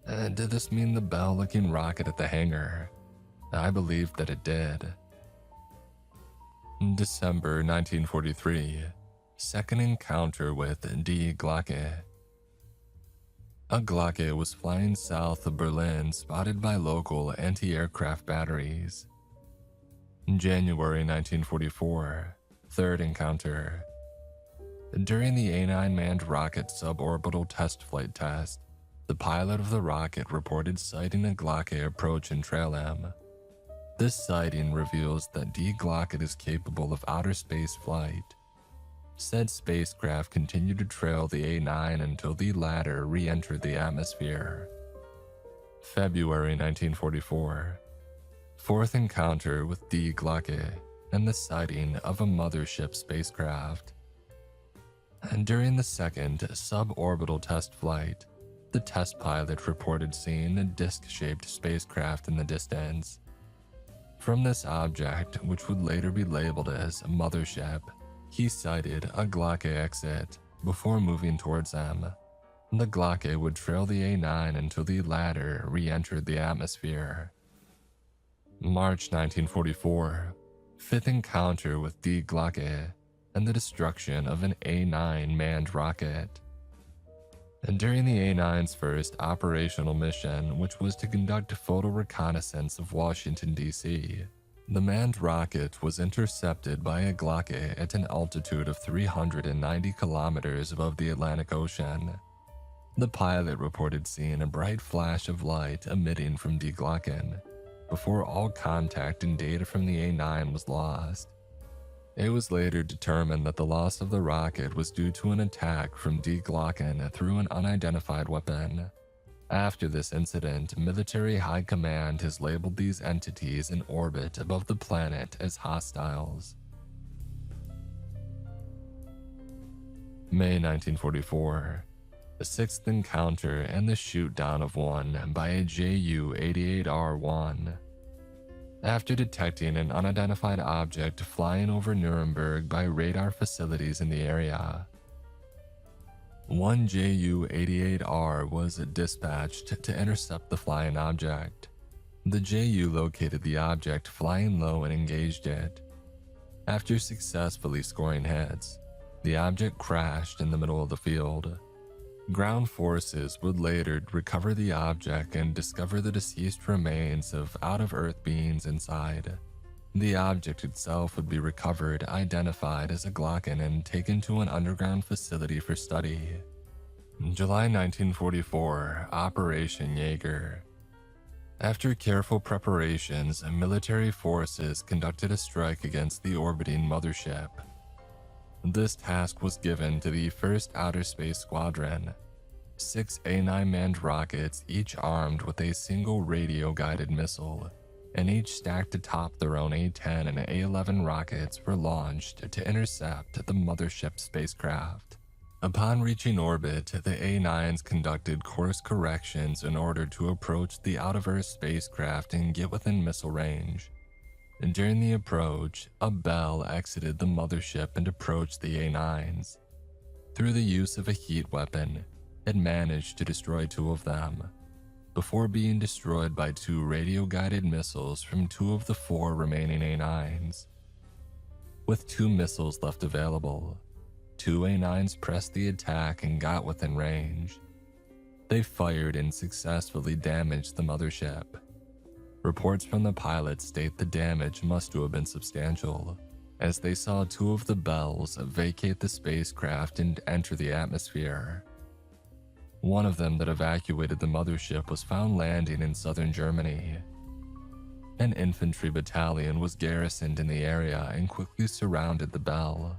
Did this mean the bell-looking rocket at the hangar? I believed that it did. December 1943, second encounter with Die Glocke. A Glocke was flying south of Berlin, spotted by local anti-aircraft batteries. January 1944, third encounter. During the A9 manned rocket suborbital test flight test, the pilot of the rocket reported sighting a Glocke approach and trail him. This sighting reveals that Die Glocke is capable of outer space flight. Said spacecraft continued to trail the A9 until the latter re-entered the atmosphere. February 1944, fourth encounter with Die Glocke and the sighting of a mothership spacecraft. And during the second suborbital test flight, the test pilot reported seeing a disc-shaped spacecraft in the distance. From this object, which would later be labeled as a mothership, he sighted a Glocke exit before moving towards them. The Glocke would trail the A9 until the latter re-entered the atmosphere. March 1944, fifth encounter with Die Glocke and the destruction of an A9 manned rocket. And during the A9's first operational mission, which was to conduct photo reconnaissance of Washington, D.C., the manned rocket was intercepted by a Glocke at an altitude of 390 kilometers above the Atlantic Ocean. The pilot reported seeing a bright flash of light emitting from Die Glocken before all contact and data from the A9 was lost. It was later determined that the loss of the rocket was due to an attack from Die Glocken through an unidentified weapon. After this incident, military high command has labeled these entities in orbit above the planet as hostiles. May 1944, the sixth encounter and the shoot-down of one by a Ju-88R-1. After detecting an unidentified object flying over Nuremberg by radar facilities in the area, one Ju-88R was dispatched to intercept the flying object. The Ju located the object flying low and engaged it. After successfully scoring hits, the object crashed in the middle of the field. Ground forces would later recover the object and discover the deceased remains of out-of-Earth beings inside. The object itself would be recovered, identified as a Glocken, and taken to an underground facility for study. July 1944, Operation Jaeger. After careful preparations, military forces conducted a strike against the orbiting mothership. This task was given to the 1st Outer Space Squadron, 6 A-9 manned rockets, each armed with a single radio-guided missile, and each stacked atop their own A-10 and A-11 rockets were launched to intercept the mothership spacecraft. Upon reaching orbit, the A-9s conducted course corrections in order to approach the out-of-Earth spacecraft and get within missile range. And during the approach, a Bell exited the mothership and approached the A-9s. Through the use of a heat weapon, it managed to destroy 2 of them, before being destroyed by 2 radio-guided missiles from 2 of the 4 remaining A-9s. With 2 missiles left available, 2 A-9s pressed the attack and got within range. They fired and successfully damaged the mothership. Reports from the pilots state the damage must have been substantial, as they saw 2 of the Bells vacate the spacecraft and enter the atmosphere. One of them that evacuated the mothership was found landing in southern Germany. An infantry battalion was garrisoned in the area and quickly surrounded the Bell.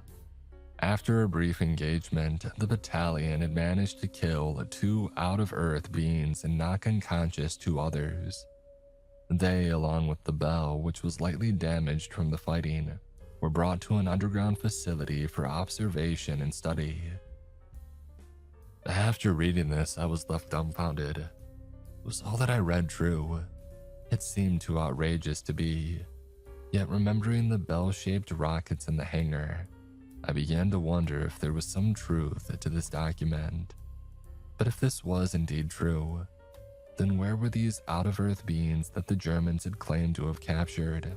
After a brief engagement, the battalion had managed to kill 2 out-of-Earth beings and knock unconscious 2 others. They, along with the Bell, which was lightly damaged from the fighting, were brought to an underground facility for observation and study. After reading this, I was left dumbfounded. Was all that I read true? It seemed too outrageous to be. Yet remembering the bell-shaped rockets in the hangar, I began to wonder if there was some truth to this document. But if this was indeed true, then where were these out-of-Earth beings that the Germans had claimed to have captured?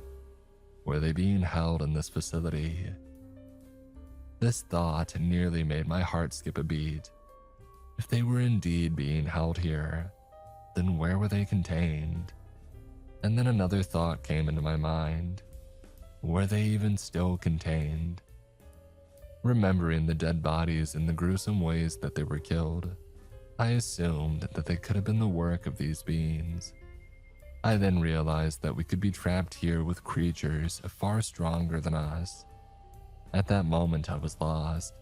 Were they being held in this facility? This thought nearly made my heart skip a beat. If they were indeed being held here, then where were they contained? And then another thought came into my mind. Were they even still contained? Remembering the dead bodies and the gruesome ways that they were killed, I assumed that they could have been the work of these beings. I then realized that we could be trapped here with creatures far stronger than us. At that moment, I was lost.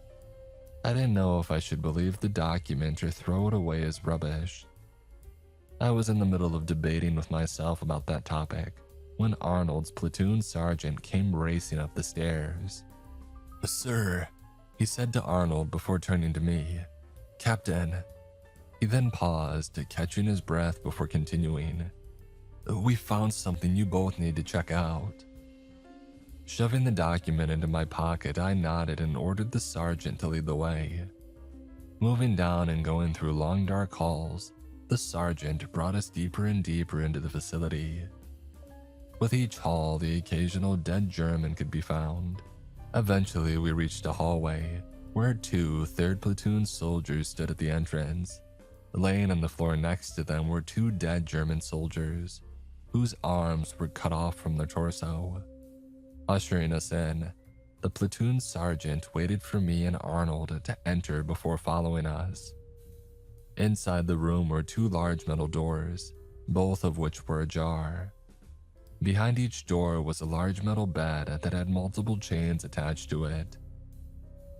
I didn't know if I should believe the document or throw it away as rubbish. I was in the middle of debating with myself about that topic when Arnold's platoon sergeant came racing up the stairs. "Sir," he said to Arnold before turning to me. "Captain." He then paused, catching his breath before continuing. "We found something you both need to check out." Shoving the document into my pocket, I nodded and ordered the sergeant to lead the way. Moving down and going through long dark halls, the sergeant brought us deeper and deeper into the facility. With each hall, the occasional dead German could be found. Eventually, we reached a hallway where 2 3rd Platoon soldiers stood at the entrance. Laying on the floor next to them were 2 dead German soldiers, whose arms were cut off from their torso. Ushering us in, the platoon sergeant waited for me and Arnold to enter before following us. Inside the room were 2 large metal doors, both of which were ajar. Behind each door was a large metal bed that had multiple chains attached to it.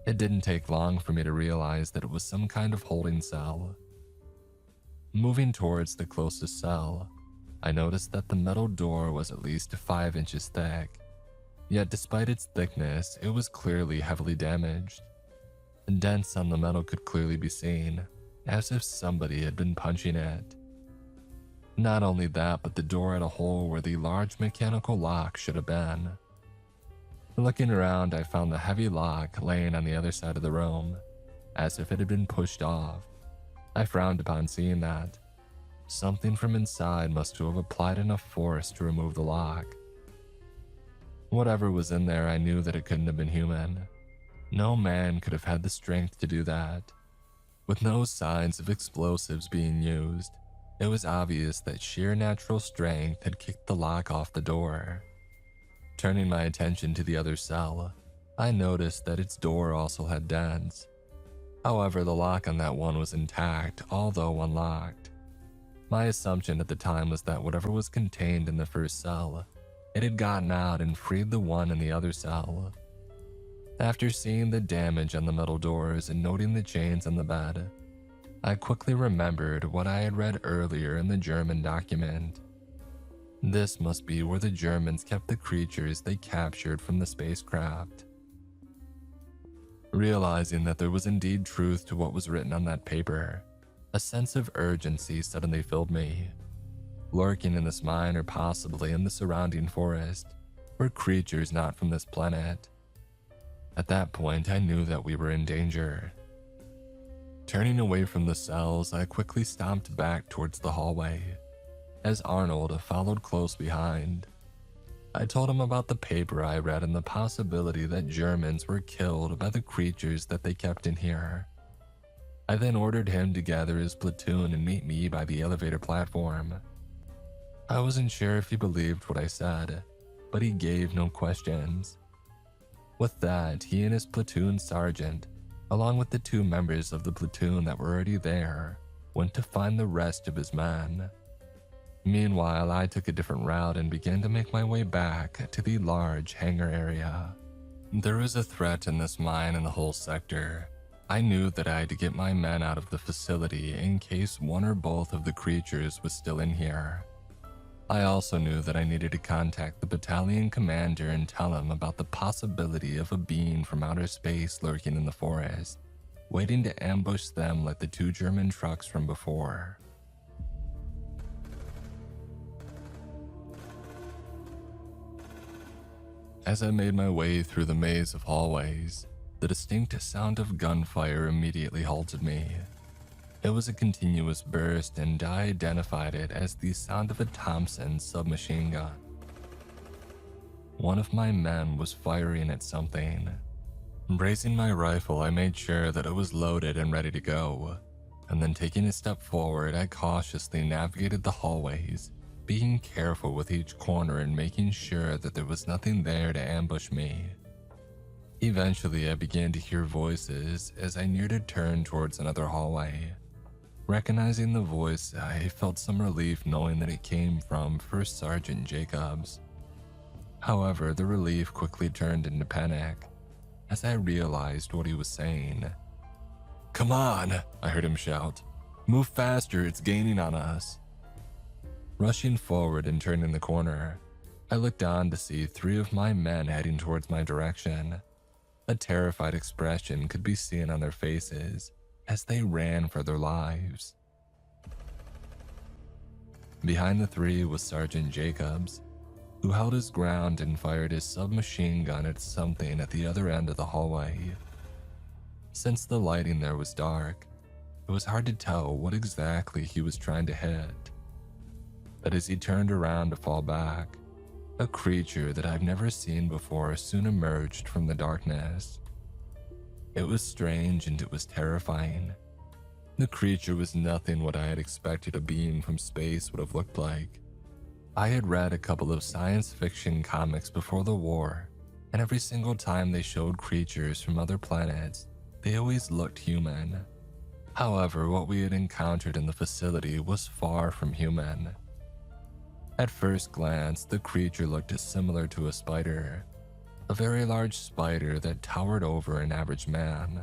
It didn't take long for me to realize that it was some kind of holding cell. Moving towards the closest cell, I noticed that the metal door was at least 5 inches thick. Yet despite its thickness, it was clearly heavily damaged. Dents on the metal could clearly be seen, as if somebody had been punching it. Not only that, but the door had a hole where the large mechanical lock should have been. Looking around, I found the heavy lock laying on the other side of the room, as if it had been pushed off. I frowned upon seeing that. Something from inside must have applied enough force to remove the lock. Whatever was in there, I knew that it couldn't have been human. No man could have had the strength to do that. With no signs of explosives being used, it was obvious that sheer natural strength had kicked the lock off the door. Turning my attention to the other cell, I noticed that its door also had dents. However, the lock on that one was intact, although unlocked. My assumption at the time was that whatever was contained in the first cell, it had gotten out and freed the one in the other cell. After seeing the damage on the metal doors and noting the chains on the bed, I quickly remembered what I had read earlier in the German document. This must be where the Germans kept the creatures they captured from the spacecraft. Realizing that there was indeed truth to what was written on that paper, a sense of urgency suddenly filled me. Lurking in this mine or possibly in the surrounding forest were creatures not from this planet. At that point, I knew that we were in danger. Turning away from the cells, I quickly stomped back towards the hallway, as Arnold followed close behind. I told him about the paper I read and the possibility that Germans were killed by the creatures that they kept in here. I then ordered him to gather his platoon and meet me by the elevator platform. I wasn't sure if he believed what I said, but he gave no questions. With that, he and his platoon sergeant, along with the 2 members of the platoon that were already there, went to find the rest of his men. Meanwhile, I took a different route and began to make my way back to the large hangar area. There was a threat in this mine and the whole sector. I knew that I had to get my men out of the facility in case one or both of the creatures was still in here. I also knew that I needed to contact the battalion commander and tell him about the possibility of a being from outer space lurking in the forest, waiting to ambush them like the 2 German trucks from before. As I made my way through the maze of hallways, the distinct sound of gunfire immediately halted me. It was a continuous burst, and I identified it as the sound of a Thompson submachine gun. One of my men was firing at something. Raising my rifle, I made sure that it was loaded and ready to go, and then taking a step forward, I cautiously navigated the hallways, being careful with each corner and making sure that there was nothing there to ambush me. Eventually, I began to hear voices as I neared a turn towards another hallway. Recognizing the voice, I felt some relief knowing that it came from First Sergeant Jacobs. However, the relief quickly turned into panic as I realized what he was saying. "Come on," I heard him shout. "Move faster, it's gaining on us." Rushing forward and turning the corner, I looked on to see 3 of my men heading towards my direction. A terrified expression could be seen on their faces as they ran for their lives. Behind the 3 was Sergeant Jacobs, who held his ground and fired his submachine gun at something at the other end of the hallway. Since the lighting there was dark, it was hard to tell what exactly he was trying to hit. But as he turned around to fall back, a creature that I've never seen before soon emerged from the darkness. It was strange and it was terrifying. The creature was nothing what I had expected a being from space would have looked like. I had read a couple of science fiction comics before the war, and every single time they showed creatures from other planets, they always looked human. However, what we had encountered in the facility was far from human. At first glance, the creature looked similar to a spider, a very large spider that towered over an average man.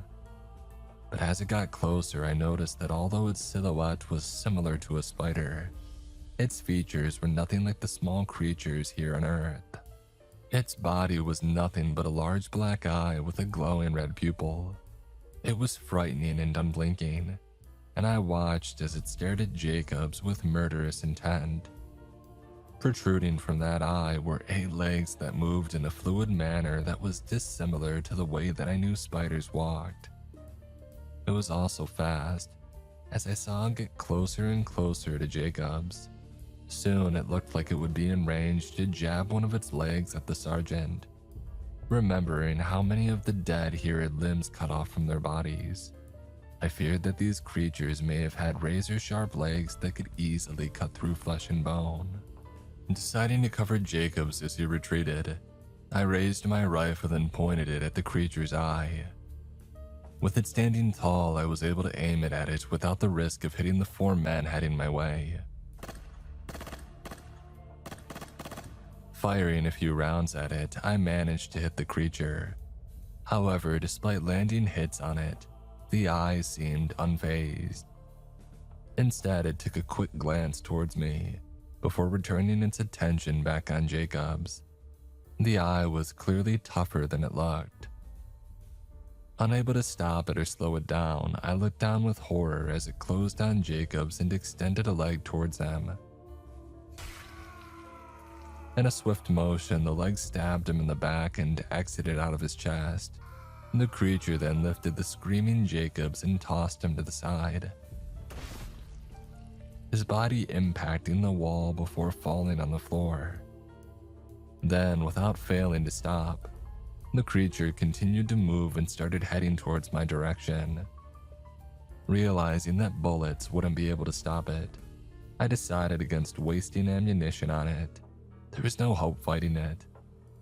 But as it got closer, I noticed that although its silhouette was similar to a spider, its features were nothing like the small creatures here on Earth. Its body was nothing but a large black eye with a glowing red pupil. It was frightening and unblinking, and I watched as it stared at Jacobs with murderous intent. Protruding from that eye were 8 legs that moved in a fluid manner that was dissimilar to the way that I knew spiders walked. It was also fast, as I saw it get closer and closer to Jacobs. Soon it looked like it would be in range to jab one of its legs at the sergeant. Remembering how many of the dead here had limbs cut off from their bodies, I feared that these creatures may have had razor-sharp legs that could easily cut through flesh and bone. Deciding to cover Jacobs as he retreated, I raised my rifle and pointed it at the creature's eye. With it standing tall, I was able to aim it at it without the risk of hitting the 4 men heading my way. Firing a few rounds at it, I managed to hit the creature. However, despite landing hits on it, the eye seemed unfazed. Instead, it took a quick glance towards me before returning its attention back on Jacobs. The eye was clearly tougher than it looked. Unable to stop it or slow it down, I looked down with horror as it closed on Jacobs and extended a leg towards him. In a swift motion, the leg stabbed him in the back and exited out of his chest. The creature then lifted the screaming Jacobs and tossed him to the side, his body impacting the wall before falling on the floor. Then, without failing to stop, the creature continued to move and started heading towards my direction. Realizing that bullets wouldn't be able to stop it, I decided against wasting ammunition on it. There was no hope fighting it.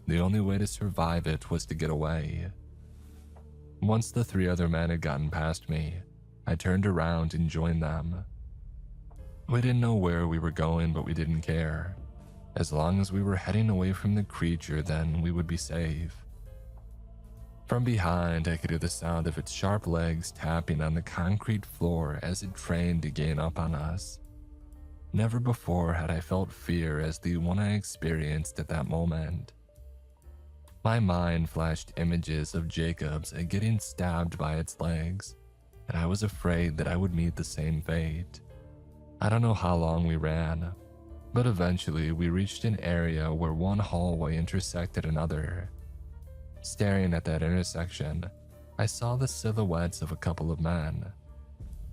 The only way to survive it was to get away. Once the 3 other men had gotten past me, I turned around and joined them. We didn't know where we were going, but we didn't care. As long as we were heading away from the creature, then we would be safe. From behind, I could hear the sound of its sharp legs tapping on the concrete floor as it trained to gain up on us. Never before had I felt fear as the one I experienced at that moment. My mind flashed images of Jacobs getting stabbed by its legs, and I was afraid that I would meet the same fate. I don't know how long we ran, but eventually we reached an area where one hallway intersected another. Staring at that intersection, I saw the silhouettes of a couple of men.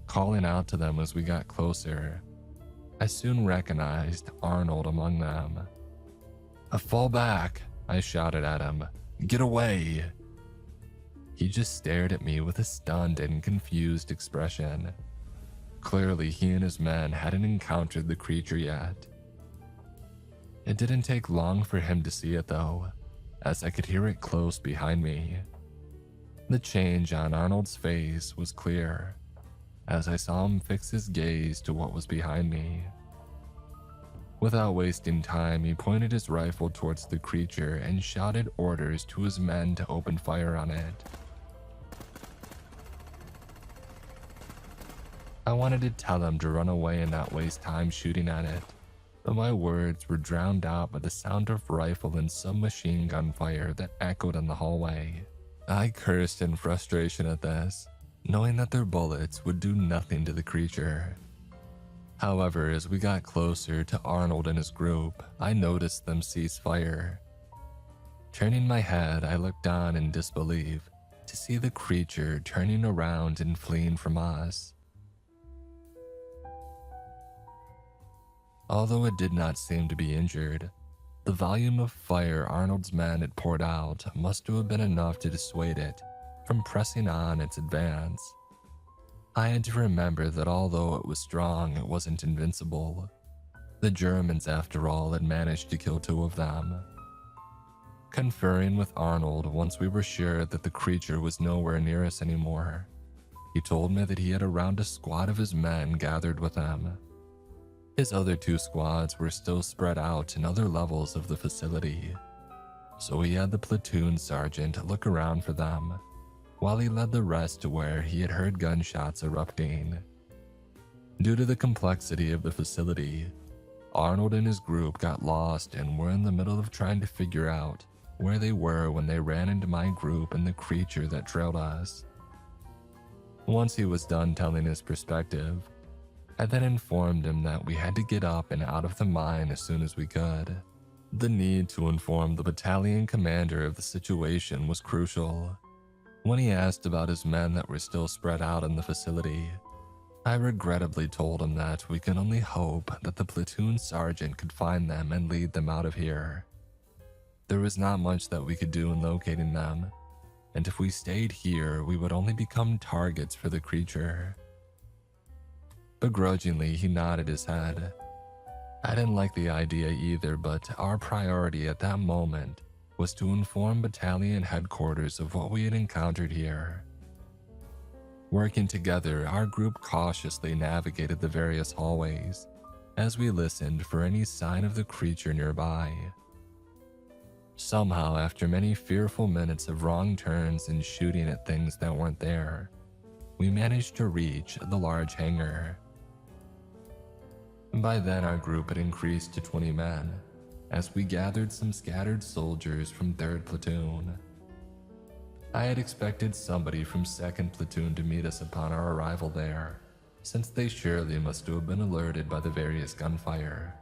Calling out to them as we got closer, I soon recognized Arnold among them. "Fall back," I shouted at him. "Get away." He just stared at me with a stunned and confused expression. Clearly, he and his men hadn't encountered the creature yet. It didn't take long for him to see it though, as I could hear it close behind me. The change on Arnold's face was clear, as I saw him fix his gaze to what was behind me. Without wasting time, he pointed his rifle towards the creature and shouted orders to his men to open fire on it. I wanted to tell him to run away and not waste time shooting at it, but my words were drowned out by the sound of rifle and submachine gun fire that echoed in the hallway. I cursed in frustration at this, knowing that their bullets would do nothing to the creature. However, as we got closer to Arnold and his group, I noticed them cease fire. Turning my head, I looked on in disbelief to see the creature turning around and fleeing from us. Although it did not seem to be injured, the volume of fire Arnold's men had poured out must have been enough to dissuade it from pressing on its advance. I had to remember that although it was strong, it wasn't invincible. The Germans, after all, had managed to kill 2 of them. Conferring with Arnold once we were sure that the creature was nowhere near us anymore, he told me that he had around a squad of his men gathered with him. His other 2 squads were still spread out in other levels of the facility, so he had the platoon sergeant look around for them, while he led the rest to where he had heard gunshots erupting. Due to the complexity of the facility, Arnold and his group got lost and were in the middle of trying to figure out where they were when they ran into my group and the creature that trailed us. Once he was done telling his perspective, I then informed him that we had to get up and out of the mine as soon as we could. The need to inform the battalion commander of the situation was crucial. When he asked about his men that were still spread out in the facility, I regrettably told him that we could only hope that the platoon sergeant could find them and lead them out of here. There was not much that we could do in locating them, and if we stayed here, we would only become targets for the creature. Begrudgingly, he nodded his head. I didn't like the idea either, but our priority at that moment was to inform battalion headquarters of what we had encountered here. Working together, our group cautiously navigated the various hallways as we listened for any sign of the creature nearby. Somehow, after many fearful minutes of wrong turns and shooting at things that weren't there, we managed to reach the large hangar. By then, our group had increased to 20 men, as we gathered some scattered soldiers from 3rd Platoon. I had expected somebody from 2nd Platoon to meet us upon our arrival there, since they surely must have been alerted by the various gunfire.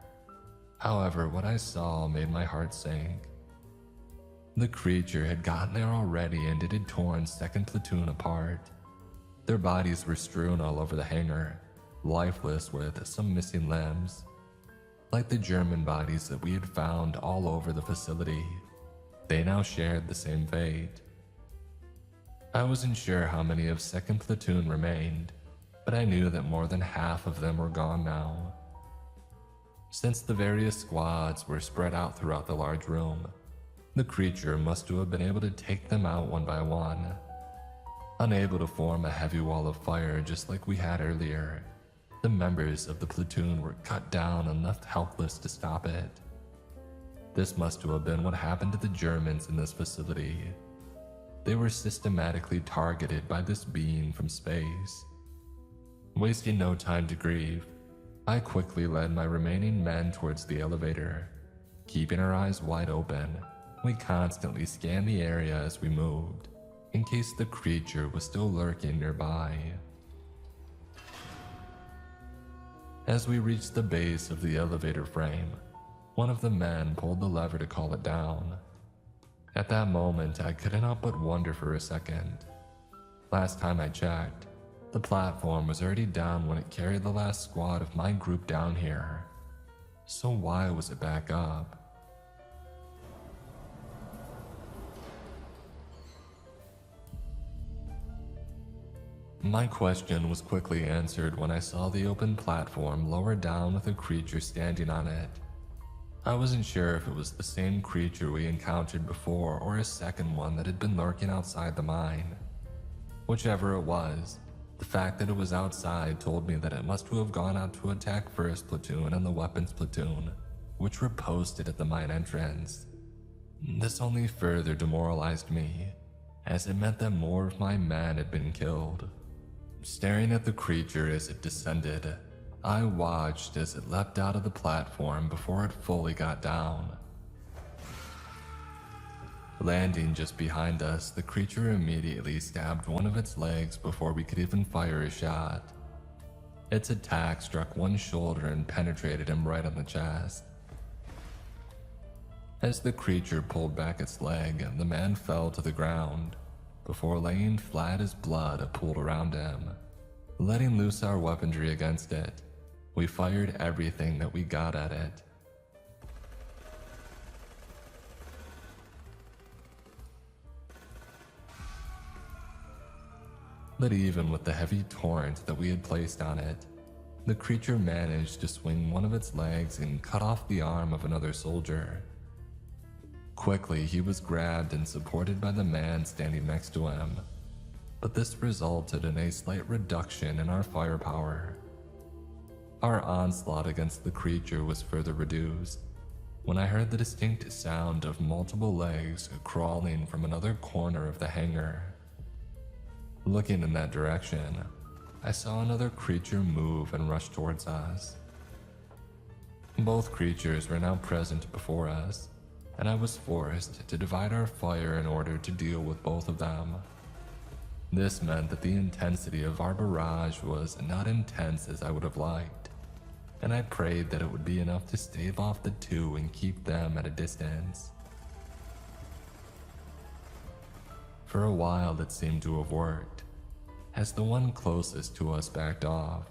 However, what I saw made my heart sink. The creature had gotten there already, and it had torn 2nd Platoon apart. Their bodies were strewn all over the hangar, lifeless with some missing limbs. Like the German bodies that we had found all over the facility, they now shared the same fate. I wasn't sure how many of 2nd Platoon remained, but I knew that more than half of them were gone now. Since the various squads were spread out throughout the large room, the creature must have been able to take them out one by one. Unable to form a heavy wall of fire just like we had earlier, the members of the platoon were cut down and left helpless to stop it. This must have been what happened to the Germans in this facility. They were systematically targeted by this being from space. Wasting no time to grieve, I quickly led my remaining men towards the elevator. Keeping our eyes wide open, we constantly scanned the area as we moved, in case the creature was still lurking nearby. As we reached the base of the elevator frame, one of the men pulled the lever to call it down. At that moment, I couldn't help but wonder for a second. Last time I checked, the platform was already down when it carried the last squad of my group down here. So why was it back up? My question was quickly answered when I saw the open platform lower down with a creature standing on it. I wasn't sure if it was the same creature we encountered before or a second one that had been lurking outside the mine. Whichever it was, the fact that it was outside told me that it must have gone out to attack 1st Platoon and the Weapons Platoon, which were posted at the mine entrance. This only further demoralized me, as it meant that more of my men had been killed. Staring at the creature as it descended, I watched as it leapt out of the platform before it fully got down. Landing just behind us, the creature immediately stabbed one of its legs before we could even fire a shot. Its attack struck one shoulder and penetrated him right on the chest. As the creature pulled back its leg, the man fell to the ground, before laying flat as blood pooled around him. Letting loose our weaponry against it, we fired everything that we got at it. But even with the heavy torrent that we had placed on it, the creature managed to swing one of its legs and cut off the arm of another soldier. Quickly, he was grabbed and supported by the man standing next to him, but this resulted in a slight reduction in our firepower. Our onslaught against the creature was further reduced when I heard the distinct sound of multiple legs crawling from another corner of the hangar. Looking in that direction, I saw another creature move and rush towards us. Both creatures were now present before us, and I was forced to divide our fire in order to deal with both of them. This meant that the intensity of our barrage was not intense as I would have liked, and I prayed that it would be enough to stave off the two and keep them at a distance. For a while it seemed to have worked, as the one closest to us backed off,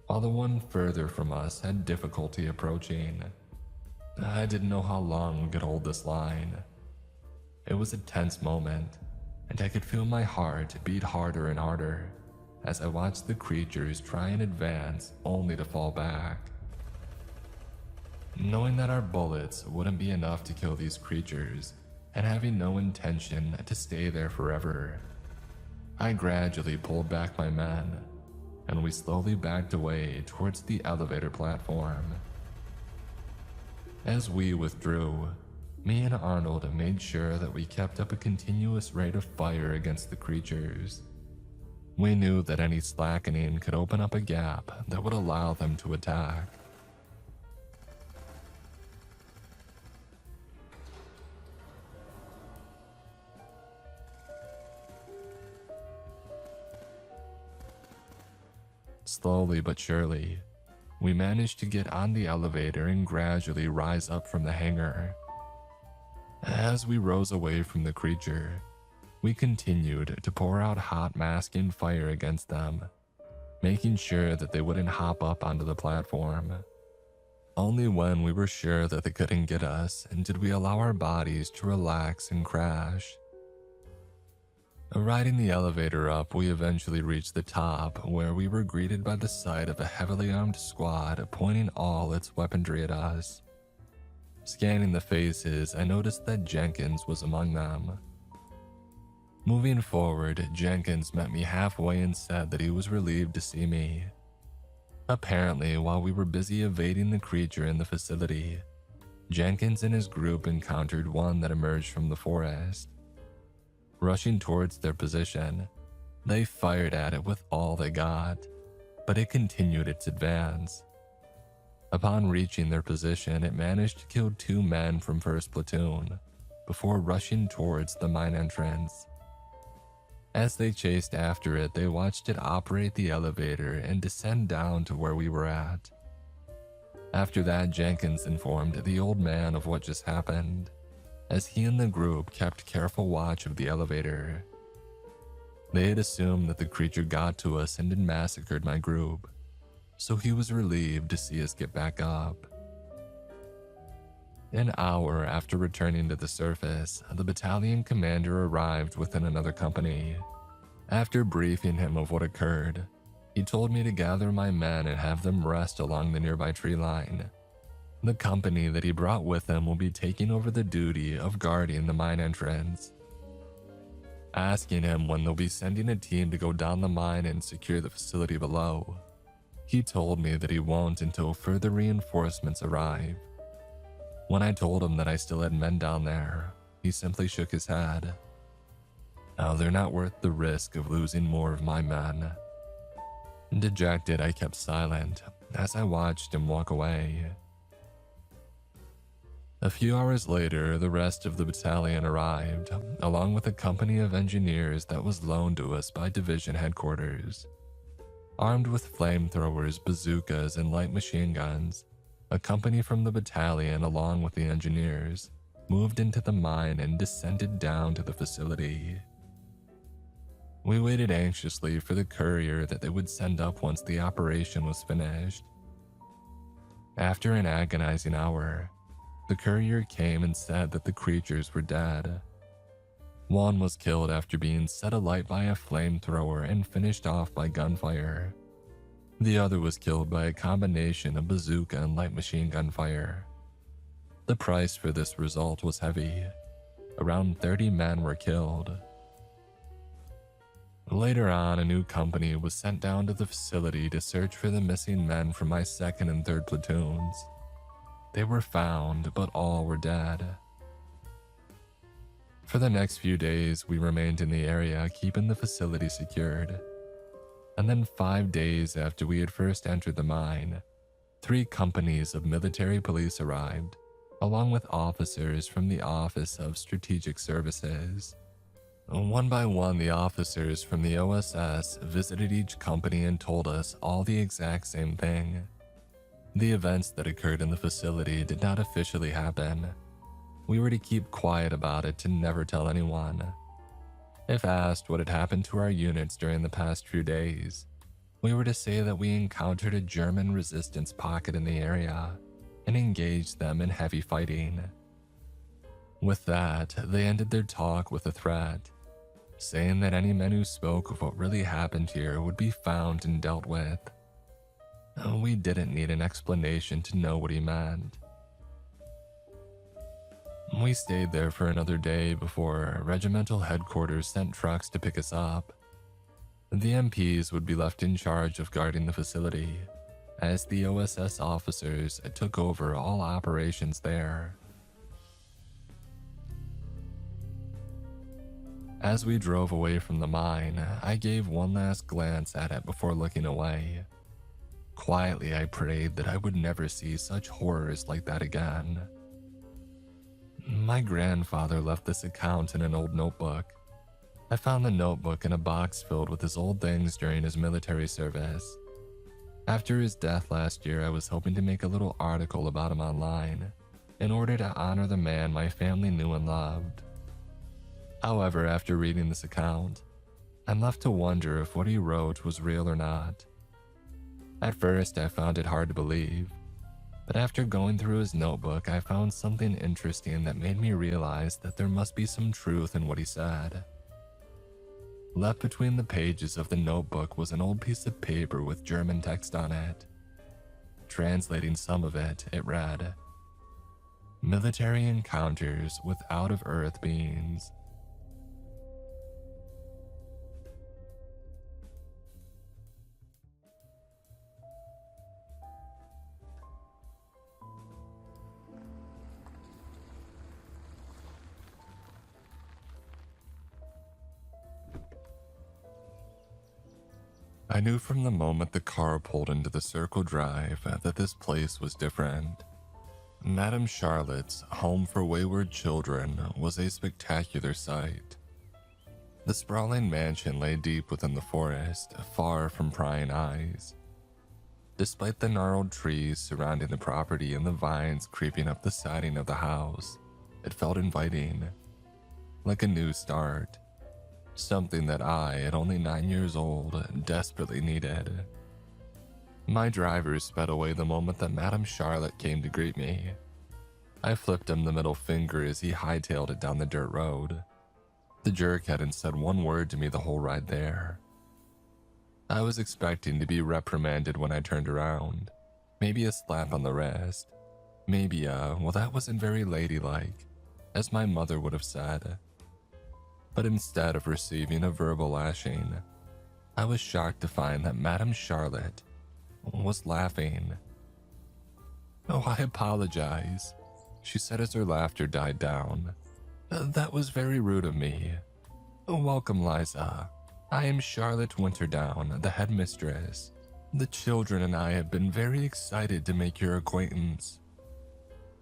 while the one further from us had difficulty approaching. I didn't know how long we could hold this line. It was a tense moment, and I could feel my heart beat harder and harder as I watched the creatures try and advance only to fall back. Knowing that our bullets wouldn't be enough to kill these creatures, and having no intention to stay there forever. I gradually pulled back my men, and we slowly backed away towards the elevator platform. As we withdrew, me and Arnold made sure that we kept up a continuous rate of fire against the creatures. We knew that any slackening could open up a gap that would allow them to attack. Slowly but surely, we managed to get on the elevator and gradually rise up from the hangar. As we rose away from the creature, we continued to pour out hot masking fire against them, making sure that they wouldn't hop up onto the platform. Only when we were sure that they couldn't get us did we allow our bodies to relax and crash. Riding the elevator up, we eventually reached the top, where we were greeted by the sight of a heavily armed squad pointing all its weaponry at us. Scanning the faces, I noticed that Jenkins was among them. Moving forward, Jenkins met me halfway and said that he was relieved to see me. Apparently, while we were busy evading the creature in the facility, Jenkins and his group encountered one that emerged from the forest. Rushing towards their position, they fired at it with all they got, but it continued its advance. Upon reaching their position, it managed to kill 2 men from first platoon, before rushing towards the mine entrance. As they chased after it, they watched it operate the elevator and descend down to where we were at. After that, Jenkins informed the old man of what just happened, as he and the group kept careful watch of the elevator. They had assumed that the creature got to us and had massacred my group, so he was relieved to see us get back up. An hour after returning to the surface, the battalion commander arrived within another company. After briefing him of what occurred, he told me to gather my men and have them rest along the nearby tree line. The company that he brought with him will be taking over the duty of guarding the mine entrance. Asking him when they'll be sending a team to go down the mine and secure the facility below, he told me that he won't until further reinforcements arrive. When I told him that I still had men down there, he simply shook his head. Now they're not worth the risk of losing more of my men. Dejected, I kept silent as I watched him walk away. A few hours later, the rest of the battalion arrived, along with a company of engineers that was loaned to us by division headquarters. Armed with flamethrowers, bazookas, and light machine guns, a company from the battalion, along with the engineers, moved into the mine and descended down to the facility. We waited anxiously for the courier that they would send up once the operation was finished. After an agonizing hour, the courier came and said that the creatures were dead. One was killed after being set alight by a flamethrower and finished off by gunfire. The other was killed by a combination of bazooka and light machine gun fire. The price for this result was heavy. Around 30 men were killed. Later on, a new company was sent down to the facility to search for the missing men from my 2nd and 3rd platoons. They were found, but all were dead. For the next few days, we remained in the area, keeping the facility secured. And then 5 days after we had first entered the mine, 3 companies of military police arrived, along with officers from the Office of Strategic Services. One by one, the officers from the OSS visited each company and told us all the exact same thing. The events that occurred in the facility did not officially happen. We were to keep quiet about it, to never tell anyone. If asked what had happened to our units during the past few days, we were to say that we encountered a German resistance pocket in the area and engaged them in heavy fighting. With that, they ended their talk with a threat, saying that any men who spoke of what really happened here would be found and dealt with. We didn't need an explanation to know what he meant. We stayed there for another day before regimental headquarters sent trucks to pick us up. The MPs would be left in charge of guarding the facility, as the OSS officers took over all operations there. As we drove away from the mine, I gave one last glance at it before looking away. Quietly, I prayed that I would never see such horrors like that again. My grandfather left this account in an old notebook. I found the notebook in a box filled with his old things during his military service. After his death last year, I was hoping to make a little article about him online in order to honor the man my family knew and loved. However, after reading this account, I'm left to wonder if what he wrote was real or not. At first, I found it hard to believe, but after going through his notebook, I found something interesting that made me realize that there must be some truth in what he said. Left between the pages of the notebook was an old piece of paper with German text on it. Translating some of it, it read, "Military encounters with out-of-Earth beings." I knew from the moment the car pulled into the Circle Drive that this place was different. Madame Charlotte's home for wayward children was a spectacular sight. The sprawling mansion lay deep within the forest, far from prying eyes. Despite the gnarled trees surrounding the property and the vines creeping up the siding of the house, it felt inviting, like a new start. Something that I, at only 9 years old, desperately needed. My driver sped away the moment that Madame Charlotte came to greet me. I flipped him the middle finger as he hightailed it down the dirt road. The jerk hadn't said one word to me the whole ride there. I was expecting to be reprimanded when I turned around. Maybe a slap on the wrist. Maybe well, that wasn't very ladylike, as my mother would have said. But instead of receiving a verbal lashing, I was shocked to find that Madame Charlotte was laughing. "Oh, I apologize," she said as her laughter died down. "That was very rude of me. Welcome, Liza. I am Charlotte Winterdown, the headmistress. The children and I have been very excited to make your acquaintance."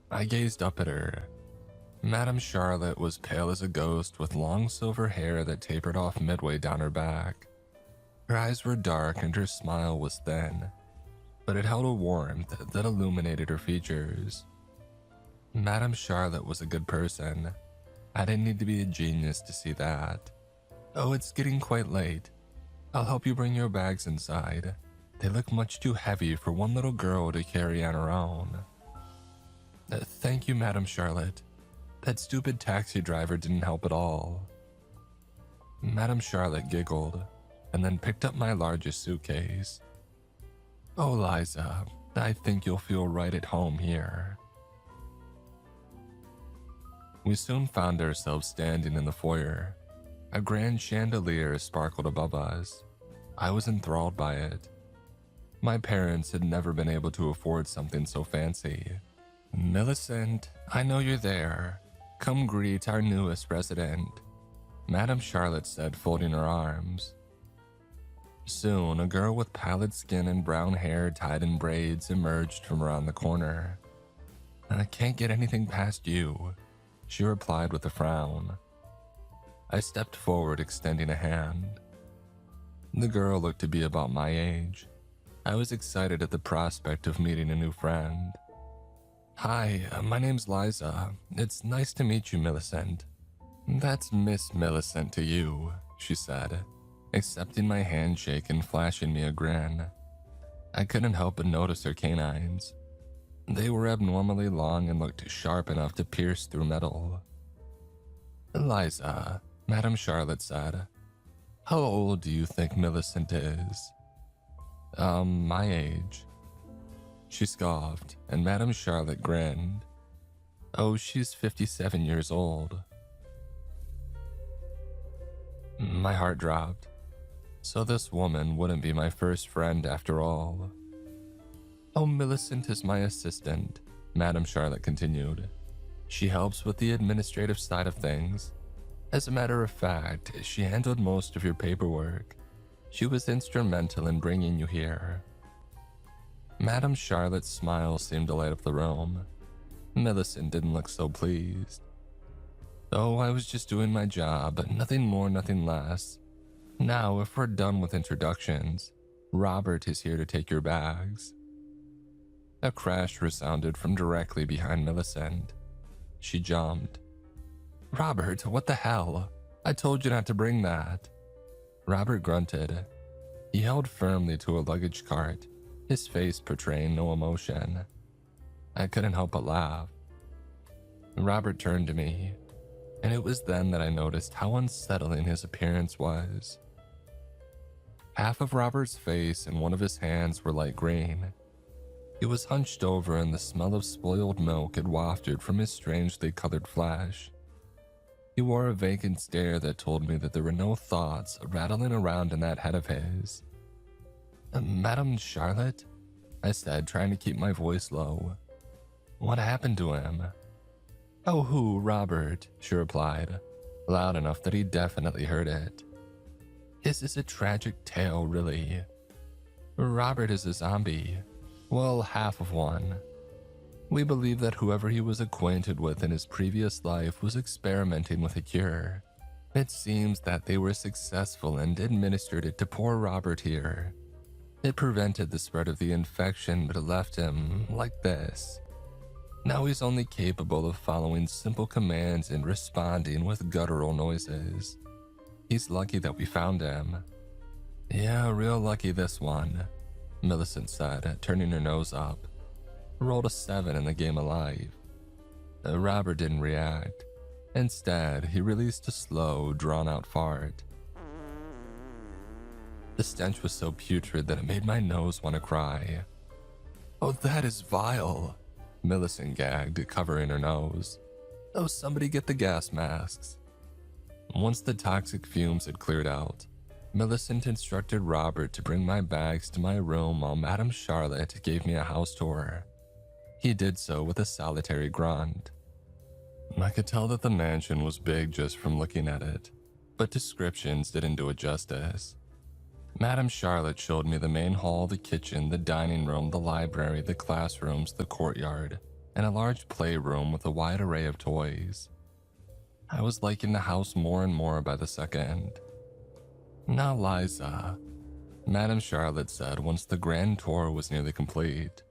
I gazed up at her. Madame Charlotte was pale as a ghost with long silver hair that tapered off midway down her back. Her eyes were dark and her smile was thin, but it held a warmth that illuminated her features. Madame Charlotte was a good person. I didn't need to be a genius to see that. "Oh, it's getting quite late. I'll help you bring your bags inside. They look much too heavy for one little girl to carry on her own." "Thank you, Madame Charlotte. That stupid taxi driver didn't help at all." Madame Charlotte giggled, and then picked up my largest suitcase. "Oh, Liza, I think you'll feel right at home here." We soon found ourselves standing in the foyer. A grand chandelier sparkled above us. I was enthralled by it. My parents had never been able to afford something so fancy. "Millicent, I know you're there. Come greet our newest resident," Madame Charlotte said, folding her arms. Soon, a girl with pallid skin and brown hair tied in braids emerged from around the corner. "I can't get anything past you," she replied with a frown. I stepped forward, extending a hand. The girl looked to be about my age. I was excited at the prospect of meeting a new friend. "Hi, my name's Liza. It's nice to meet you, Millicent." "That's Miss Millicent to you," she said, accepting my handshake and flashing me a grin. I couldn't help but notice her canines. They were abnormally long and looked sharp enough to pierce through metal. "Liza," Madame Charlotte said, "how old do you think Millicent is?" My age." She scoffed, and Madame Charlotte grinned. Oh, she's 57 years old. My heart dropped. So this woman wouldn't be my first friend after all. Oh, Millicent is my assistant, Madame Charlotte continued. She helps with the administrative side of things. As a matter of fact, she handled most of your paperwork. She was instrumental in bringing you here. Madame Charlotte's smile seemed to light up the room. Millicent didn't look so pleased. Oh, I was just doing my job, nothing more, nothing less. Now, if we're done with introductions, Robert is here to take your bags. A crash resounded from directly behind Millicent. She jumped. Robert, what the hell? I told you not to bring that. Robert grunted. He held firmly to a luggage cart, his face portraying no emotion. I couldn't help but laugh. Robert turned to me, and it was then that I noticed how unsettling his appearance was. Half of Robert's face and one of his hands were light green. He was hunched over and the smell of spoiled milk had wafted from his strangely colored flesh. He wore a vacant stare that told me that there were no thoughts rattling around in that head of his. Madame Charlotte? I said, trying to keep my voice low. What happened to him? Oh, who, Robert? She replied, loud enough that he definitely heard it. His is a tragic tale, really. Robert is a zombie. Well, half of one. We believe that whoever he was acquainted with in his previous life was experimenting with a cure. It seems that they were successful and administered it to poor Robert here. It prevented the spread of the infection, but it left him like this. Now he's only capable of following simple commands and responding with guttural noises. He's lucky that we found him. Yeah, real lucky this one, Millicent said, turning her nose up. Rolled a 7 in the game of life. Robert didn't react. Instead, he released a slow, drawn-out fart. The stench was so putrid that it made my nose want to cry. Oh, that is vile, Millicent gagged, covering her nose. Oh, somebody get the gas masks. Once the toxic fumes had cleared out, Millicent instructed Robert to bring my bags to my room while Madame Charlotte gave me a house tour. He did so with a solitary grunt. I could tell that the mansion was big just from looking at it, but descriptions didn't do it justice. Madame Charlotte showed me the main hall, the kitchen, the dining room, the library, the classrooms, the courtyard, and a large playroom with a wide array of toys. I was liking the house more and more by the second. Now, Liza, Madame Charlotte said once the grand tour was nearly complete.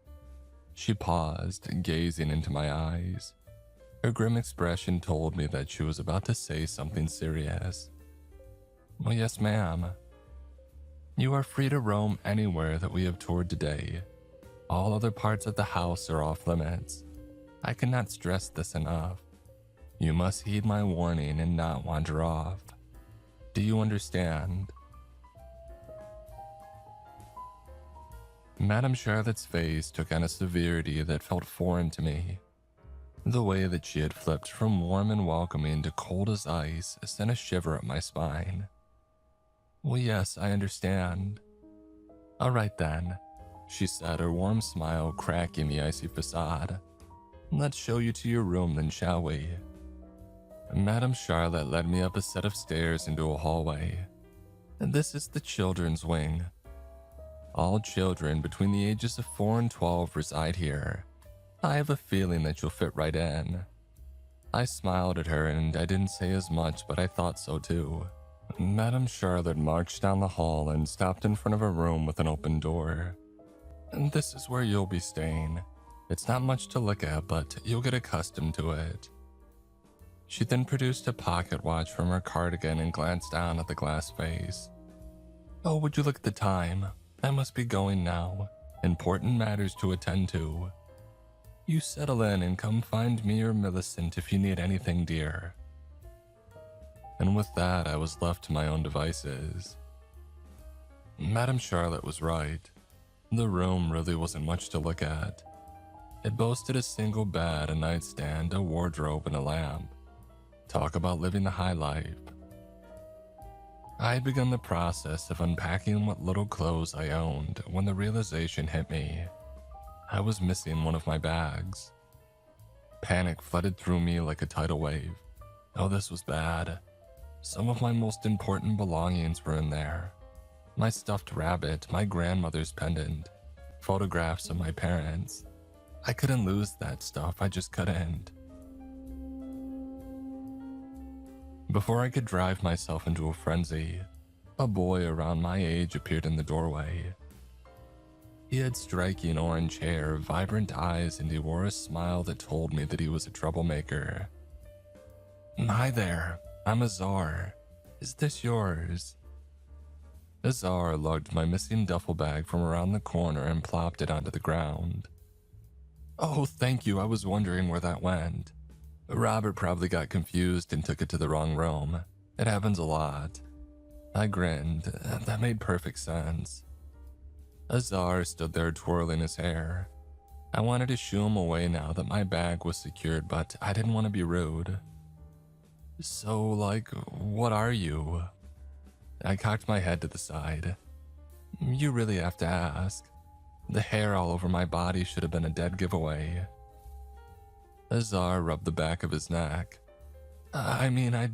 She paused, gazing into my eyes. Her grim expression told me that she was about to say something serious. Well, yes, ma'am. You are free to roam anywhere that we have toured today. All other parts of the house are off limits. I cannot stress this enough. You must heed my warning and not wander off. Do you understand? Madame Charlotte's face took on a severity that felt foreign to me. The way that she had flipped from warm and welcoming to cold as ice sent a shiver up my spine. Well, yes, I understand. All right then, she said, her warm smile cracking the icy facade. Let's show you to your room then, shall we? Madame Charlotte led me up a set of stairs into a hallway. This is the children's wing. All children between the ages of 4 and 12 reside here. I have a feeling that you'll fit right in. I smiled at her and I didn't say as much, but I thought so too. Madame Charlotte marched down the hall and stopped in front of a room with an open door. And this is where you'll be staying. It's not much to look at, but you'll get accustomed to it. She then produced a pocket watch from her cardigan and glanced down at the glass face. Oh, would you look at the time? I must be going now. Important matters to attend to. You settle in and come find me or Millicent if you need anything, dear. And with that, I was left to my own devices. Madame Charlotte was right. The room really wasn't much to look at. It boasted a single bed, a nightstand, a wardrobe, and a lamp. Talk about living the high life. I had begun the process of unpacking what little clothes I owned when the realization hit me. I was missing one of my bags. Panic flooded through me like a tidal wave. Oh, this was bad. Some of my most important belongings were in there. My stuffed rabbit, my grandmother's pendant, photographs of my parents. I couldn't lose that stuff, I just couldn't. Before I could drive myself into a frenzy, a boy around my age appeared in the doorway. He had striking orange hair, vibrant eyes, and he wore a smile that told me that he was a troublemaker. "Hi there, I'm Azar. Is this yours?" Azar lugged my missing duffel bag from around the corner and plopped it onto the ground. "Oh, thank you, I was wondering where that went. Robert probably got confused and took it to the wrong room. It happens a lot." I grinned. That made perfect sense. Azar stood there twirling his hair. I wanted to shoo him away now that my bag was secured, but I didn't want to be rude. "So, what are you?" I cocked my head to the side. "You really have to ask. The hair all over my body should have been a dead giveaway." Azar rubbed the back of his neck. I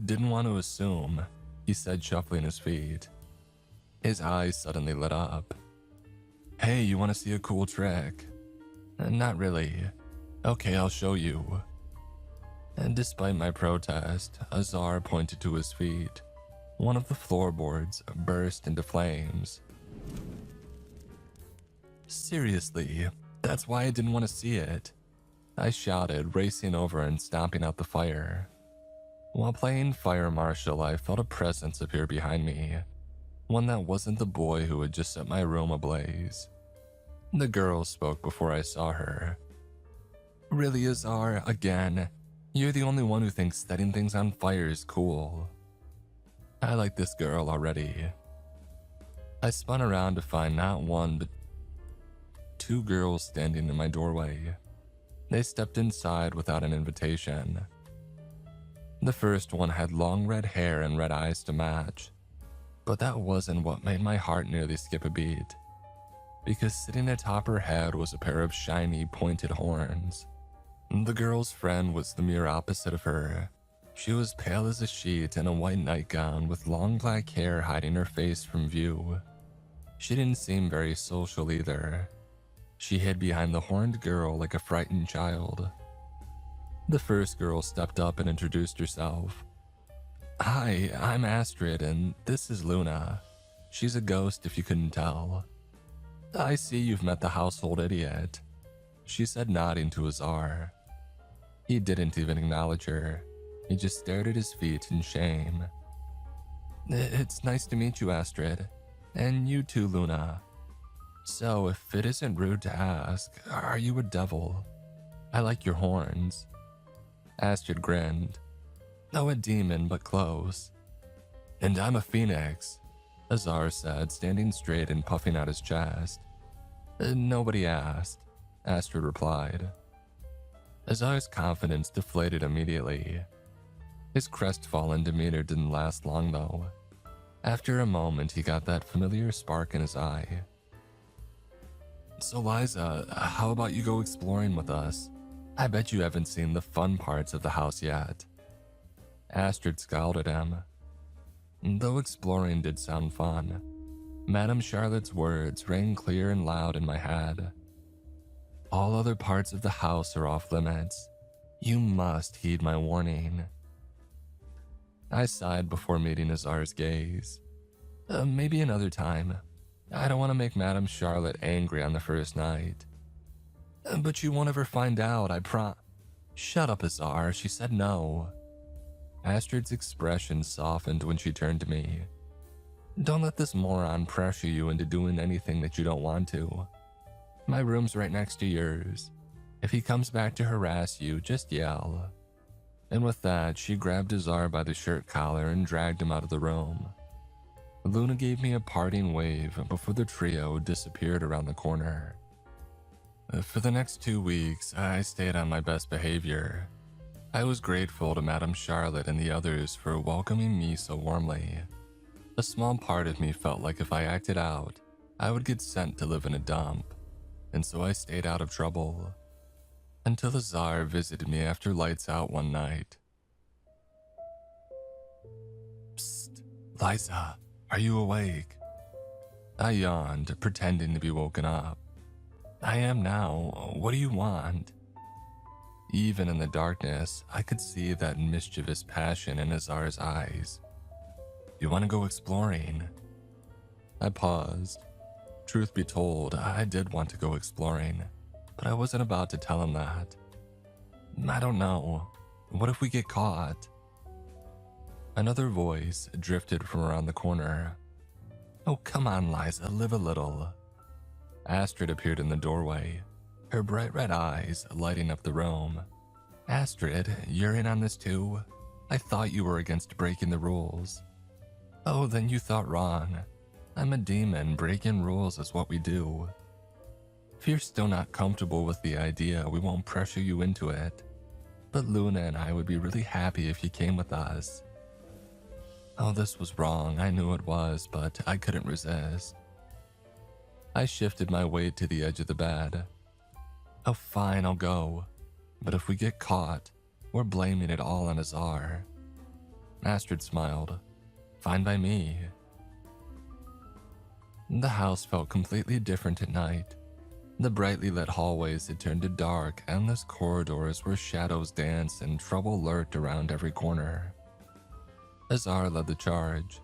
didn't want to assume," he said, shuffling his feet. His eyes suddenly lit up. "Hey, you want to see a cool trick?" "Not really." "Okay, I'll show you." And despite my protest, Azar pointed to his feet. One of the floorboards burst into flames. "Seriously, that's why I didn't want to see it," I shouted, racing over and stomping out the fire. While playing fire marshal, I felt a presence appear behind me, one that wasn't the boy who had just set my room ablaze. The girl spoke before I saw her. "Really, Azar, again? You're the only one who thinks setting things on fire is cool." I like this girl already. I spun around to find not one, but two girls standing in my doorway. They stepped inside without an invitation. The first one had long red hair and red eyes to match, but that wasn't what made my heart nearly skip a beat, because sitting atop her head was a pair of shiny, pointed horns. The girl's friend was the mere opposite of her. She was pale as a sheet in a white nightgown with long black hair hiding her face from view. She didn't seem very social either. She hid behind the horned girl like a frightened child. The first girl stepped up and introduced herself. "Hi, I'm Astrid, and this is Luna. She's a ghost if you couldn't tell." "I see you've met the household idiot," she said, nodding to Azar. He didn't even acknowledge her. He just stared at his feet in shame. "It's nice to meet you, Astrid. And you too, Luna. So, if it isn't rude to ask, are you a devil? I like your horns." Astrid grinned. "Oh, a demon, but close." "And I'm a phoenix," Azar said, standing straight and puffing out his chest. "Nobody asked," Astrid replied. Azar's confidence deflated immediately. His crestfallen demeanor didn't last long, though. After a moment, he got that familiar spark in his eye. "So, Liza, how about you go exploring with us? I bet you haven't seen the fun parts of the house yet." Astrid scowled at him. Though exploring did sound fun, Madame Charlotte's words rang clear and loud in my head. "All other parts of the house are off limits. You must heed my warning." I sighed before meeting Azar's gaze. Maybe another time. I don't want to make Madame Charlotte angry on the first night." "But you won't ever find out, Shut up, Azar, she said no." Astrid's expression softened when she turned to me. "Don't let this moron pressure you into doing anything that you don't want to. My room's right next to yours. If he comes back to harass you, just yell." And with that, she grabbed Azar by the shirt collar and dragged him out of the room. Luna gave me a parting wave before the trio disappeared around the corner. For the next 2 weeks, I stayed on my best behavior. I was grateful to Madame Charlotte and the others for welcoming me so warmly. A small part of me felt like if I acted out, I would get sent to live in a dump, and so I stayed out of trouble. Until Azar visited me after lights out one night. Psst, Liza, are you awake? I yawned, pretending to be woken up. I am now. What do you want? Even in the darkness, I could see that mischievous passion in Azar's eyes. You want to go exploring? I paused. Truth be told, I did want to go exploring, but I wasn't about to tell him that. I don't know. What if we get caught? Another voice drifted from around the corner. Oh, come on, Liza, live a little. Astrid appeared in the doorway, her bright red eyes lighting up the room. Astrid, you're in on this too? I thought you were against breaking the rules. Oh, then you thought wrong. I'm a demon, breaking rules is what we do. If you're still not comfortable with the idea, we won't pressure you into it. But Luna and I would be really happy if you came with us. Oh, this was wrong, I knew it was, but I couldn't resist. I shifted my weight to the edge of the bed. Oh, fine, I'll go. But if we get caught, we're blaming it all on Azar. Astrid smiled. Fine by me. The house felt completely different at night. The brightly lit hallways had turned to dark, endless corridors where shadows danced and trouble lurked around every corner. Azar led the charge.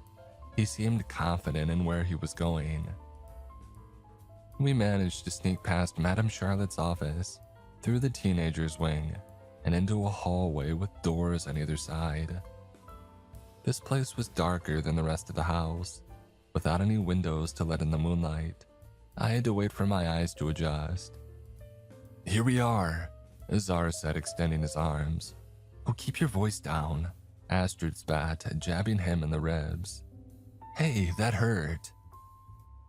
He seemed confident in where he was going. We managed to sneak past Madame Charlotte's office, through the teenager's wing, and into a hallway with doors on either side. This place was darker than the rest of the house, without any windows to let in the moonlight. I had to wait for my eyes to adjust. Here we are, Azar said, extending his arms. Oh, keep your voice down, Astrid spat, jabbing him in the ribs. Hey, that hurt.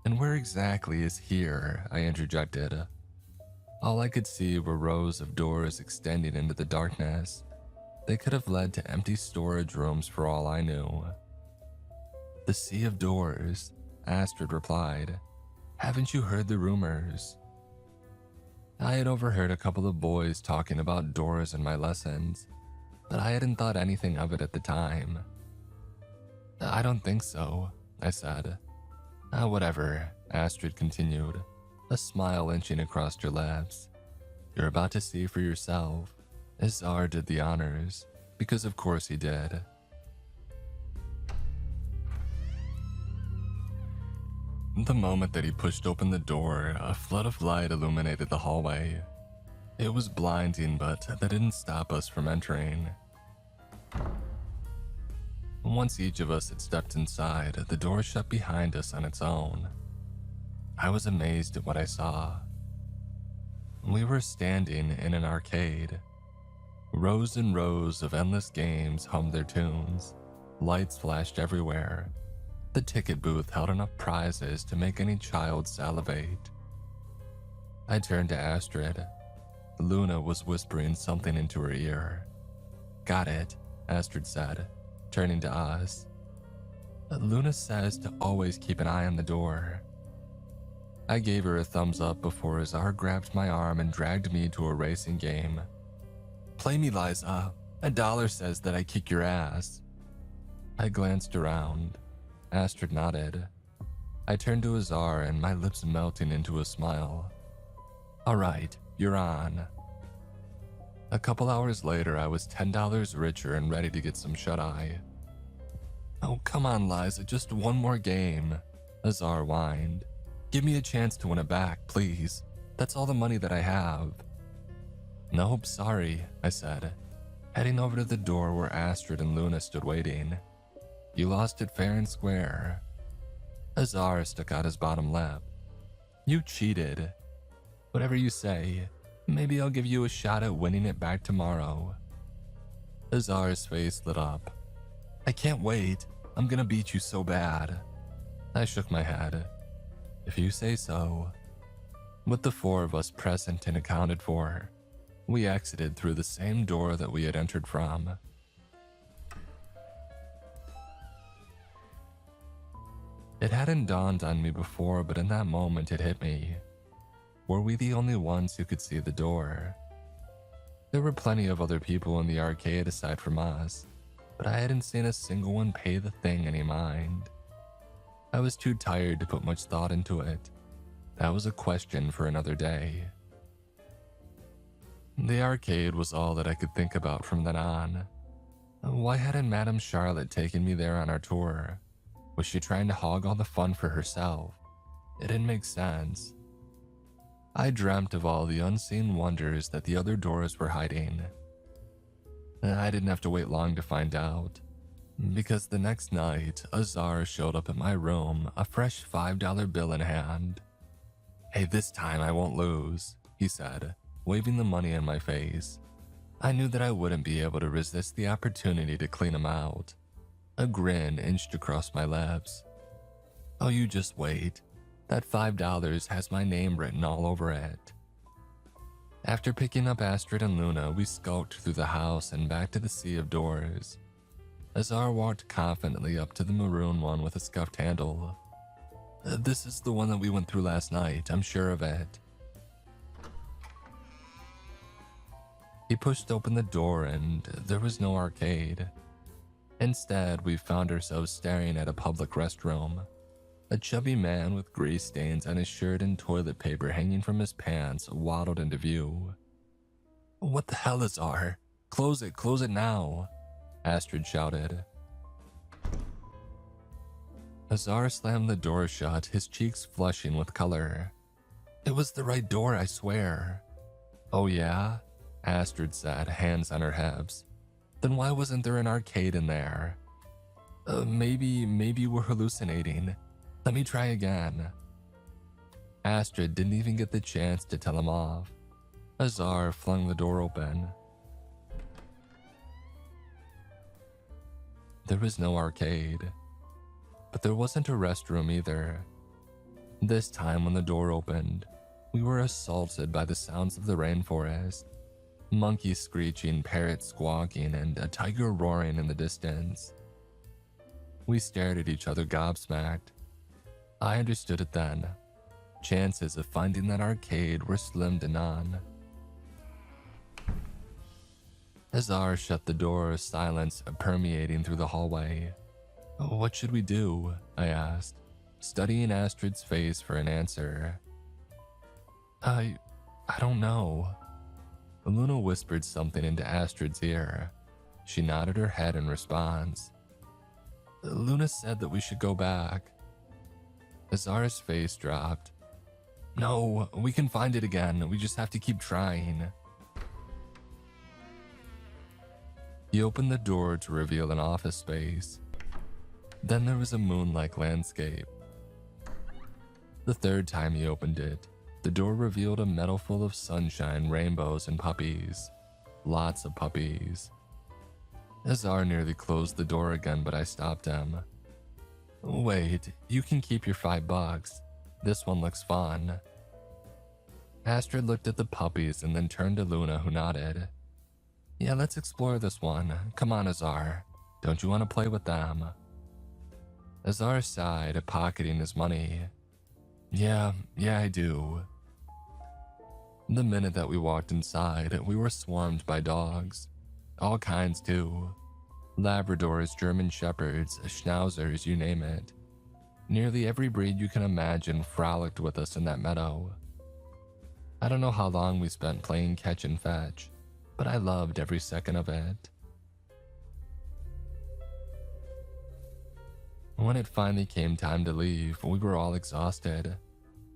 And where exactly is here? I interjected. All I could see were rows of doors extending into the darkness. They could have led to empty storage rooms for all I knew. The sea of doors, Astrid replied. Haven't you heard the rumors? I had overheard a couple of boys talking about doors in my lessons, but I hadn't thought anything of it at the time. I don't think so, I said. Whatever, Astrid continued, a smile inching across her lips. You're about to see for yourself. Azar did the honors, because of course he did. The moment that he pushed open the door, a flood of light illuminated the hallway. It was blinding, but that didn't stop us from entering. Once each of us had stepped inside, the door shut behind us on its own. I was amazed at what I saw. We were standing in an arcade. Rows and rows of endless games hummed their tunes. Lights flashed everywhere. The ticket booth held enough prizes to make any child salivate. I turned to Astrid. Luna was whispering something into her ear. Got it, Astrid said, turning to us. Luna says to always keep an eye on the door. I gave her a thumbs up before Azar grabbed my arm and dragged me to a racing game. Play me, Liza. $1 says that I kick your ass. I glanced around. Astrid nodded. I turned to Azar and my lips melting into a smile. All right, you're on. A couple hours later, I was $10 richer and ready to get some shut-eye. Oh, come on, Liza, just one more game, Azar whined. Give me a chance to win it back, please. That's all the money that I have. Nope, sorry, I said, heading over to the door where Astrid and Luna stood waiting. You lost it fair and square. Azar stuck out his bottom lip. You cheated. Whatever you say, maybe I'll give you a shot at winning it back tomorrow. Azar's face lit up. I can't wait. I'm gonna beat you so bad. I shook my head. If you say so. With the four of us present and accounted for, we exited through the same door that we had entered from. It hadn't dawned on me before, but in that moment it hit me. Were we the only ones who could see the door? There were plenty of other people in the arcade aside from us, but I hadn't seen a single one pay the thing any mind. I was too tired to put much thought into it. That was a question for another day. The arcade was all that I could think about from then on. Why hadn't Madame Charlotte taken me there on our tour? Was she trying to hog all the fun for herself? It didn't make sense. I dreamt of all the unseen wonders that the other doors were hiding. I didn't have to wait long to find out, because the next night, Azar showed up at my room, a fresh $5 bill in hand. "Hey, this time I won't lose," he said, waving the money in my face. I knew that I wouldn't be able to resist the opportunity to clean him out. A grin inched across my lips. "Oh, you just wait. That $5 has my name written all over it." After picking up Astrid and Luna, we skulked through the house and back to the sea of doors. Azar walked confidently up to the maroon one with a scuffed handle. "This is the one that we went through last night, I'm sure of it." He pushed open the door and there was no arcade. Instead, we found ourselves staring at a public restroom. A chubby man with grease stains on his shirt and toilet paper hanging from his pants waddled into view. "What the hell, Azar? Close it now," Astrid shouted. Azar slammed the door shut, his cheeks flushing with color. "It was the right door, I swear." "Oh yeah?" Astrid said, hands on her hips. "Then why wasn't there an arcade in there?" Maybe we're hallucinating. Let me try again." Astrid didn't even get the chance to tell him off. Azar flung the door open. There was no arcade, but there wasn't a restroom either. This time when the door opened, we were assaulted by the sounds of the rainforest. Monkeys screeching, parrots squawking, and a tiger roaring in the distance. We stared at each other gobsmacked. I understood it then. Chances of finding that arcade were slim to none. Azar shut the door, silence permeating through the hallway. "What should we do?" I asked, studying Astrid's face for an answer. I don't know." Luna whispered something into Astrid's ear. She nodded her head in response. "Luna said that we should go back." Azar's face dropped. "No, we can find it again. We just have to keep trying." He opened the door to reveal an office space. Then there was a moon-like landscape. The third time he opened it, the door revealed a meadow full of sunshine, rainbows, and puppies. Lots of puppies. Azar nearly closed the door again, but I stopped him. "Wait, you can keep your $5. This one looks fun." Astrid looked at the puppies and then turned to Luna, who nodded. "Yeah, let's explore this one. Come on, Azar. Don't you want to play with them?" Azar sighed, pocketing his money. Yeah, I do." The minute that we walked inside, we were swarmed by dogs. All kinds too. Labradors, German Shepherds, Schnauzers, you name it. Nearly every breed you can imagine frolicked with us in that meadow. I don't know how long we spent playing catch and fetch, but I loved every second of it. When it finally came time to leave, we were all exhausted.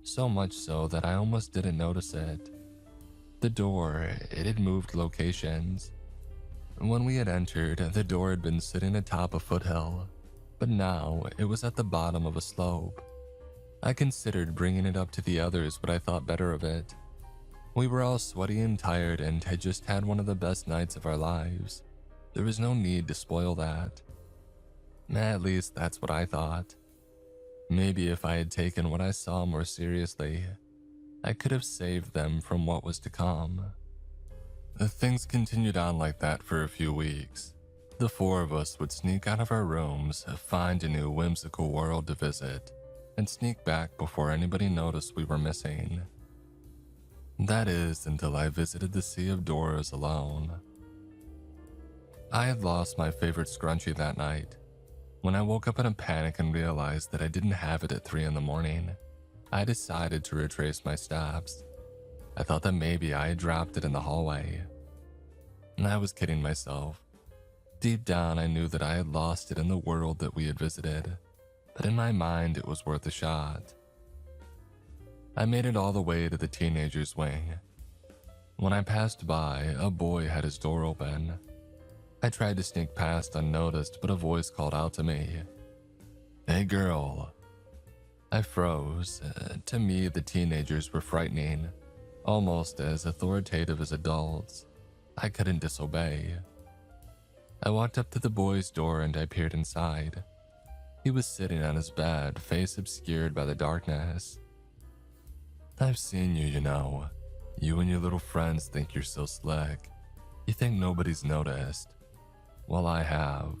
So much so that I almost didn't notice it. The door, it had moved locations. When we had entered, the door had been sitting atop a foothill, but now it was at the bottom of a slope. I considered bringing it up to the others, but I thought better of it. We were all sweaty and tired and had just had one of the best nights of our lives. There was no need to spoil that. At least that's what I thought. Maybe if I had taken what I saw more seriously, I could have saved them from what was to come. Things continued on like that for a few weeks. The four of us would sneak out of our rooms, find a new whimsical world to visit, and sneak back before anybody noticed we were missing. That is, until I visited the Sea of Doors alone. I had lost my favorite scrunchie that night. When I woke up in a panic and realized that I didn't have it at 3 in the morning, I decided to retrace my steps. I thought that maybe I had dropped it in the hallway. And I was kidding myself. Deep down, I knew that I had lost it in the world that we had visited, but in my mind, it was worth a shot. I made it all the way to the teenager's wing. When I passed by, a boy had his door open. I tried to sneak past unnoticed, but a voice called out to me, "Hey girl." I froze. To me, the teenagers were frightening, almost as authoritative as adults. I couldn't disobey. I walked up to the boy's door and I peered inside. He was sitting on his bed, face obscured by the darkness. "I've seen you, you know. You and your little friends think you're so slick. You think nobody's noticed. Well, I have."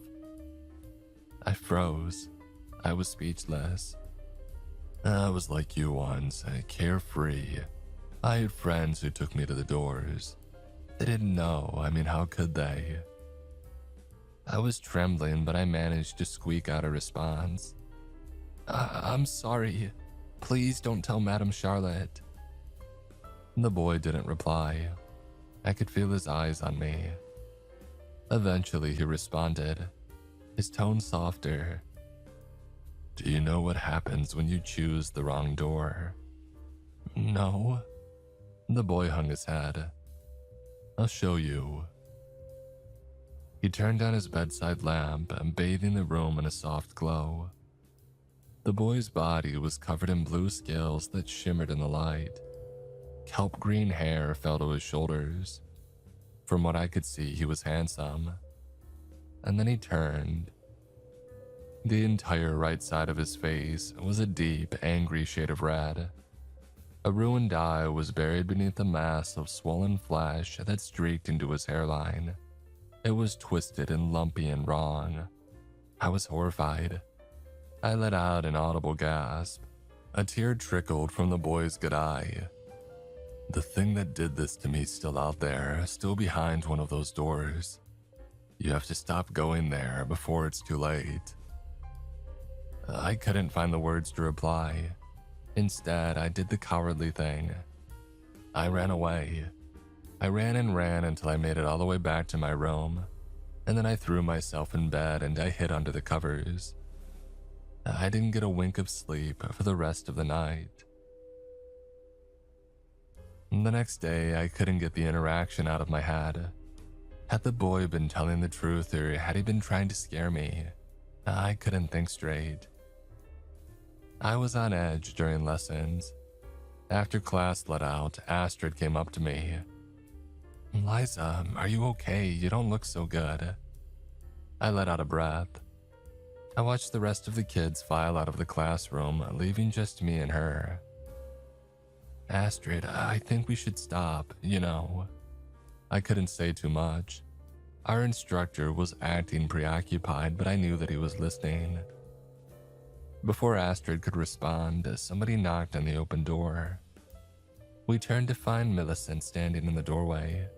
I froze. I was speechless. I was like you once, carefree. I had friends who took me to the doors. They didn't know, how could they? I was trembling, but I managed to squeak out a response. I'm sorry. Please don't tell Madame Charlotte." The boy didn't reply. I could feel his eyes on me. Eventually he responded, his tone softer. "Do you know what happens when you choose the wrong door?" "No." The boy hung his head. "I'll show you." He turned on his bedside lamp, bathing the room in a soft glow. The boy's body was covered in blue scales that shimmered in the light. Kelp green hair fell to his shoulders. From what I could see, he was handsome. And then he turned. The entire right side of his face was a deep, angry shade of red. A ruined eye was buried beneath a mass of swollen flesh that streaked into his hairline. It was twisted and lumpy and wrong. I was horrified. I let out an audible gasp. A tear trickled from the boy's good eye. The thing that did this to me is still out there, still behind one of those doors. You have to stop going there before it's too late. I couldn't find the words to reply. Instead, I did the cowardly thing. I ran away. I ran and ran until I made it all the way back to my room, and then I threw myself in bed and I hid under the covers. I didn't get a wink of sleep for the rest of the night. The next day, I couldn't get the interaction out of my head. Had the boy been telling the truth or had he been trying to scare me? I couldn't think straight. I was on edge during lessons. After class let out, Astrid came up to me. "Liza, are you okay? You don't look so good." I let out a breath. I watched the rest of the kids file out of the classroom, leaving just me and her. "Astrid, I think we should stop, you know." I couldn't say too much. Our instructor was acting preoccupied, but I knew that he was listening. Before Astrid could respond, somebody knocked on the open door. We turned to find Millicent standing in the doorway.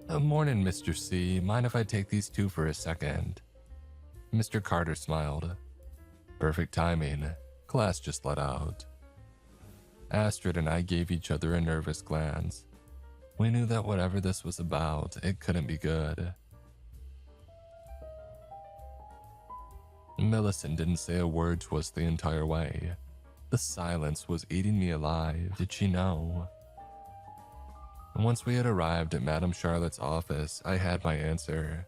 "Morning, Mr. C. Mind if I take these two for a second?" Mr. Carter smiled. "Perfect timing. Class just let out." Astrid and I gave each other a nervous glance. We knew that whatever this was about, it couldn't be good. Millicent didn't say a word to us the entire way. The silence was eating me alive. Did she know? Once we had arrived at Madame Charlotte's office, I had my answer.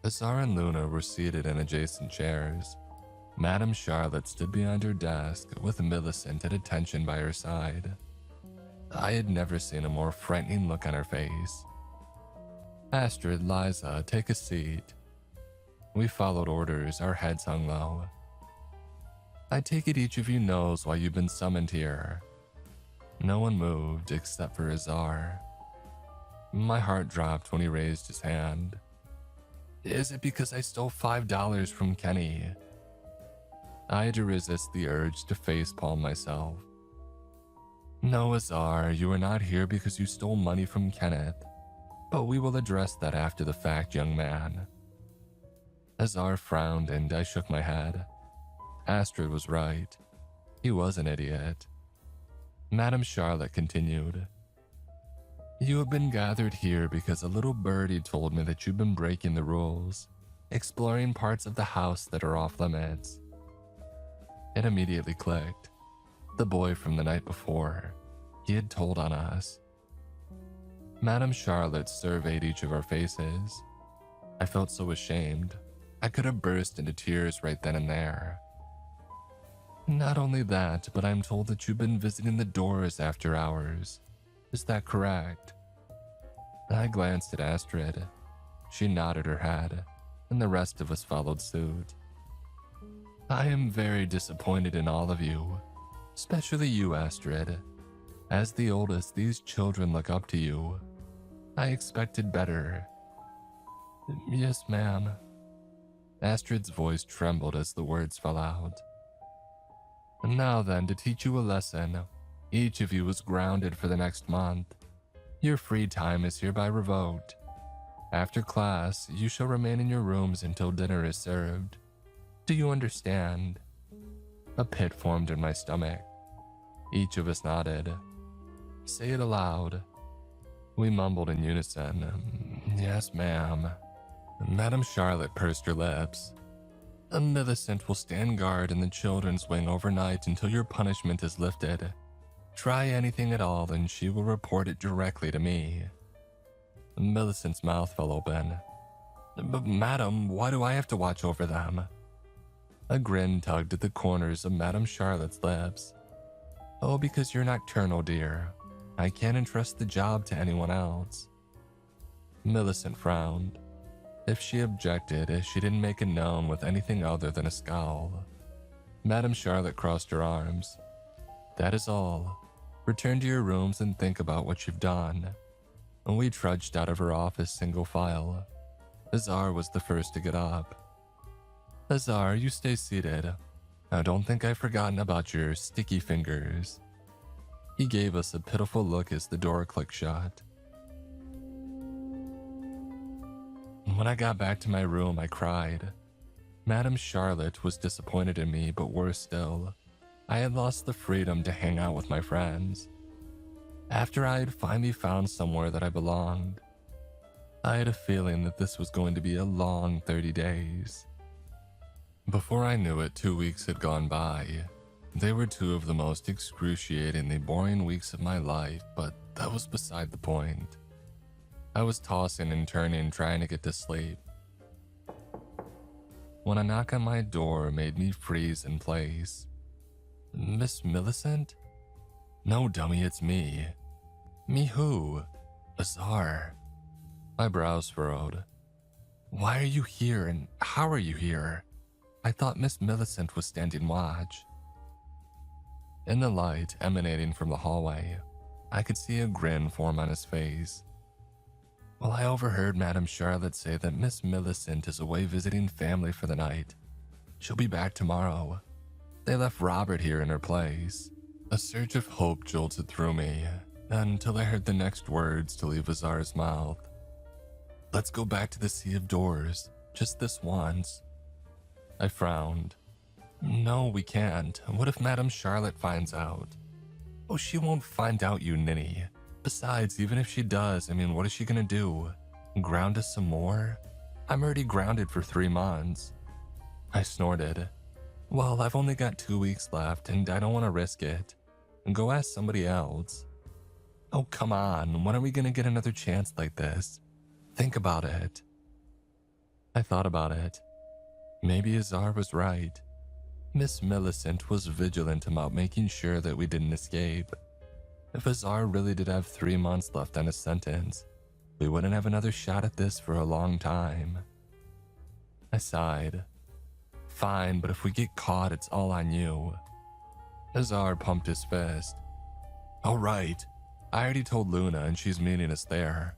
Azar and Luna were seated in adjacent chairs. Madame Charlotte stood behind her desk with Millicent at attention by her side. I had never seen a more frightening look on her face. "Astrid, Liza, take a seat." We followed orders, our heads hung low. "I take it each of you knows why you've been summoned here." No one moved except for Azar. My heart dropped when he raised his hand. Is it because I stole $5 from Kenny? I had to resist the urge to facepalm myself. No, Azar, you are not here because you stole money from Kenneth, but we will address that after the fact, young man. Azar frowned and I shook my head. Astrid was right. He was an idiot. Madame Charlotte continued. You have been gathered here because a little birdie told me that you've been breaking the rules, exploring parts of the house that are off limits. It immediately clicked. The boy from the night before. He had told on us. Madame Charlotte surveyed each of our faces. I felt so ashamed. I could have burst into tears right then and there. Not only that, but I'm told that you've been visiting the doors after hours. Is that correct? I glanced at Astrid. She nodded her head, and the rest of us followed suit. I am very disappointed in all of you, especially you, Astrid. As the oldest, these children look up to you. I expected better. Yes, ma'am. Astrid's voice trembled as the words fell out. Now then, to teach you a lesson, each of you is grounded for the next month. Your free time is hereby revoked. After class, you shall remain in your rooms until dinner is served. Do you understand? A pit formed in my stomach. Each of us nodded. Say it aloud. We mumbled in unison. Yes, ma'am. Madame Charlotte pursed her lips. Millicent will stand guard in the children's wing overnight until your punishment is lifted. Try anything at all and she will report it directly to me. Millicent's mouth fell open. But madam, why do I have to watch over them? A grin tugged at the corners of Madame Charlotte's lips. Oh, because you're nocturnal, dear. I can't entrust the job to anyone else. Millicent frowned. If she objected, she didn't make it known with anything other than a scowl. Madame Charlotte crossed her arms. That is all. Return to your rooms and think about what you've done. And we trudged out of her office single file. Azar was the first to get up. Azar, you stay seated. Now don't think I've forgotten about your sticky fingers. He gave us a pitiful look as the door clicked shut. When I got back to my room, I cried. Madame Charlotte was disappointed in me, but worse still, I had lost the freedom to hang out with my friends. After I had finally found somewhere that I belonged, I had a feeling that this was going to be a long 30 days. Before I knew it, 2 weeks had gone by. They were two of the most excruciatingly boring weeks of my life, but that was beside the point. I was tossing and turning, trying to get to sleep, when a knock on my door made me freeze in place. Miss Millicent? No, dummy, it's me. Me who? Azar. My brows furrowed. Why are you here and how are you here? I thought Miss Millicent was standing watch. In the light emanating from the hallway, I could see a grin form on his face. Well, I overheard Madame Charlotte say that Miss Millicent is away visiting family for the night. She'll be back tomorrow. They left Robert here in her place. A surge of hope jolted through me, until I heard the next words to leave Azar's mouth. Let's go back to the Sea of Doors, just this once. I frowned. No, we can't. What if Madame Charlotte finds out? Oh, she won't find out, you ninny. Besides, even if she does, what is she gonna do? Ground us some more? I'm already grounded for 3 months. I snorted. Well, I've only got 2 weeks left, and I don't want to risk it. Go ask somebody else. Oh, come on. When are we gonna get another chance like this? Think about it. I thought about it. Maybe Azar was right. Miss Millicent was vigilant about making sure that we didn't escape. If Azar really did have 3 months left on his sentence, we wouldn't have another shot at this for a long time. I sighed. Fine, but if we get caught, it's all on you. Azar pumped his fist. All right. I already told Luna and she's meeting us there.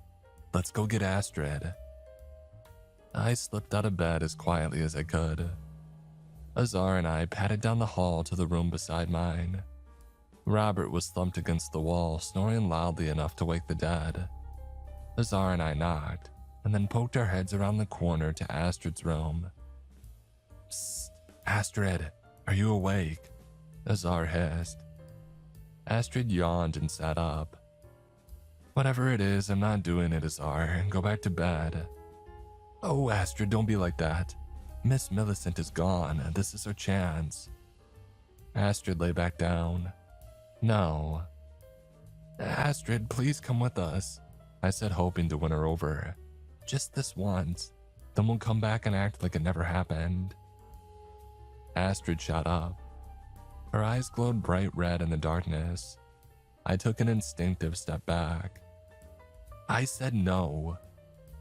Let's go get Astrid. I slipped out of bed as quietly as I could. Azar and I padded down the hall to the room beside mine. Robert was slumped against the wall, snoring loudly enough to wake the dead. Azar and I knocked, and then poked our heads around the corner to Astrid's room. Psst, Astrid, are you awake? Azar hissed. Astrid yawned and sat up. Whatever it is, I'm not doing it, Azar. Go back to bed. Oh, Astrid, don't be like that. Miss Millicent is gone. This is our chance. Astrid lay back down. No. Astrid, please come with us, I said, hoping to win her over. Just this once. Then we'll come back and act like it never happened. Astrid shot up. Her eyes glowed bright red in the darkness. I took an instinctive step back. I said no.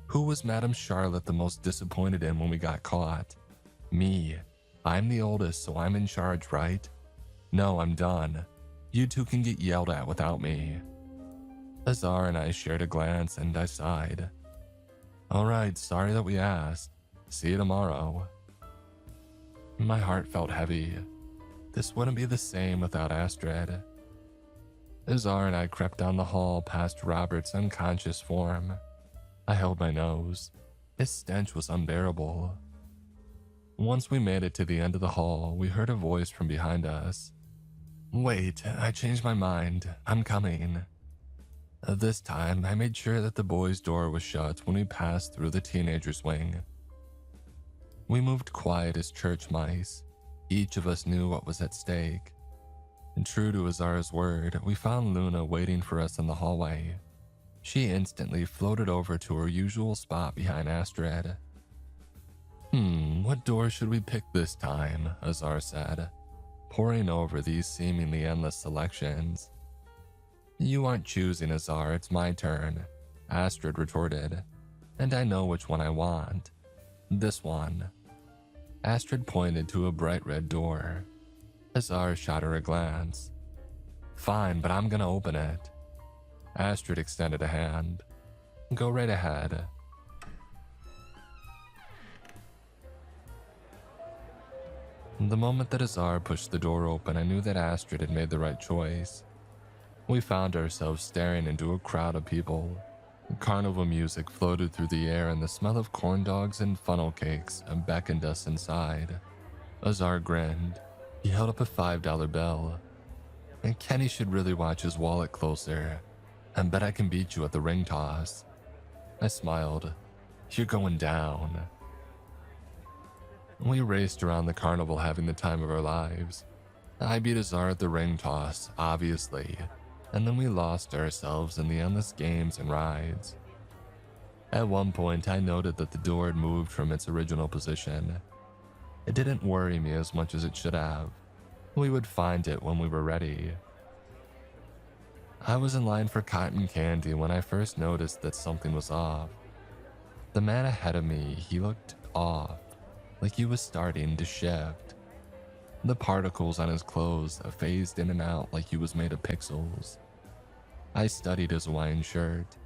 Who was Madame Charlotte the most disappointed in when we got caught? Me. I'm the oldest, so I'm in charge, right? No, I'm done. You two can get yelled at without me. Azar and I shared a glance and I sighed. All right, sorry that we asked. See you tomorrow. My heart felt heavy. This wouldn't be the same without Astrid. Azar and I crept down the hall past Robert's unconscious form. I held my nose. His stench was unbearable. Once we made it to the end of the hall, we heard a voice from behind us. Wait, I changed my mind. I'm coming. This time, I made sure that the boys' door was shut when we passed through the teenagers' wing. We moved quiet as church mice. Each of us knew what was at stake. And true to Azar's word, we found Luna waiting for us in the hallway. She instantly floated over to her usual spot behind Astrid. What door should we pick this time? Azar said, poring over these seemingly endless selections. You aren't choosing, Azar, it's my turn, Astrid retorted, and I know which one I want. This one. Astrid pointed to a bright red door. Azar shot her a glance. Fine, but I'm gonna open it. Astrid extended a hand. Go right ahead. The moment that Azar pushed the door open, I knew that Astrid had made the right choice. We found ourselves staring into a crowd of people. Carnival music floated through the air and the smell of corn dogs and funnel cakes beckoned us inside. Azar grinned. He held up a $5 bill. And Kenny should really watch his wallet closer. I bet I can beat you at the ring toss. I smiled. You're going down. We raced around the carnival having the time of our lives. I beat Azar at the ring toss, obviously, and then we lost ourselves in the endless games and rides. At one point, I noted that the door had moved from its original position. It didn't worry me as much as it should have. We would find it when we were ready. I was in line for cotton candy when I first noticed that something was off. The man ahead of me, he looked off, like he was starting to shift. The particles on his clothes phased in and out like he was made of pixels. I studied his Hawaiian shirt.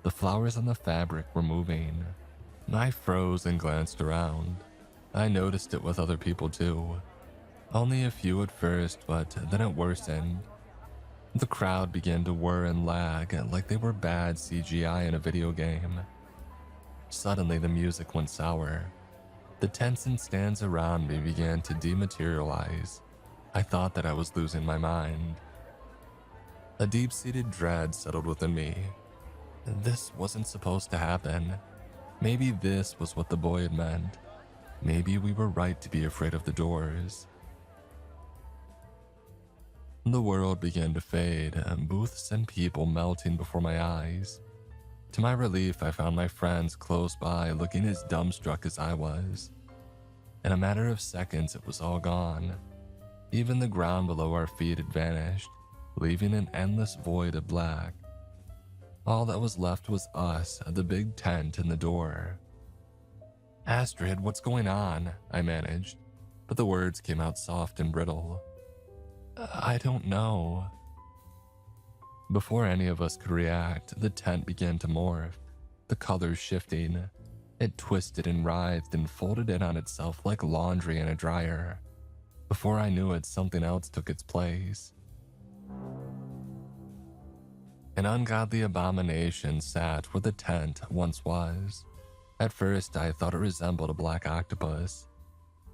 The flowers on the fabric were moving. I froze and glanced around. I noticed it with other people too. Only a few at first, but then it worsened. The crowd began to whir and lag like they were bad CGI in a video game. Suddenly the music went sour. The tents and stands around me began to dematerialize. I thought that I was losing my mind. A deep-seated dread settled within me. This wasn't supposed to happen. Maybe this was what the boy had meant. Maybe we were right to be afraid of the doors. The world began to fade, and booths and people melting before my eyes. To my relief, I found my friends close by looking as dumbstruck as I was. In a matter of seconds, it was all gone. Even the ground below our feet had vanished, leaving an endless void of black. All that was left was us, the big tent, and the door. Astrid, what's going on? I managed, but the words came out soft and brittle. I don't know. Before any of us could react, the tent began to morph, the colors shifting. It twisted and writhed and folded in on itself like laundry in a dryer. Before I knew it, something else took its place. An ungodly abomination sat where the tent once was. At first, I thought it resembled a black octopus.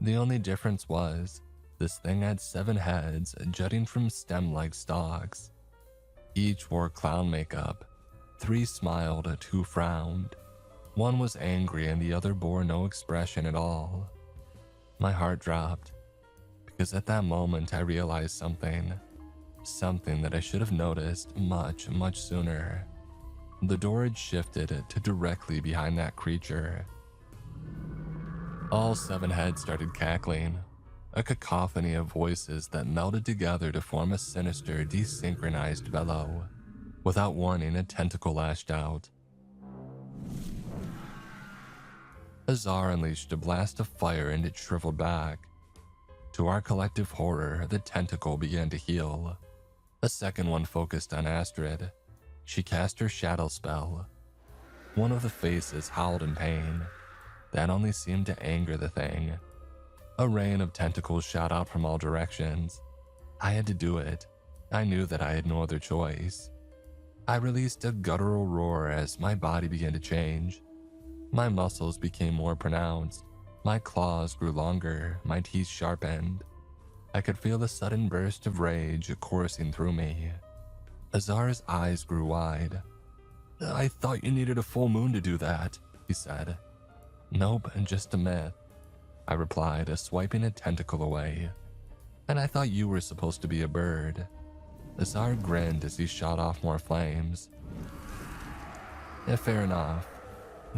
The only difference was, this thing had 7 heads jutting from stem-like stalks. Each wore clown makeup. 3 smiled, 2 frowned. One was angry and the other bore no expression at all. My heart dropped, because at that moment I realized something that I should have noticed much, much sooner. The door had shifted to directly behind that creature. All 7 heads started cackling, a cacophony of voices that melded together to form a sinister, desynchronized bellow. Without warning, a tentacle lashed out. Azar unleashed a blast of fire and it shriveled back. To our collective horror, the tentacle began to heal. A second one focused on Astrid. She cast her shadow spell. One of the faces howled in pain. That only seemed to anger the thing. A rain of tentacles shot out from all directions. I had to do it. I knew that I had no other choice. I released a guttural roar as my body began to change. My muscles became more pronounced. My claws grew longer, my teeth sharpened. I could feel a sudden burst of rage coursing through me. Azar's eyes grew wide. "I thought you needed a full moon to do that," he said. "Nope, just a myth," I replied, swiping a tentacle away. "And I thought you were supposed to be a bird." Azar grinned as he shot off more flames. Fair enough.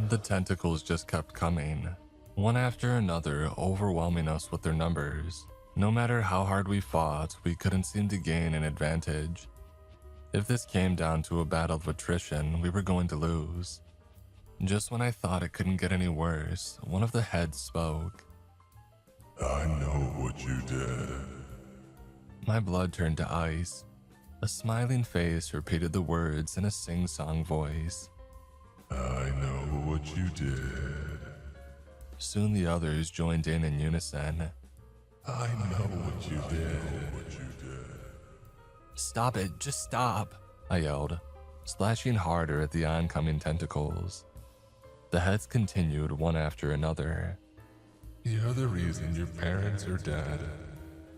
The tentacles just kept coming, one after another, overwhelming us with their numbers. No matter how hard we fought, we couldn't seem to gain an advantage. If this came down to a battle of attrition, we were going to lose. Just when I thought it couldn't get any worse, one of the heads spoke. "I know what you did." My blood turned to ice. A smiling face repeated the words in a sing-song voice. "I know what you did." Soon the others joined in unison. "I know what you did." "Stop it, just stop," I yelled, slashing harder at the oncoming tentacles. The heads continued one after another. "You're the reason your parents are dead.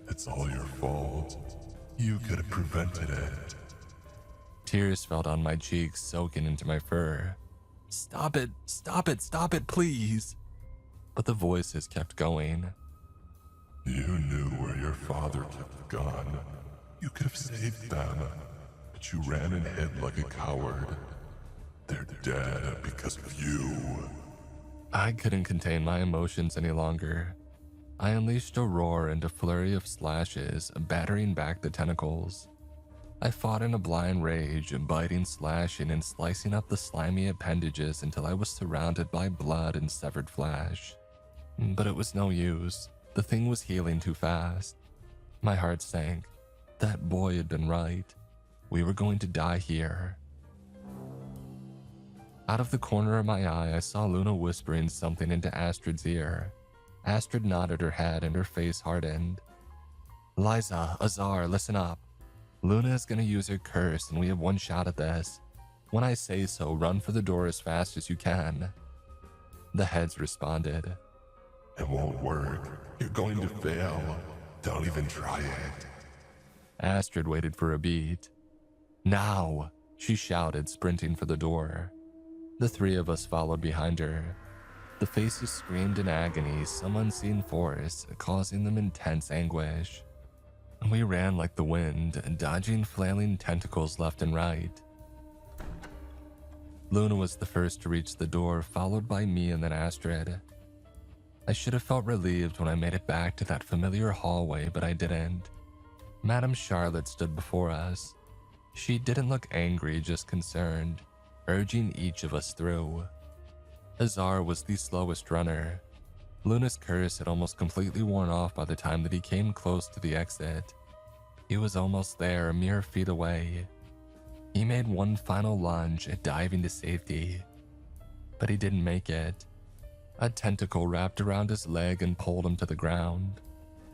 It's all your fault. You could have prevented it." Tears fell down my cheeks, soaking into my fur. Stop it, stop it, stop it, please." But the voices kept going. "You knew where your father kept the gun. You could have saved them, but you ran and hid like a coward. They're dead because of you." I couldn't contain my emotions any longer. I unleashed a roar and a flurry of slashes, battering back the tentacles. I fought in a blind rage, biting, slashing, and slicing up the slimy appendages until I was surrounded by blood and severed flesh. But it was no use. The thing was healing too fast. My heart sank. That boy had been right. We were going to die here. Out of the corner of my eye, I saw Luna whispering something into Astrid's ear. Astrid nodded her head and her face hardened. "Liza, Azar, listen up. Luna is going to use her curse and we have one shot at this. When I say so, run for the door as fast as you can." The heads responded. "It won't work. You're going to fail. Don't even try it." Astrid waited for a beat. "Now!" she shouted, sprinting for the door. The 3 of us followed behind her. The faces screamed in agony, some unseen force, causing them intense anguish. We ran like the wind, dodging flailing tentacles left and right. Luna was the first to reach the door, followed by me and then Astrid. I should have felt relieved when I made it back to that familiar hallway, but I didn't. Madame Charlotte stood before us. She didn't look angry, just concerned, urging each of us through. Azar was the slowest runner. Luna's curse had almost completely worn off by the time that he came close to the exit. He was almost there, a mere feet away. He made one final lunge at diving to safety, but he didn't make it. A tentacle wrapped around his leg and pulled him to the ground.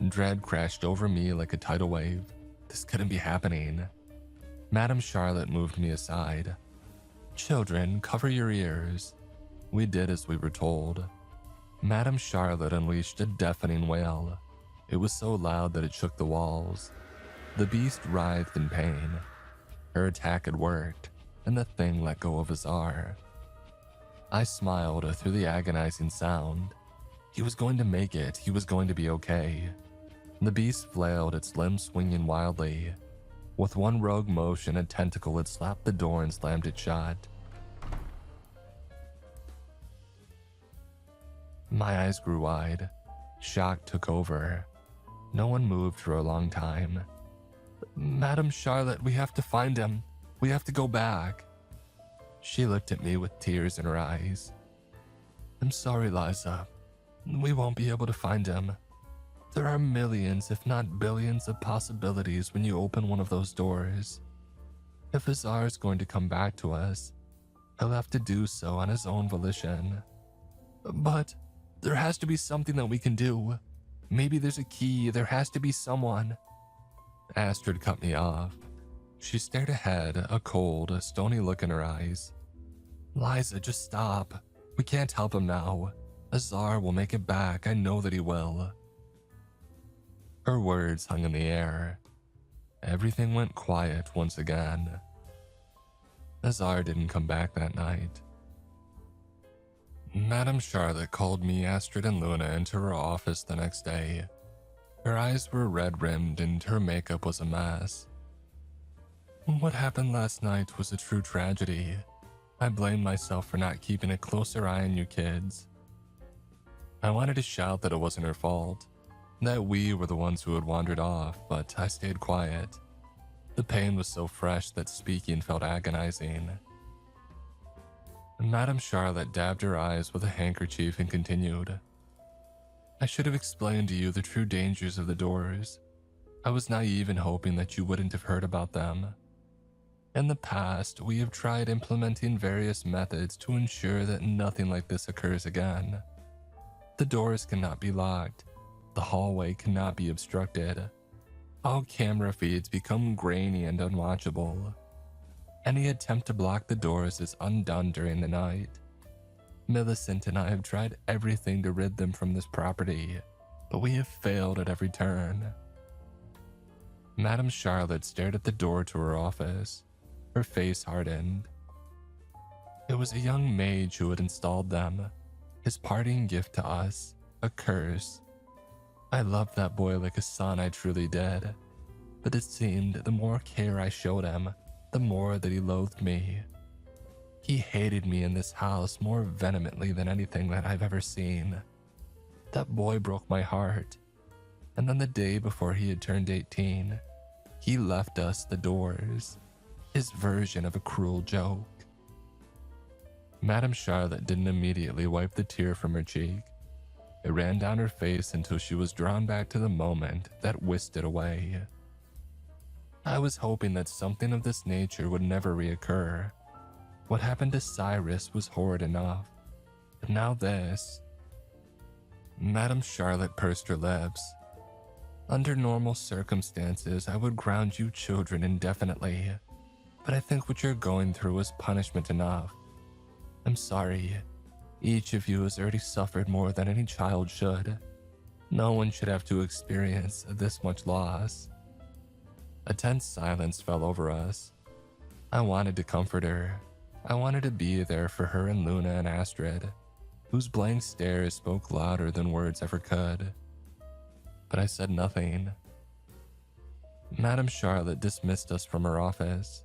Dread crashed over me like a tidal wave. This couldn't be happening. Madame Charlotte moved me aside. "Children, cover your ears." We did as we were told. Madame Charlotte unleashed a deafening wail. It was so loud that it shook the walls. The beast writhed in pain. Her attack had worked, and the thing let go of Azar. I smiled through the agonizing sound. He was going to make it. He was going to be okay. The beast flailed, its limbs swinging wildly. With one rogue motion, a tentacle had slapped the door and slammed it shut. My eyes grew wide. Shock took over. No one moved for a long time. "Madame Charlotte, we have to find him. We have to go back." She looked at me with tears in her eyes. "I'm sorry, Liza. We won't be able to find him. There are millions, if not billions, of possibilities when you open one of those doors. If Azar is going to come back to us, he'll have to do so on his own volition. But there has to be something that we can do. Maybe there's a key. There has to be someone." Astrid cut me off. She stared ahead, a cold, stony look in her eyes. "Liza, just stop. We can't help him now. Azar will make it back. I know that he will." Her words hung in the air. Everything went quiet once again. Azar didn't come back that night. Madame Charlotte called me, Astrid, and Luna into her office the next day. Her eyes were red-rimmed and her makeup was a mess. "What happened last night was a true tragedy. I blame myself for not keeping a closer eye on you kids." I wanted to shout that it wasn't her fault, that we were the ones who had wandered off, but I stayed quiet. The pain was so fresh that speaking felt agonizing. Madame Charlotte dabbed her eyes with a handkerchief and continued. "I should have explained to you the true dangers of the doors. I was naive in hoping that you wouldn't have heard about them. In the past, we have tried implementing various methods to ensure that nothing like this occurs again. The doors cannot be locked. The hallway cannot be obstructed. All camera feeds become grainy and unwatchable. Any attempt to block the doors is undone during the night. Millicent and I have tried everything to rid them from this property, but we have failed at every turn." Madame Charlotte stared at the door to her office. Her face hardened. "It was a young mage who had installed them. His parting gift to us, a curse. I loved that boy like a son, I truly did. But it seemed the more care I showed him, the more that he loathed me. He hated me in this house more vehemently than anything that I've ever seen. That boy broke my heart. And on the day before he had turned 18, he left us the doors. His version of a cruel joke." Madame Charlotte didn't immediately wipe the tear from her cheek. It ran down her face until she was drawn back to the moment that whisked it away. "I was hoping that something of this nature would never reoccur. What happened to Cyrus was horrid enough, but now this." Madame Charlotte pursed her lips. "Under normal circumstances, I would ground you children indefinitely, but I think what you're going through is punishment enough. I'm sorry. Each of you has already suffered more than any child should. No one should have to experience this much loss." A tense silence fell over us. I wanted to comfort her. I wanted to be there for her and Luna and Astrid, whose blank stares spoke louder than words ever could. But I said nothing. Madame Charlotte dismissed us from her office.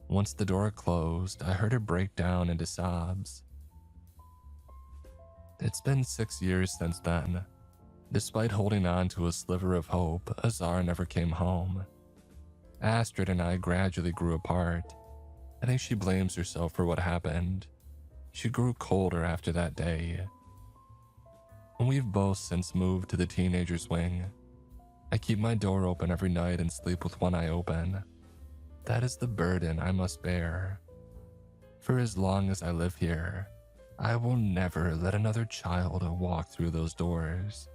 Once the door closed, I heard her break down into sobs. It's been 6 years since then. Despite holding on to a sliver of hope, Azar never came home. Astrid and I gradually grew apart. I think she blames herself for what happened. She grew colder after that day. We've both since moved to the teenager's wing. I keep my door open every night and sleep with one eye open. That is the burden I must bear. For as long as I live here, I will never let another child walk through those doors.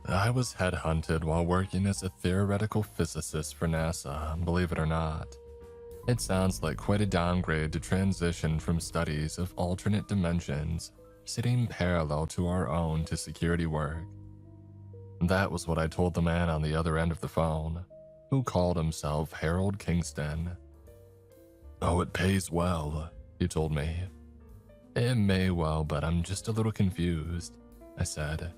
I was headhunted while working as a theoretical physicist for NASA, believe it or not. It sounds like quite a downgrade to transition from studies of alternate dimensions, sitting parallel to our own, to security work. That was what I told the man on the other end of the phone, who called himself Harold Kingston. "Oh, it pays well," he told me. "It may well, but I'm just a little confused," I said.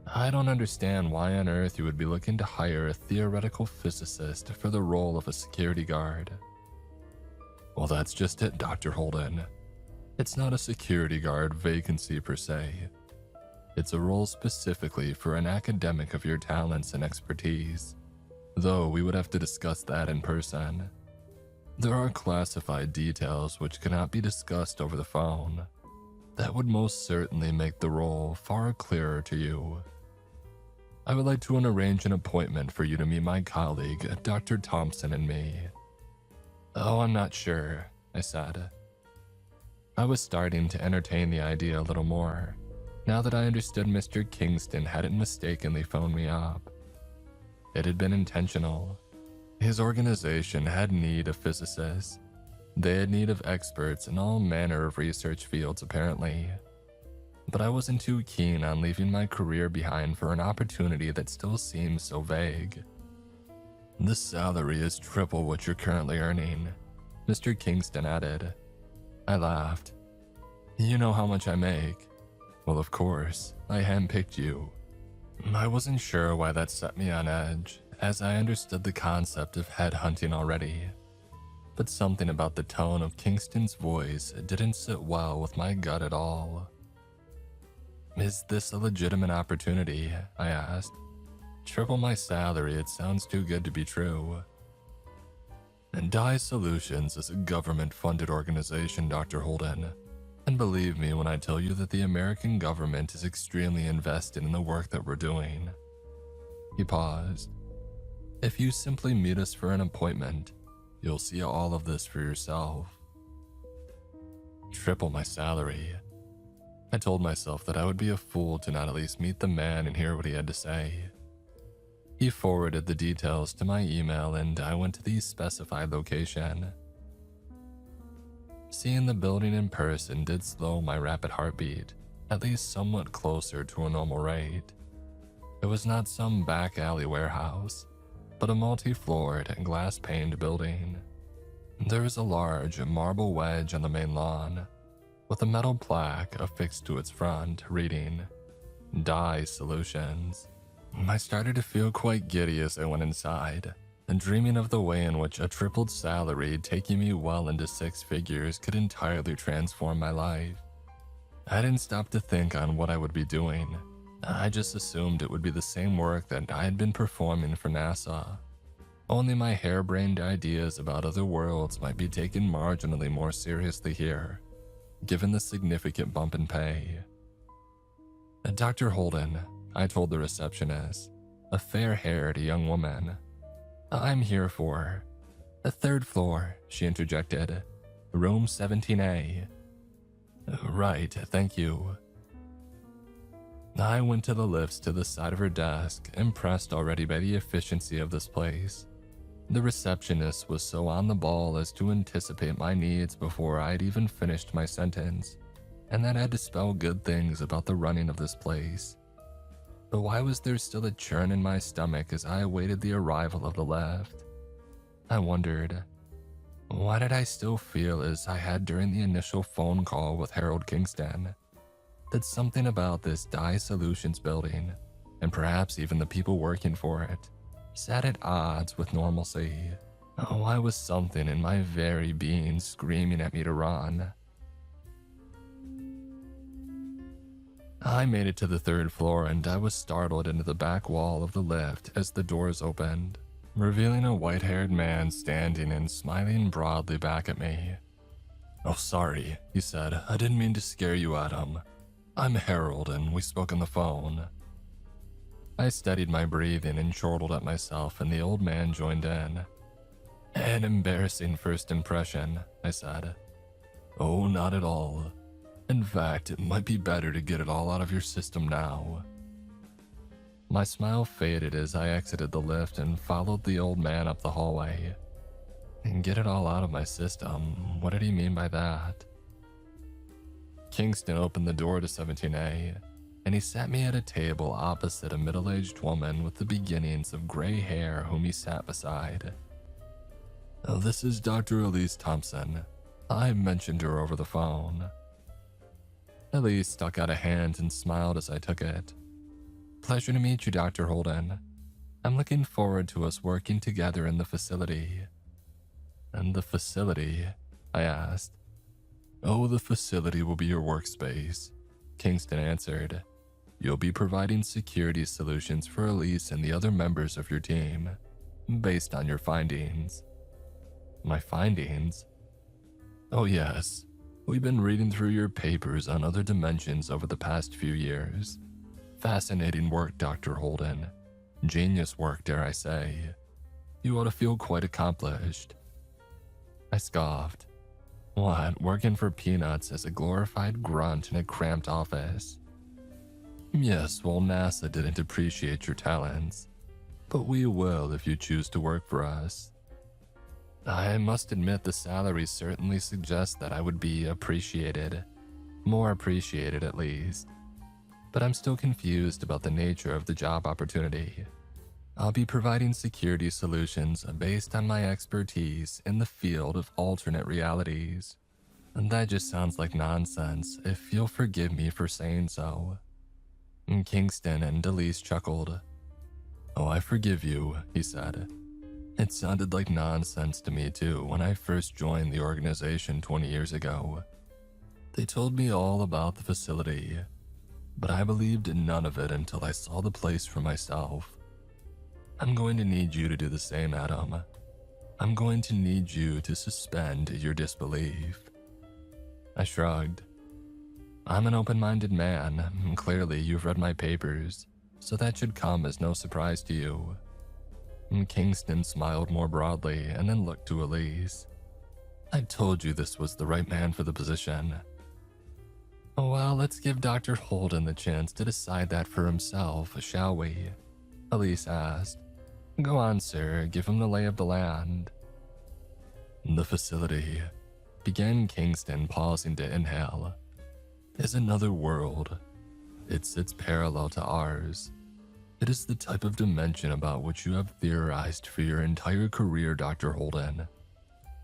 "I don't understand why on earth you would be looking to hire a theoretical physicist for the role of a security guard." "Well, that's just it, Dr. Holden. It's not a security guard vacancy per se. It's a role specifically for an academic of your talents and expertise, though we would have to discuss that in person. There are classified details which cannot be discussed over the phone. That would most certainly make the role far clearer to you. I would like to arrange an appointment for you to meet my colleague, Dr. Thompson, and me." "Oh, I'm not sure," I said. I was starting to entertain the idea a little more, now that I understood Mr. Kingston hadn't mistakenly phoned me up. It had been intentional. His organization had need of physicists. They had need of experts in all manner of research fields, apparently. But I wasn't too keen on leaving my career behind for an opportunity that still seems so vague. "The salary is triple what you're currently earning," Mr. Kingston added. I laughed. "You know how much I make?" "Well, of course, I handpicked you." I wasn't sure why that set me on edge, as I understood the concept of headhunting already. But something about the tone of Kingston's voice didn't sit well with my gut at all. "Is this a legitimate opportunity?" I asked. "Triple my salary, it sounds too good to be true." "Dye Solutions is a government-funded organization, Dr. Holden. And believe me when I tell you that the American government is extremely invested in the work that we're doing." He paused. "If you simply meet us for an appointment, you'll see all of this for yourself." Triple my salary. I told myself that I would be a fool to not at least meet the man and hear what he had to say. He forwarded the details to my email and I went to the specified location. Seeing the building in person did slow my rapid heartbeat, at least somewhat closer to a normal rate. It was not some back alley warehouse, but a multi-floored, glass-paned building. There was a large marble wedge on the main lawn, with a metal plaque affixed to its front reading, "Dye Solutions." I started to feel quite giddy as I went inside, and dreaming of the way in which a tripled salary taking me well into six figures could entirely transform my life. I didn't stop to think on what I would be doing. I just assumed it would be the same work that I had been performing for NASA. Only my harebrained ideas about other worlds might be taken marginally more seriously here, given the significant bump in pay. "Dr. Holden," I told the receptionist, a fair-haired young woman. "I'm here for the third floor," she interjected. "Room 17A. "Right, thank you." I went to the lifts to the side of her desk, impressed already by the efficiency of this place. The receptionist was so on the ball as to anticipate my needs before I'd even finished my sentence, and that had to spell good things about the running of this place. But why was there still a churn in my stomach as I awaited the arrival of the lift? I wondered, why did I still feel as I had during the initial phone call with Harold Kingston? That something about this Dye Solutions building, and perhaps even the people working for it, sat at odds with normalcy. Why was something in my very being screaming at me to run? I made it to the third floor and I was startled into the back wall of the lift as the doors opened. revealing a white-haired man standing and smiling broadly back at me. "Oh, sorry," he said. "I didn't mean to scare you, Adam. I'm Harold, and we spoke on the phone." I steadied my breathing and chortled at myself, and the old man joined in. "An embarrassing first impression," I said. "Oh, not at all. In fact, it might be better to get it all out of your system now." My smile faded as I exited the lift and followed the old man up the hallway. And get it all out of my system? What did he mean by that? Kingston opened the door to 17A, and he sat me at a table opposite a middle-aged woman with the beginnings of gray hair whom he sat beside. "This is Dr. Elise Thompson. I mentioned her over the phone." Elise stuck out a hand and smiled as I took it. "Pleasure to meet you, Dr. Holden. I'm looking forward to us working together in the facility." "And the facility?" I asked. "Oh, the facility will be your workspace," Kingston answered. "You'll be providing security solutions for Elise and the other members of your team, based on your findings." "My findings?" "Oh yes, we've been reading through your papers on other dimensions over the past few years. Fascinating work, Dr. Holden. Genius work, dare I say. You ought to feel quite accomplished." I scoffed. "What, working for peanuts as a glorified grunt in a cramped office?" "Yes, well, NASA didn't appreciate your talents, but we will if you choose to work for us." I must admit the salary certainly suggests that I would be appreciated. More appreciated, at least. But I'm still confused about the nature of the job opportunity. I'll be providing security solutions based on my expertise in the field of alternate realities. And that just sounds like nonsense, if you'll forgive me for saying so. Kingston and Elise chuckled. "Oh, I forgive you," he said. "It sounded like nonsense to me too when I first joined the organization 20 years ago. They told me all about the facility, but I believed in none of it until I saw the place for myself. I'm going to need you to do the same, Adam. I'm going to need you to suspend your disbelief." I shrugged. "I'm an open-minded man, and clearly you've read my papers, so that should come as no surprise to you." Kingston smiled more broadly and then looked to Elise. "I told you this was the right man for the position." "Well, let's give Dr. Holden the chance to decide that for himself, shall we?" Elise asked. "Go on, sir, give him the lay of the land." "The facility," began Kingston, pausing to inhale, "is another world. It sits parallel to ours. It is the type of dimension about which you have theorized for your entire career, Dr. Holden.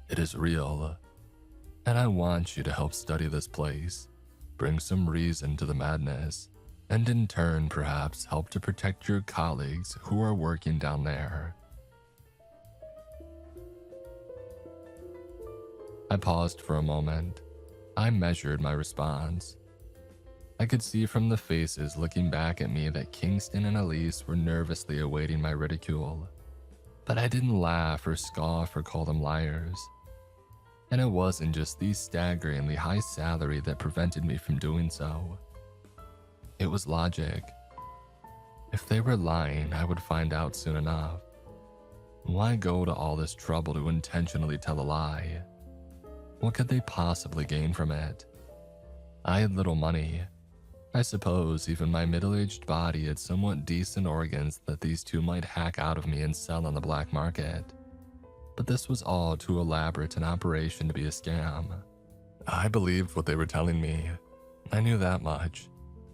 It is real. And I want you to help study this place, bring some reason to the madness, and in turn perhaps help to protect your colleagues who are working down there." I paused for a moment. I measured my response. I could see from the faces looking back at me that Kingston and Elise were nervously awaiting my ridicule. But I didn't laugh or scoff or call them liars. And it wasn't just the staggeringly high salary that prevented me from doing so. It was logic. If they were lying, I would find out soon enough. Why go to all this trouble to intentionally tell a lie? What could they possibly gain from it? I had little money. I suppose even my middle-aged body had somewhat decent organs that these two might hack out of me and sell on the black market. But this was all too elaborate an operation to be a scam. I believed what they were telling me. I knew that much.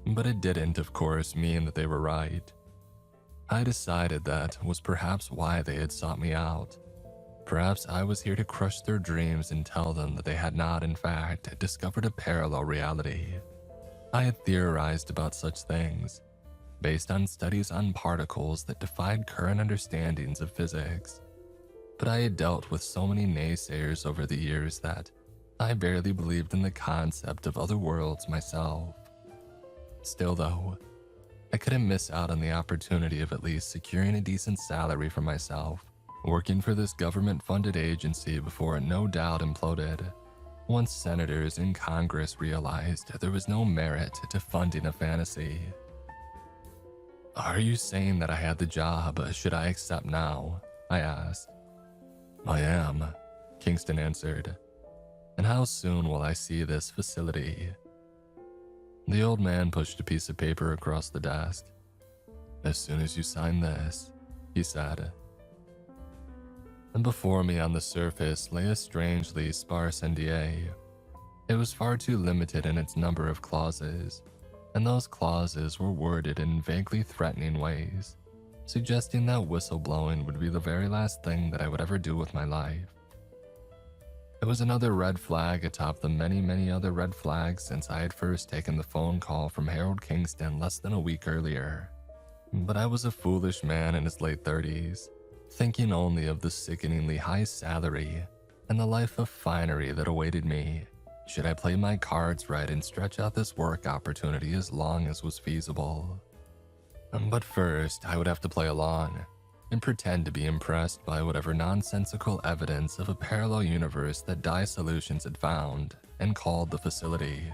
But it didn't, of course, mean that they were right. I decided that was perhaps why they had sought me out. Perhaps I was here to crush their dreams and tell them that they had not, in fact, discovered a parallel reality. I had theorized about such things, based on studies on particles that defied current understandings of physics. But I had dealt with so many naysayers over the years that I barely believed in the concept of other worlds myself. Still though, I couldn't miss out on the opportunity of at least securing a decent salary for myself working for this government-funded agency before it no doubt imploded, once senators in Congress realized there was no merit to funding a fantasy. "Are you saying that I had the job? Should I accept now?" I asked. "I am," Kingston answered. "And how soon will I see this facility?" The old man pushed a piece of paper across the desk. "As soon as you sign this," he said. And before me on the surface lay a strangely sparse NDA. It was far too limited in its number of clauses, and those clauses were worded in vaguely threatening ways, suggesting that whistleblowing would be the very last thing that I would ever do with my life. It was another red flag atop the many, many other red flags since I had first taken the phone call from Harold Kingston less than a week earlier. But I was a foolish man in his late 30s, thinking only of the sickeningly high salary and the life of finery that awaited me, should I play my cards right and stretch out this work opportunity as long as was feasible. But first, I would have to play along and pretend to be impressed by whatever nonsensical evidence of a parallel universe that Dye Solutions had found and called the facility.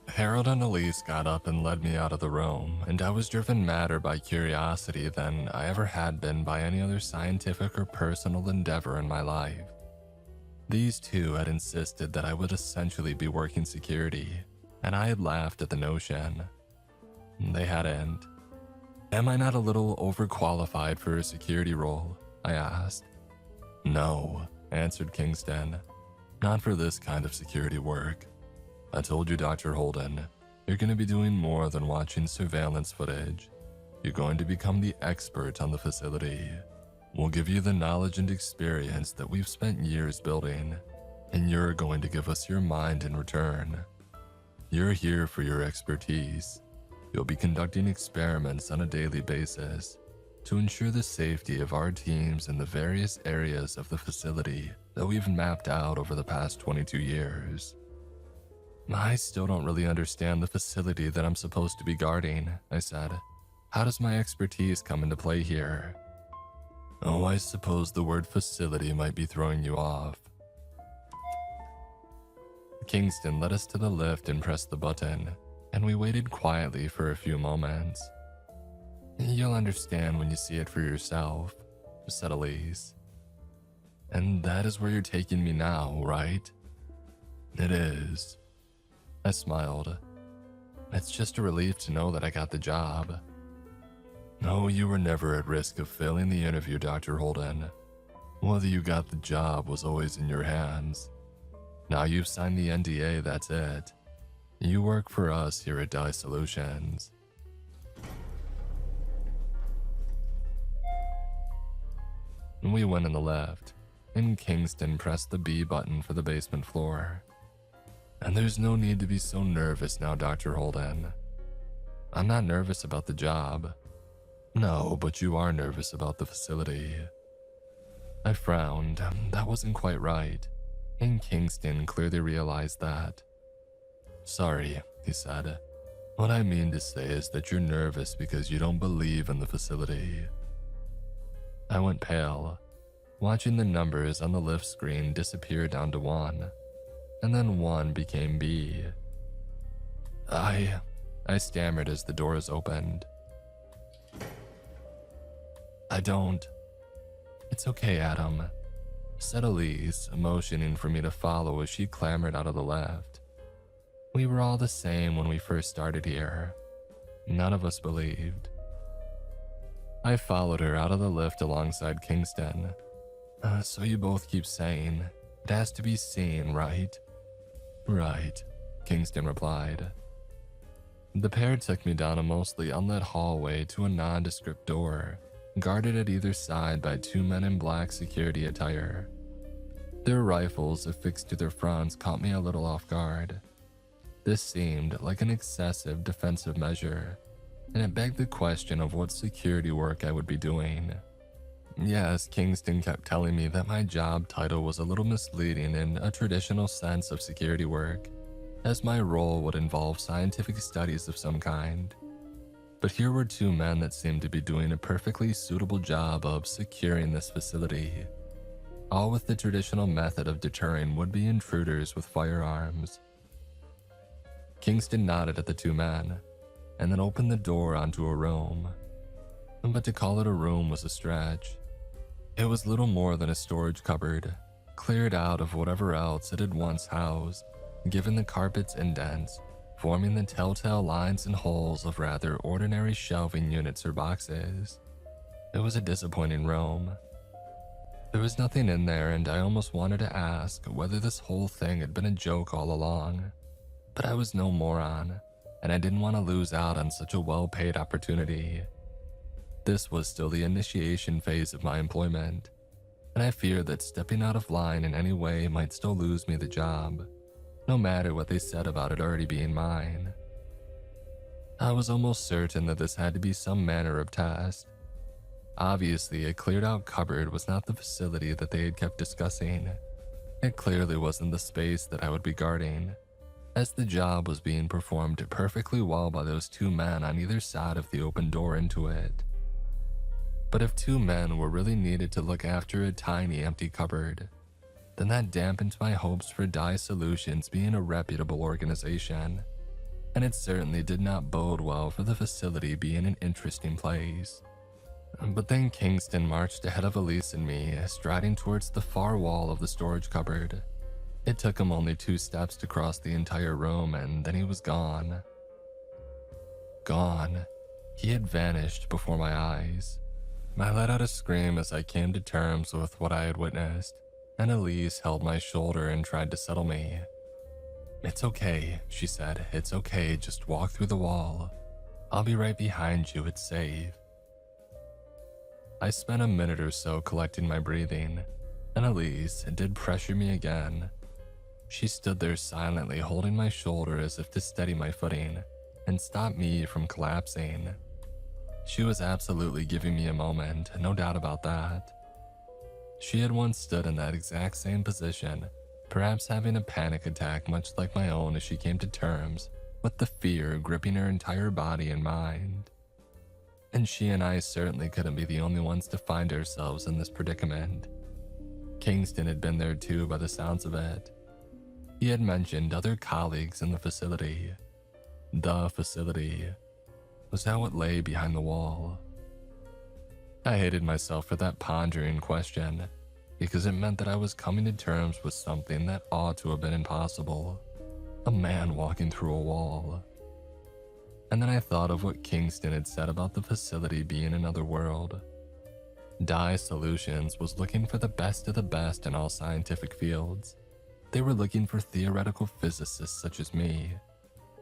Harold and Elise got up and led me out of the room, and I was driven madder by curiosity than I ever had been by any other scientific or personal endeavor in my life. These two had insisted that I would essentially be working security, and I had laughed at the notion. They hadn't. "Am I not a little overqualified for a security role?" I asked. "No," answered Kingston. "Not for this kind of security work. I told you, Dr. Holden, you're going to be doing more than watching surveillance footage. You're going to become the expert on the facility. We'll give you the knowledge and experience that we've spent years building, and you're going to give us your mind in return. You're here for your expertise. You'll be conducting experiments on a daily basis to ensure the safety of our teams in the various areas of the facility that we've mapped out over the past 22 years. I still don't really understand the facility that I'm supposed to be guarding," I said. "How does my expertise come into play here?" "Oh, I suppose the word facility might be throwing you off." Kingston led us to the lift and pressed the button, and we waited quietly for a few moments. "You'll understand when you see it for yourself," said Elise. "And that is where you're taking me now, right?" "It is." I smiled. "It's just a relief to know that I got the job." "No, you were never at risk of failing the interview, Dr. Holden. Whether you got the job was always in your hands. Now you've signed the NDA, that's it. You work for us here at Dye Solutions." We went in the lift, and Kingston pressed the B button for the basement floor. "And there's no need to be so nervous now, Dr. Holden." "I'm not nervous about the job." "No, but you are nervous about the facility." I frowned. That wasn't quite right, and Kingston clearly realized that. "Sorry," he said. "What I mean to say is that you're nervous because you don't believe in the facility." I went pale, watching the numbers on the lift screen disappear down to 1. And then 1 became B. I stammered as the doors opened. "I don't." "It's okay, Adam," said Elise, motioning for me to follow as she clambered out of the lift. We were all the same when we first started here. None of us believed. I followed her out of the lift alongside Kingston. So you both keep saying, it has to be seen, right?" "Right," Kingston replied. The pair took me down a mostly unlit hallway to a nondescript door, guarded at either side by 2 men in black security attire. Their rifles affixed to their fronts caught me a little off guard. This seemed like an excessive defensive measure, and it begged the question of what security work I would be doing. Yes, Kingston kept telling me that my job title was a little misleading in a traditional sense of security work, as my role would involve scientific studies of some kind. But here were two men that seemed to be doing a perfectly suitable job of securing this facility, all with the traditional method of deterring would-be intruders with firearms. Kingston nodded at the two men, and then opened the door onto a room. But to call it a room was a stretch. It was little more than a storage cupboard, cleared out of whatever else it had once housed, given the carpet's indents, forming the telltale lines and holes of rather ordinary shelving units or boxes. It was a disappointing room. There was nothing in there, and I almost wanted to ask whether this whole thing had been a joke all along. But I was no moron, and I didn't want to lose out on such a well-paid opportunity. This was still the initiation phase of my employment, and I feared that stepping out of line in any way might still lose me the job, no matter what they said about it already being mine. I was almost certain that this had to be some manner of test. Obviously, a cleared-out cupboard was not the facility that they had kept discussing. It clearly wasn't the space that I would be guarding, as the job was being performed perfectly well by those two men on either side of the open door into it. But if two men were really needed to look after a tiny empty cupboard, then that dampened my hopes for Dye Solutions being a reputable organization, and it certainly did not bode well for the facility being an interesting place. But then Kingston marched ahead of Elise and me, striding towards the far wall of the storage cupboard. It took him only 2 steps to cross the entire room, and then he was gone. Gone. He had vanished before my eyes. I let out a scream as I came to terms with what I had witnessed, and Elise held my shoulder and tried to settle me. "It's okay," she said. "It's okay, just walk through the wall. I'll be right behind you, it's safe." I spent a minute or so collecting my breathing, and Elise did pressure me again. She stood there silently holding my shoulder as if to steady my footing and stop me from collapsing. She was absolutely giving me a moment, no doubt about that. She had once stood in that exact same position, perhaps having a panic attack much like my own as she came to terms with the fear gripping her entire body and mind. And she and I certainly couldn't be the only ones to find ourselves in this predicament. Kingston had been there too by the sounds of it. He had mentioned other colleagues in the facility. The facility. Was that what lay behind the wall? I hated myself for that pondering question, because it meant that I was coming to terms with something that ought to have been impossible. A man walking through a wall. And then I thought of what Kingston had said about the facility being another world. Dye Solutions was looking for the best of the best in all scientific fields. They were looking for theoretical physicists such as me.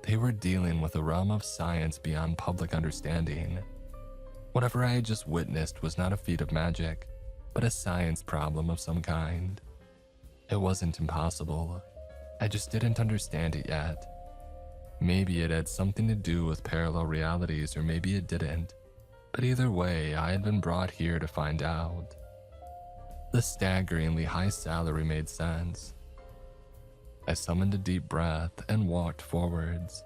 They were dealing with a realm of science beyond public understanding. Whatever I had just witnessed was not a feat of magic, but a science problem of some kind. It wasn't impossible. I just didn't understand it yet. Maybe it had something to do with parallel realities, or maybe it didn't. But either way, I had been brought here to find out. The staggeringly high salary made sense. I summoned a deep breath and walked forwards.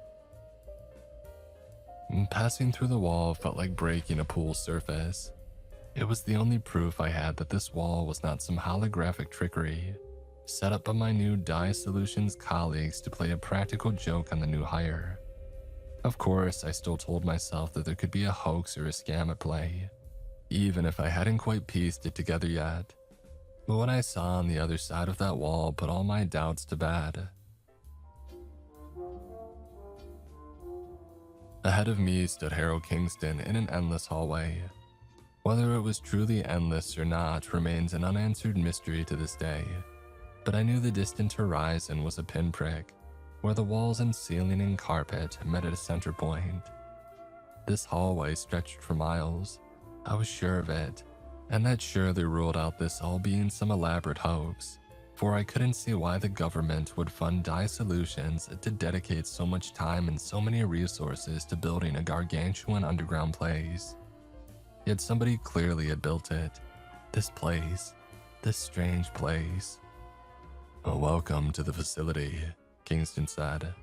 Passing through the wall felt like breaking a pool's surface. It was the only proof I had that this wall was not some holographic trickery set up by my new Dye Solutions colleagues to play a practical joke on the new hire. Of course, I still told myself that there could be a hoax or a scam at play, even if I hadn't quite pieced it together yet. But what I saw on the other side of that wall put all my doubts to bed. Ahead of me stood Harold Kingston in an endless hallway. Whether it was truly endless or not remains an unanswered mystery to this day, but I knew the distant horizon was a pinprick, where the walls and ceiling and carpet met at a center point. This hallway stretched for miles. I was sure of it, and that surely ruled out this all being some elaborate hoax, for I couldn't see why the government would fund Dye Solutions to dedicate so much time and so many resources to building a gargantuan underground place. Yet somebody clearly had built it. This place. This strange place. "Welcome to the facility," Kingston said.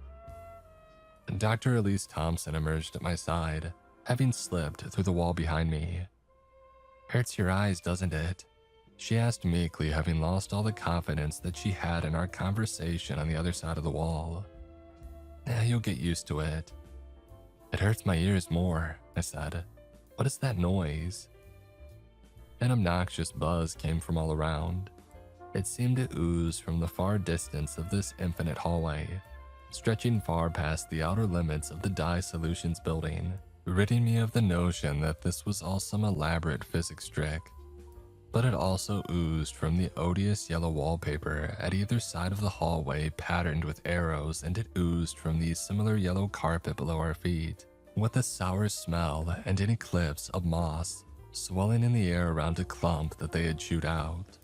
Dr. Elise Thompson emerged at my side, having slipped through the wall behind me. "Hurts your eyes, doesn't it?" she asked meekly, having lost all the confidence that she had in our conversation on the other side of the wall. You'll get used to it." "It hurts my ears more," I said. "What is that noise?" An obnoxious buzz came from all around. It seemed to ooze from the far distance of this infinite hallway, stretching far past the outer limits of the Dye Solutions building, ridding me of the notion that this was all some elaborate physics trick. But it also oozed from the odious yellow wallpaper at either side of the hallway patterned with arrows, and it oozed from the similar yellow carpet below our feet, with a sour smell and an eclipse of moss swelling in the air around a clump that they had chewed out.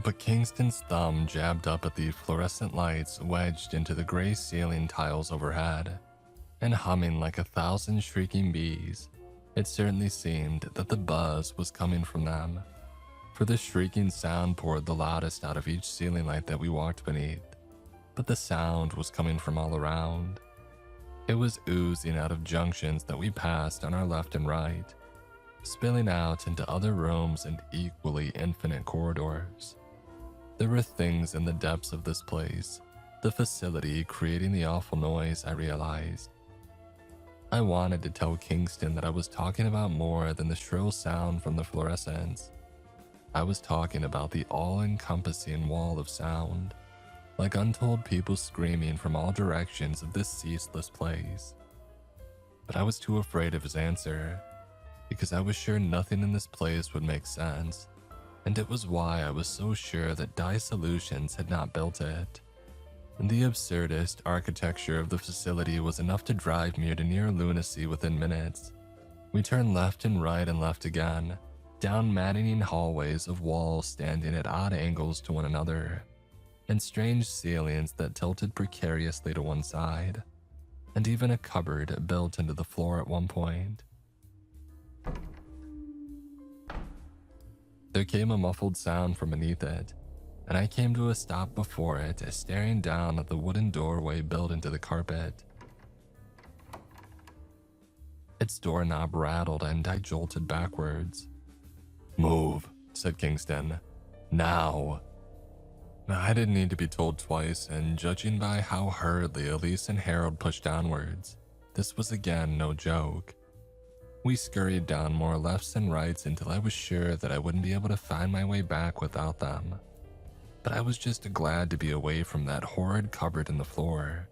But Kingston's thumb jabbed up at the fluorescent lights wedged into the gray ceiling tiles overhead, and humming like 1,000 shrieking bees, it certainly seemed that the buzz was coming from them. For the shrieking sound poured the loudest out of each ceiling light that we walked beneath, but the sound was coming from all around. It was oozing out of junctions that we passed on our left and right, spilling out into other rooms and equally infinite corridors. There were things in the depths of this place, the facility creating the awful noise, I realized. I wanted to tell Kingston that I was talking about more than the shrill sound from the fluorescents. I was talking about the all-encompassing wall of sound, like untold people screaming from all directions of this ceaseless place. But I was too afraid of his answer, because I was sure nothing in this place would make sense, and it was why I was so sure that Dye Solutions had not built it. The absurdist architecture of the facility was enough to drive me to near lunacy within minutes. We turned left and right and left again, down maddening hallways of walls standing at odd angles to one another, and strange ceilings that tilted precariously to one side, and even a cupboard built into the floor at one point. There came a muffled sound from beneath it, and I came to a stop before it, staring down at the wooden doorway built into the carpet. Its doorknob rattled and I jolted backwards. "Move," said Kingston. "Now." I didn't need to be told twice, and judging by how hurriedly Elise and Harold pushed downwards, this was again no joke. We scurried down more lefts and rights until I was sure that I wouldn't be able to find my way back without them. But I was just glad to be away from that horrid cupboard in the floor,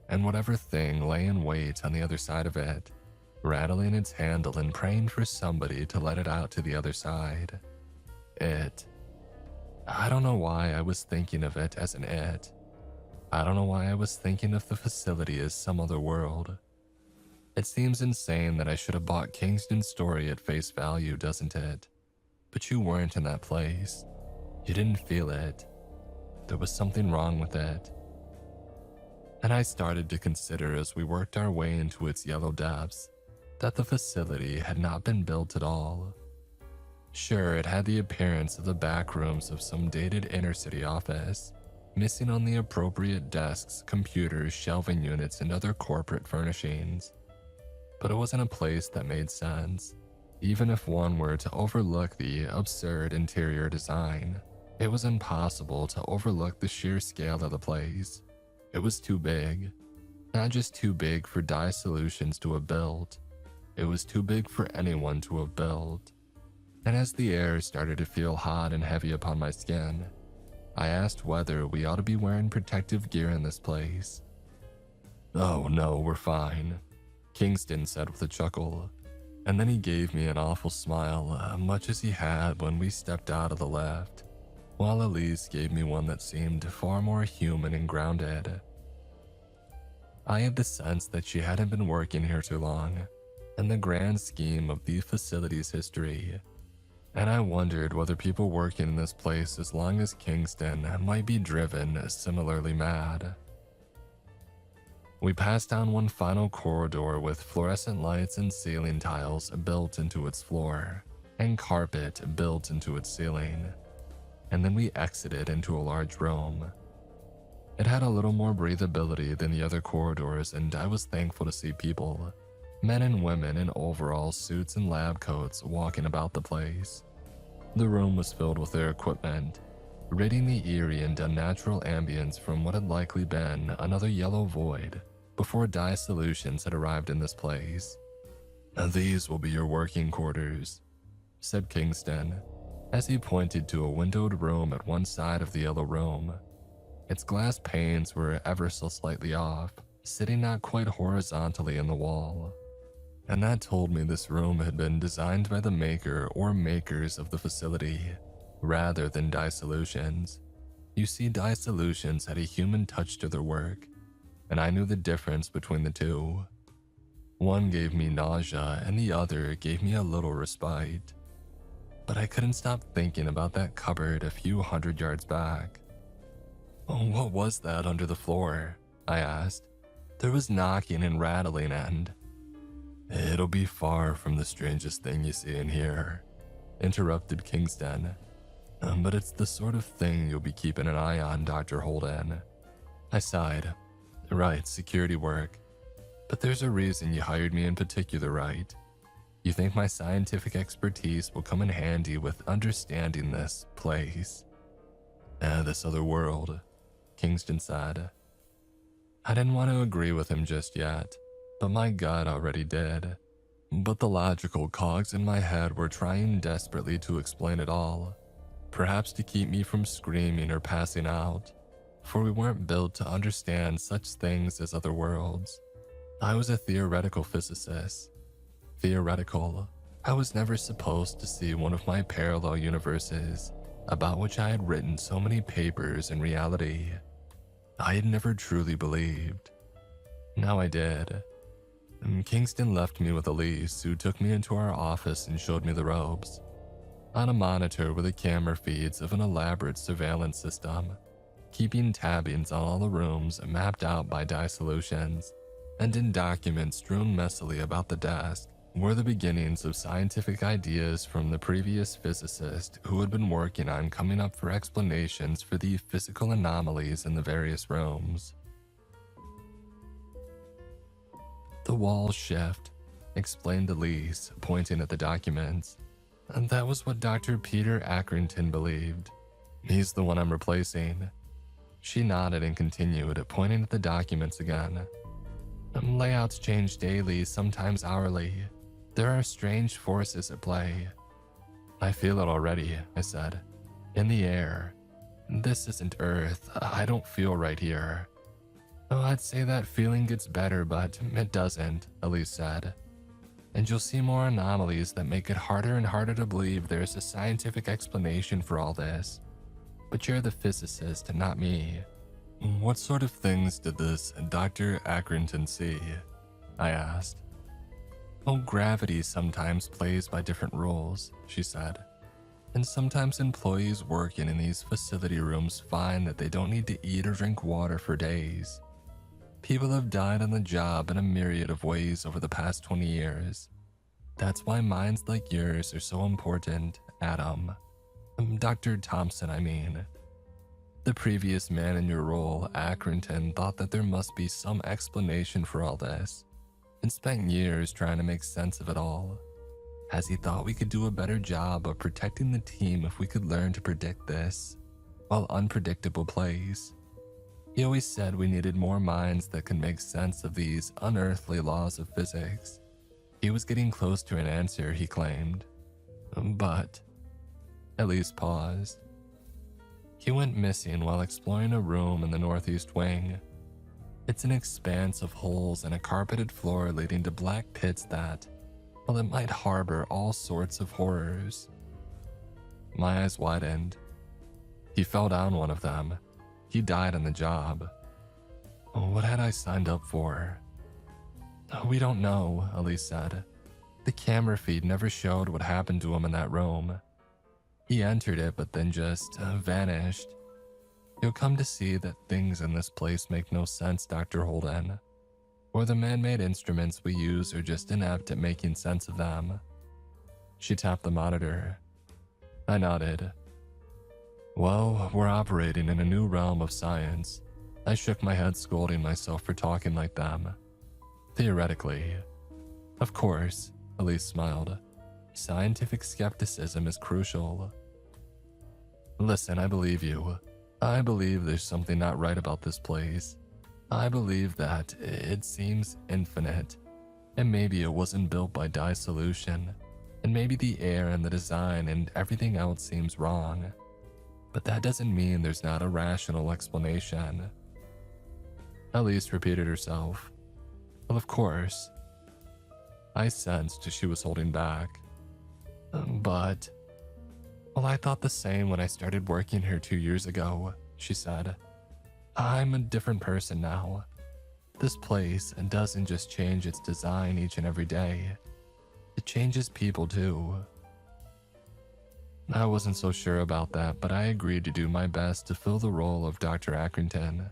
and whatever thing lay in wait on the other side of it, rattling its handle and praying for somebody to let it out to the other side. I don't know why I was thinking of it as an it. I don't know why I was thinking of the facility as some other world. It seems insane that I should have bought Kingston's story at face value, doesn't it? But you weren't in that place. You didn't feel it. There was something wrong with it. And I started to consider as we worked our way into its yellow depths that the facility had not been built at all. Sure, it had the appearance of the back rooms of some dated inner-city office, missing on the appropriate desks, computers, shelving units, and other corporate furnishings. But it wasn't a place that made sense, even if one were to overlook the absurd interior design. It was impossible to overlook the sheer scale of the place. It was too big. Not just too big for Dye Solutions to have built. It was too big for anyone to have built. And as the air started to feel hot and heavy upon my skin, I asked whether we ought to be wearing protective gear in this place. "Oh no, we're fine," Kingston said with a chuckle, and then he gave me an awful smile, much as he had when we stepped out of the lift, while Elise gave me one that seemed far more human and grounded. I had the sense that she hadn't been working here too long, in the grand scheme of the facility's history, and I wondered whether people working in this place as long as Kingston might be driven similarly mad. We passed down one final corridor with fluorescent lights and ceiling tiles built into its floor, and carpet built into its ceiling, and then we exited into a large room. It had a little more breathability than the other corridors, and I was thankful to see people, Men and women in overall suits and lab coats walking about the place. The room was filled with their equipment, ridding the eerie and unnatural ambience from what had likely been another yellow void before dye solutions had arrived in this place. "These will be your working quarters," said Kingston, as he pointed to a windowed room at one side of the yellow room. Its glass panes were ever so slightly off, sitting not quite horizontally in the wall. And that told me this room had been designed by the maker or makers of the facility, rather than Dye Solutions. You see, Dye Solutions had a human touch to their work, and I knew the difference between the two. One gave me nausea and the other gave me a little respite. But I couldn't stop thinking about that cupboard a few hundred yards back. "Oh, what was that under the floor?" I asked. There was knocking and rattling and... "It'll be far from the strangest thing you see in here," interrupted Kingston. But it's the sort of thing you'll be keeping an eye on, Dr. Holden." I sighed. "Right, security work. But there's a reason you hired me in particular, right? You think my scientific expertise will come in handy with understanding this place?" This other world," Kingston said. I didn't want to agree with him just yet, but my gut already did. But the logical cogs in my head were trying desperately to explain it all, perhaps to keep me from screaming or passing out, for we weren't built to understand such things as other worlds. I was a theoretical physicist. Theoretical. I was never supposed to see one of my parallel universes, about which I had written so many papers in reality. I had never truly believed. Now I did. Kingston left me with Elise, who took me into our office and showed me the ropes. On a monitor were the camera feeds of an elaborate surveillance system, keeping tabs on all the rooms mapped out by Dye Solutions, and in documents strewn messily about the desk were the beginnings of scientific ideas from the previous physicist who had been working on coming up for explanations for the physical anomalies in the various rooms. "The walls shift," explained Elise, pointing at the documents. "And that was what Dr. Peter Accrington believed. He's the one I'm replacing." She nodded and continued, pointing at the documents again. "Layouts change daily, sometimes hourly. There are strange forces at play." "I feel it already," I said. "In the air. This isn't Earth. I don't feel right here." "Oh, I'd say that feeling gets better, but it doesn't," Elise said. "And you'll see more anomalies that make it harder and harder to believe there's a scientific explanation for all this. But you're the physicist, not me." "What sort of things did this Dr. Accrington see?" I asked. "Oh, gravity sometimes plays by different rules," she said. "And sometimes employees working in these facility rooms find that they don't need to eat or drink water for days. People have died on the job in a myriad of ways over the past 20 years. That's why minds like yours are so important, Adam. Dr. Thompson, I mean. The previous man in your role, Accrington, thought that there must be some explanation for all this, and spent years trying to make sense of it all, as he thought we could do a better job of protecting the team if we could learn to predict this, while unpredictable plays. He always said we needed more minds that could make sense of these unearthly laws of physics. He was getting close to an answer, he claimed. But Elise paused. He went missing while exploring a room in the northeast wing. It's an expanse of holes and a carpeted floor leading to black pits that, well, it might harbor all sorts of horrors. My eyes widened. He fell down one of them. He died on the job. What had I signed up for? We don't know, Elise said. The camera feed never showed what happened to him in that room. He entered it but then just vanished. You'll come to see that things in this place make no sense, Dr. Holden. Or the man-made instruments we use are just inept at making sense of them. She tapped the monitor. I nodded. Well, we're operating in a new realm of science. I shook my head, scolding myself for talking like them. Theoretically. Of course, Elise smiled. Scientific skepticism is crucial. Listen, I believe you. I believe there's something not right about this place. I believe that it seems infinite, and maybe it wasn't built by dissolution, and maybe the air and the design and everything else seems wrong. But that doesn't mean there's not a rational explanation. Elise repeated herself. Well, of course. I sensed she was holding back. But... Well, I thought the same when I started working here 2 years ago, she said. I'm a different person now. This place doesn't just change its design each and every day. It changes people too. I wasn't so sure about that, but I agreed to do my best to fill the role of Dr. Accrington.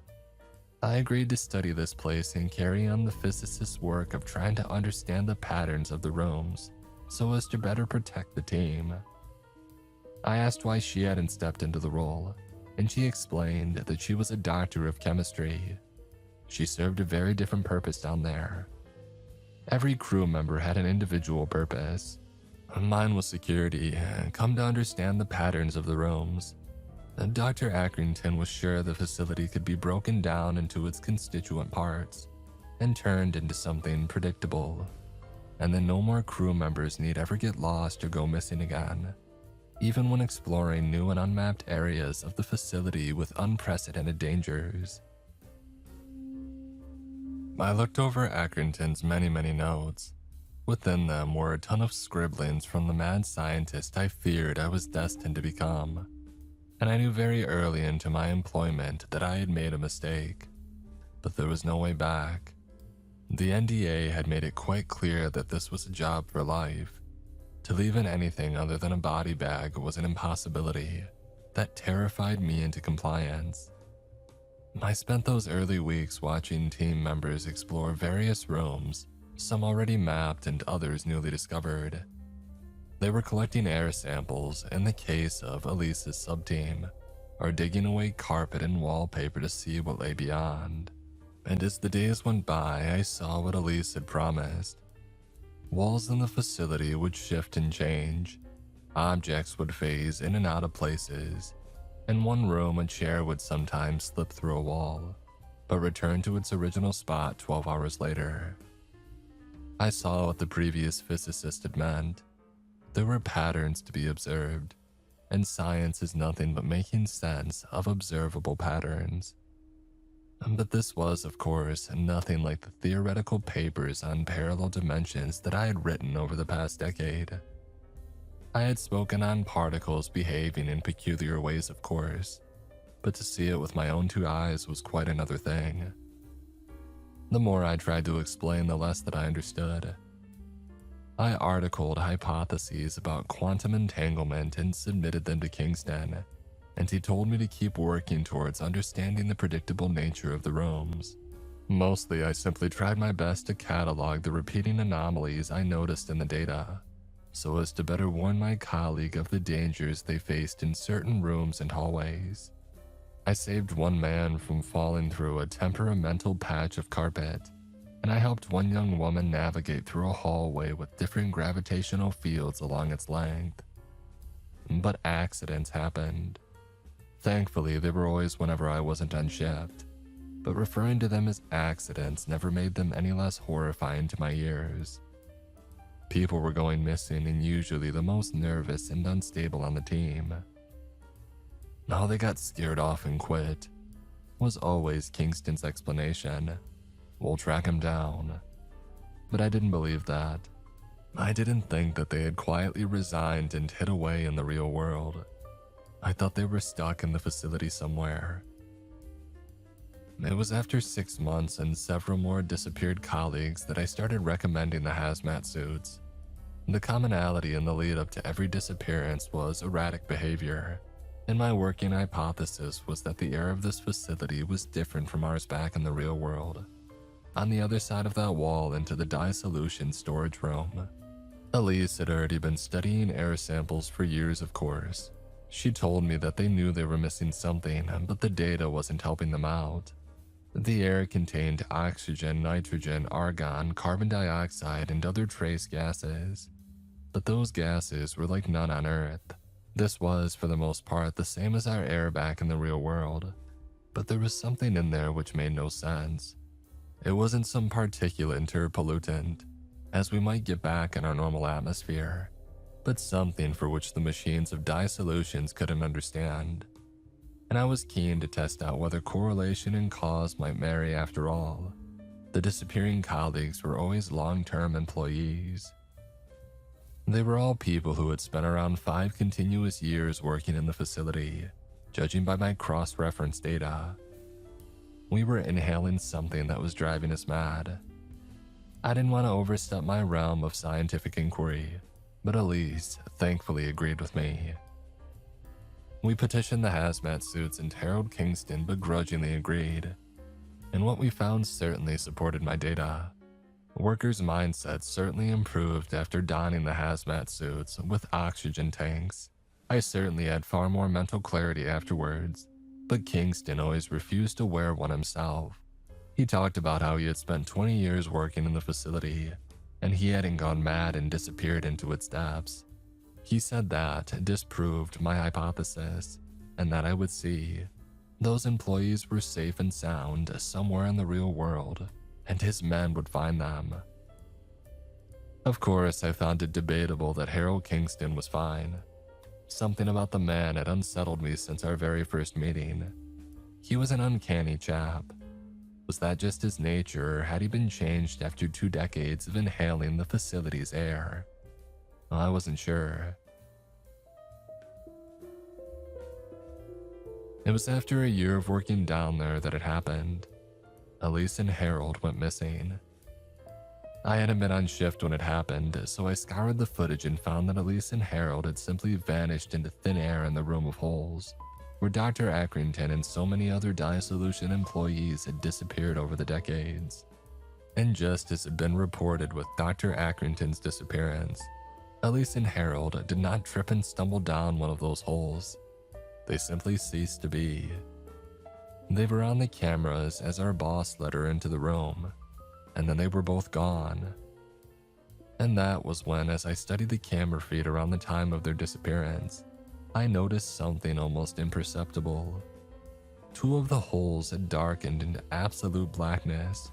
I agreed to study this place and carry on the physicist's work of trying to understand the patterns of the rooms, so as to better protect the team. I asked why she hadn't stepped into the role, and she explained that she was a doctor of chemistry. She served a very different purpose down there. Every crew member had an individual purpose. Mine was security, come to understand the patterns of the rooms. Dr. Accrington was sure the facility could be broken down into its constituent parts and turned into something predictable, and then no more crew members need ever get lost or go missing again, even when exploring new and unmapped areas of the facility with unprecedented dangers. I looked over Accrington's many notes. Within them were a ton of scribblings from the mad scientist I feared I was destined to become. And I knew very early into my employment that I had made a mistake. But there was no way back. The NDA had made it quite clear that this was a job for life. To leave in anything other than a body bag was an impossibility that terrified me into compliance. I spent those early weeks watching team members explore various rooms, some already mapped and others newly discovered. They were collecting air samples in the case of Elise's subteam, or digging away carpet and wallpaper to see what lay beyond. And as the days went by, I saw what Elise had promised. Walls in the facility would shift and change. Objects would phase in and out of places. In one room, a chair would sometimes slip through a wall, but return to its original spot 12 hours later. I saw what the previous physicist had meant. There were patterns to be observed, and science is nothing but making sense of observable patterns. But this was, of course, nothing like the theoretical papers on parallel dimensions that I had written over the past decade. I had spoken on particles behaving in peculiar ways, of course, but to see it with my own 2 eyes was quite another thing. The more I tried to explain, the less that I understood. I articled hypotheses about quantum entanglement and submitted them to Kingston, and he told me to keep working towards understanding the predictable nature of the rooms. Mostly, I simply tried my best to catalog the repeating anomalies I noticed in the data, so as to better warn my colleague of the dangers they faced in certain rooms and hallways. I saved one man from falling through a temperamental patch of carpet, and I helped one young woman navigate through a hallway with different gravitational fields along its length. But accidents happened. Thankfully, they were always whenever I wasn't on shift, but referring to them as accidents never made them any less horrifying to my ears. People were going missing, and usually the most nervous and unstable on the team. "Oh, they got scared off and quit," was always Kingston's explanation. "We'll track him down." But I didn't believe that. I didn't think that they had quietly resigned and hid away in the real world. I thought they were stuck in the facility somewhere. It was after 6 months and several more disappeared colleagues that I started recommending the hazmat suits. The commonality in the lead up to every disappearance was erratic behavior, and my working hypothesis was that the air of this facility was different from ours back in the real world. On the other side of that wall into the dissolution storage room. Elise had already been studying air samples for years, of course. She told me that they knew they were missing something, but the data wasn't helping them out. The air contained oxygen, nitrogen, argon, carbon dioxide, and other trace gases. But those gases were like none on Earth. This was, for the most part, the same as our air back in the real world. But there was something in there which made no sense. It wasn't some particulate or pollutant, as we might get back in our normal atmosphere, but something for which the machines of dye solutions couldn't understand. And I was keen to test out whether correlation and cause might marry after all. The disappearing colleagues were always long-term employees. They were all people who had spent around 5 continuous years working in the facility, judging by my cross-reference data. We were inhaling something that was driving us mad. I didn't want to overstep my realm of scientific inquiry, but Elise thankfully agreed with me. We petitioned the hazmat suits and Harold Kingston begrudgingly agreed, and what we found certainly supported my data. Workers' mindsets certainly improved after donning the hazmat suits with oxygen tanks. I certainly had far more mental clarity afterwards, but Kingston always refused to wear one himself. He talked about how he had spent 20 years working in the facility, and he hadn't gone mad and disappeared into its depths. He said that disproved my hypothesis, and that I would see. Those employees were safe and sound somewhere in the real world, and his men would find them. Of course, I found it debatable that Harold Kingston was fine. Something about the man had unsettled me since our very first meeting. He was an uncanny chap. Was that just his nature, or had he been changed after 2 decades of inhaling the facility's air? I wasn't sure. It was after a year of working down there that it happened. Elise and Harold went missing. I hadn't been on shift when it happened, so I scoured the footage and found that Elise and Harold had simply vanished into thin air in the room of holes, where Dr. Accrington and so many other dye solution employees had disappeared over the decades. And just as had been reported with Dr. Accrington's disappearance, Elise and Harold did not trip and stumble down one of those holes. They simply ceased to be. They were on the cameras as our boss led her into the room, and then they were both gone. And that was when, as I studied the camera feed around the time of their disappearance, I noticed something almost imperceptible. 2 of the holes had darkened into absolute blackness,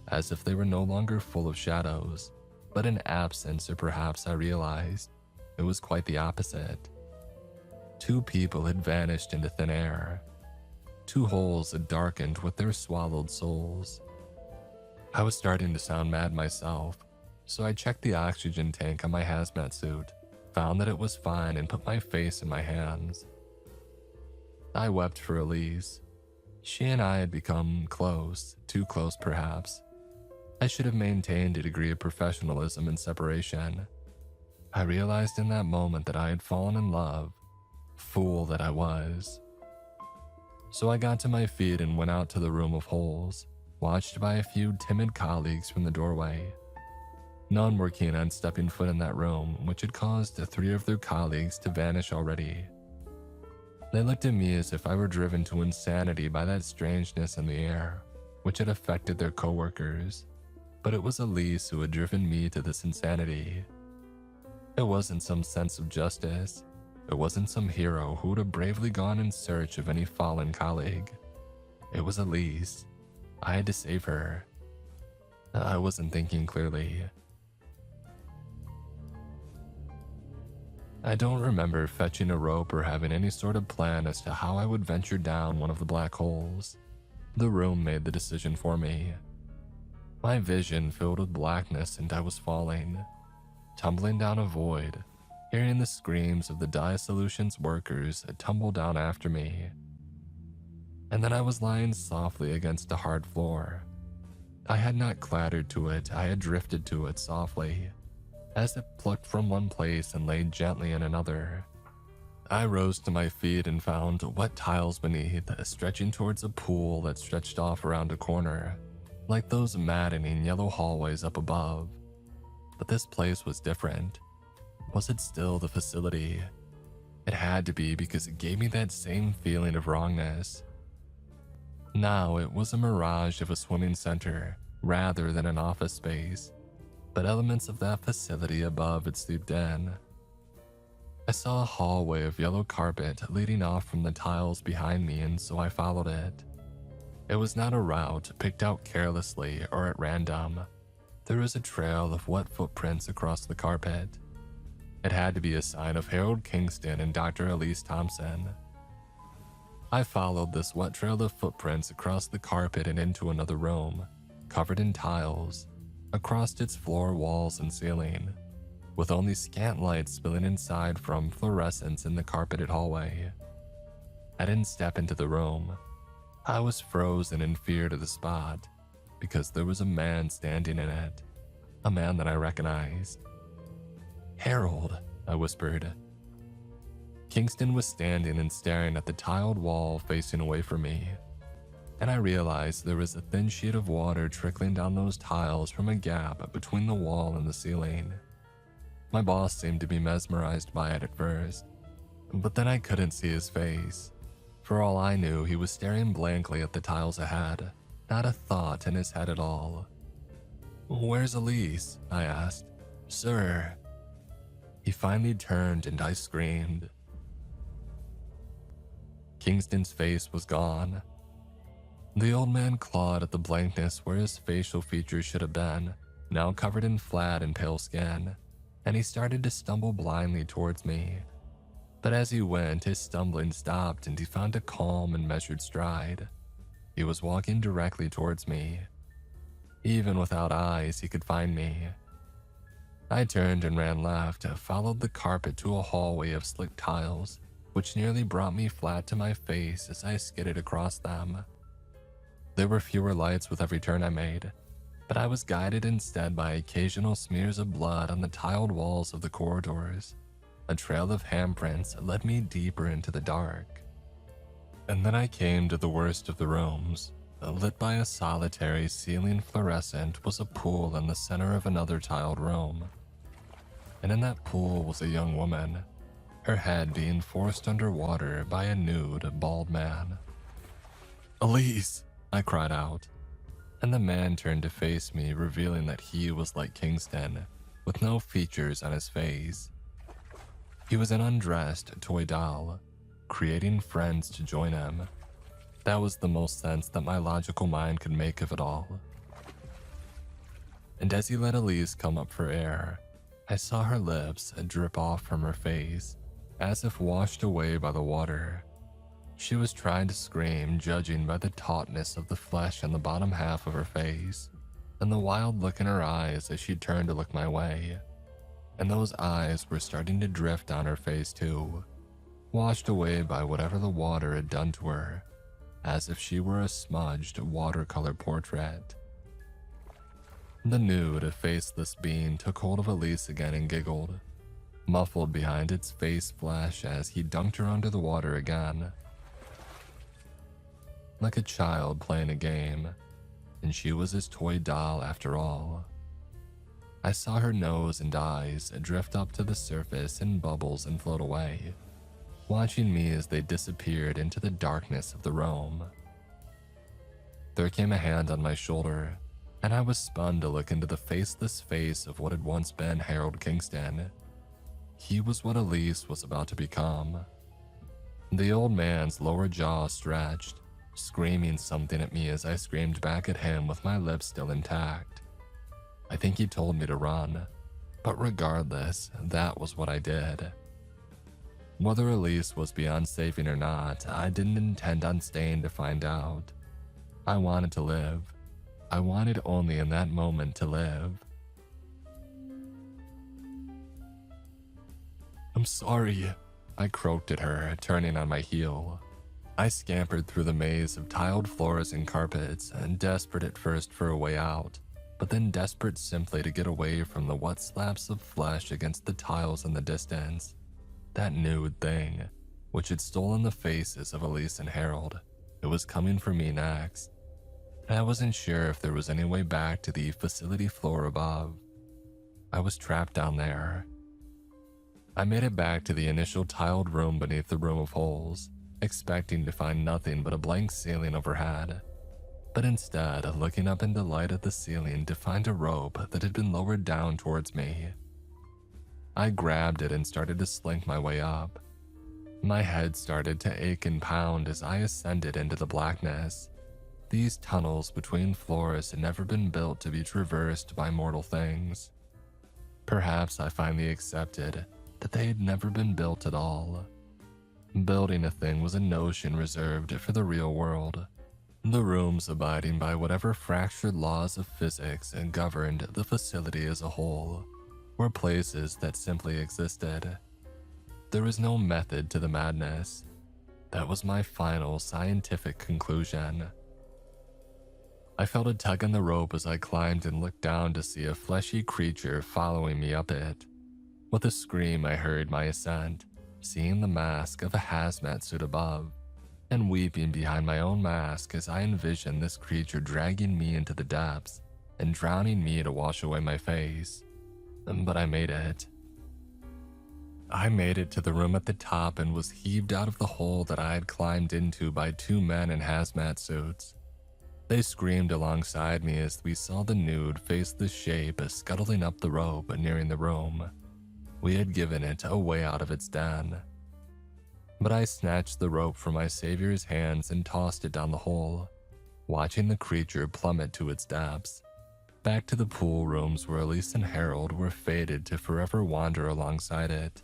as if they were no longer full of shadows, but in absence, or perhaps I realized it was quite the opposite. 2 people had vanished into thin air. 2 holes had darkened with their swallowed souls. I was starting to sound mad myself, so I checked the oxygen tank on my hazmat suit, found that it was fine, and put my face in my hands. I wept for Elise. She and I had become close, too close perhaps. I should have maintained a degree of professionalism and separation. I realized in that moment that I had fallen in love. Fool that I was. So I got to my feet and went out to the room of holes, watched by a few timid colleagues from the doorway. None were keen on stepping foot in that room, which had caused 3 of their colleagues to vanish already. They looked at me as if I were driven to insanity by that strangeness in the air, which had affected their coworkers, but it was Elise who had driven me to this insanity. It wasn't some sense of justice. It wasn't some hero who would have bravely gone in search of any fallen colleague. It was Elise. I had to save her. I wasn't thinking clearly. I don't remember fetching a rope or having any sort of plan as to how I would venture down one of the black holes. The room made the decision for me. My vision filled with blackness, and I was falling, tumbling down a void, hearing the screams of the dye solutions workers tumble down after me. And then I was lying softly against a hard floor. I had not clattered to it, I had drifted to it softly, as it plucked from one place and laid gently in another. I rose to my feet and found wet tiles beneath, stretching towards a pool that stretched off around a corner, like those maddening yellow hallways up above. But this place was different. Was it still the facility? It had to be, because it gave me that same feeling of wrongness. Now it was a mirage of a swimming center rather than an office space, but elements of that facility above had seeped in. I saw a hallway of yellow carpet leading off from the tiles behind me, and so I followed it. It was not a route picked out carelessly or at random. There was a trail of wet footprints across the carpet. It had to be a sign of Harold Kingston and Dr. Elise Thompson. I followed this wet trail of footprints across the carpet and into another room, covered in tiles, across its floor, walls, and ceiling, with only scant light spilling inside from fluorescents in the carpeted hallway. I didn't step into the room. I was frozen in fear to the spot, because there was a man standing in it, a man that I recognized. "Harold," I whispered. Kingston was standing and staring at the tiled wall facing away from me, and I realized there was a thin sheet of water trickling down those tiles from a gap between the wall and the ceiling. My boss seemed to be mesmerized by it at first, but then I couldn't see his face. For all I knew, he was staring blankly at the tiles ahead, not a thought in his head at all. "Where's Elise?" I asked. "Sir." He finally turned and I screamed. Kingston's face was gone. The old man clawed at the blankness where his facial features should have been, now covered in flat and pale skin, and he started to stumble blindly towards me. But as he went, his stumbling stopped and he found a calm and measured stride. He was walking directly towards me. Even without eyes, he could find me. I turned and ran left, followed the carpet to a hallway of slick tiles, which nearly brought me flat to my face as I skidded across them. There were fewer lights with every turn I made, but I was guided instead by occasional smears of blood on the tiled walls of the corridors. A trail of handprints led me deeper into the dark. And then I came to the worst of the rooms. Lit by a solitary ceiling fluorescent was a pool in the center of another tiled room. And in that pool was a young woman, her head being forced underwater by a nude, bald man. "Elise!" I cried out, and the man turned to face me, revealing that he was like Kingston, with no features on his face. He was an undressed toy doll, creating friends to join him. That was the most sense that my logical mind could make of it all. And as he let Elise come up for air, I saw her lips drip off from her face, as if washed away by the water. She was trying to scream, judging by the tautness of the flesh on the bottom half of her face, and the wild look in her eyes as she turned to look my way. And those eyes were starting to drift down her face too, washed away by whatever the water had done to her, as if she were a smudged watercolor portrait. The nude, faceless being took hold of Elise again and giggled, muffled behind its face flash as he dunked her under the water again. Like a child playing a game, and she was his toy doll after all. I saw her nose and eyes drift up to the surface in bubbles and float away, watching me as they disappeared into the darkness of the room. There came a hand on my shoulder, and I was spun to look into the faceless face of what had once been Harold Kingston. He was what Elise was about to become. The old man's lower jaw stretched, screaming something at me as I screamed back at him with my lips still intact. I think he told me to run, but regardless, that was what I did. Whether Elise was beyond saving or not, I didn't intend on staying to find out. I wanted to live. I wanted only in that moment to live. "I'm sorry," I croaked at her, turning on my heel. I scampered through the maze of tiled floors and carpets, and desperate at first for a way out, but then desperate simply to get away from the wet slabs of flesh against the tiles in the distance. That nude thing, which had stolen the faces of Elise and Harold, it was coming for me next. And I wasn't sure if there was any way back to the facility floor above. I was trapped down there. I made it back to the initial tiled room beneath the room of holes, expecting to find nothing but a blank ceiling overhead, but instead looking up into light at the ceiling to find a rope that had been lowered down towards me. I grabbed it and started to slink my way up. My head started to ache and pound as I ascended into the blackness. These tunnels between floors had never been built to be traversed by mortal things. Perhaps I finally accepted that they had never been built at all. Building a thing was a notion reserved for the real world. The rooms abiding by whatever fractured laws of physics and governed the facility as a whole were places that simply existed. There was no method to the madness. That was my final scientific conclusion. I felt a tug on the rope as I climbed and looked down to see a fleshy creature following me up it. With a scream, I hurried my ascent, seeing the mask of a hazmat suit above, and weeping behind my own mask as I envisioned this creature dragging me into the depths and drowning me to wash away my face. But I made it. I made it to the room at the top and was heaved out of the hole that I had climbed into by two men in hazmat suits. They screamed alongside me as we saw the nude, faceless shape scuttling up the rope nearing the room. We had given it a way out of its den. But I snatched the rope from my savior's hands and tossed it down the hole, watching the creature plummet to its depths, back to the pool rooms where Elise and Harold were fated to forever wander alongside it,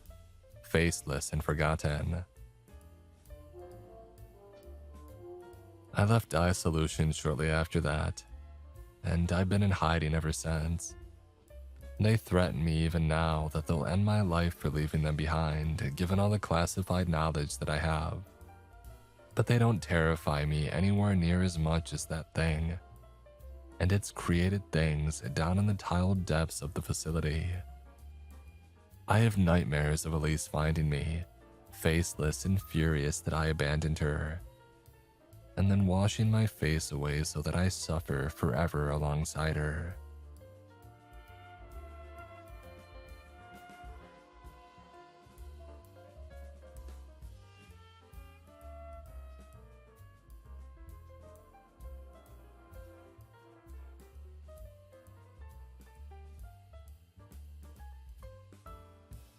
faceless and forgotten. I left Dye Solutions shortly after that, and I've been in hiding ever since. They threaten me even now that they'll end my life for leaving them behind, given all the classified knowledge that I have. But they don't terrify me anywhere near as much as that thing, and its created things down in the tiled depths of the facility. I have nightmares of Elise finding me, faceless and furious that I abandoned her, and then washing my face away so that I suffer forever alongside her.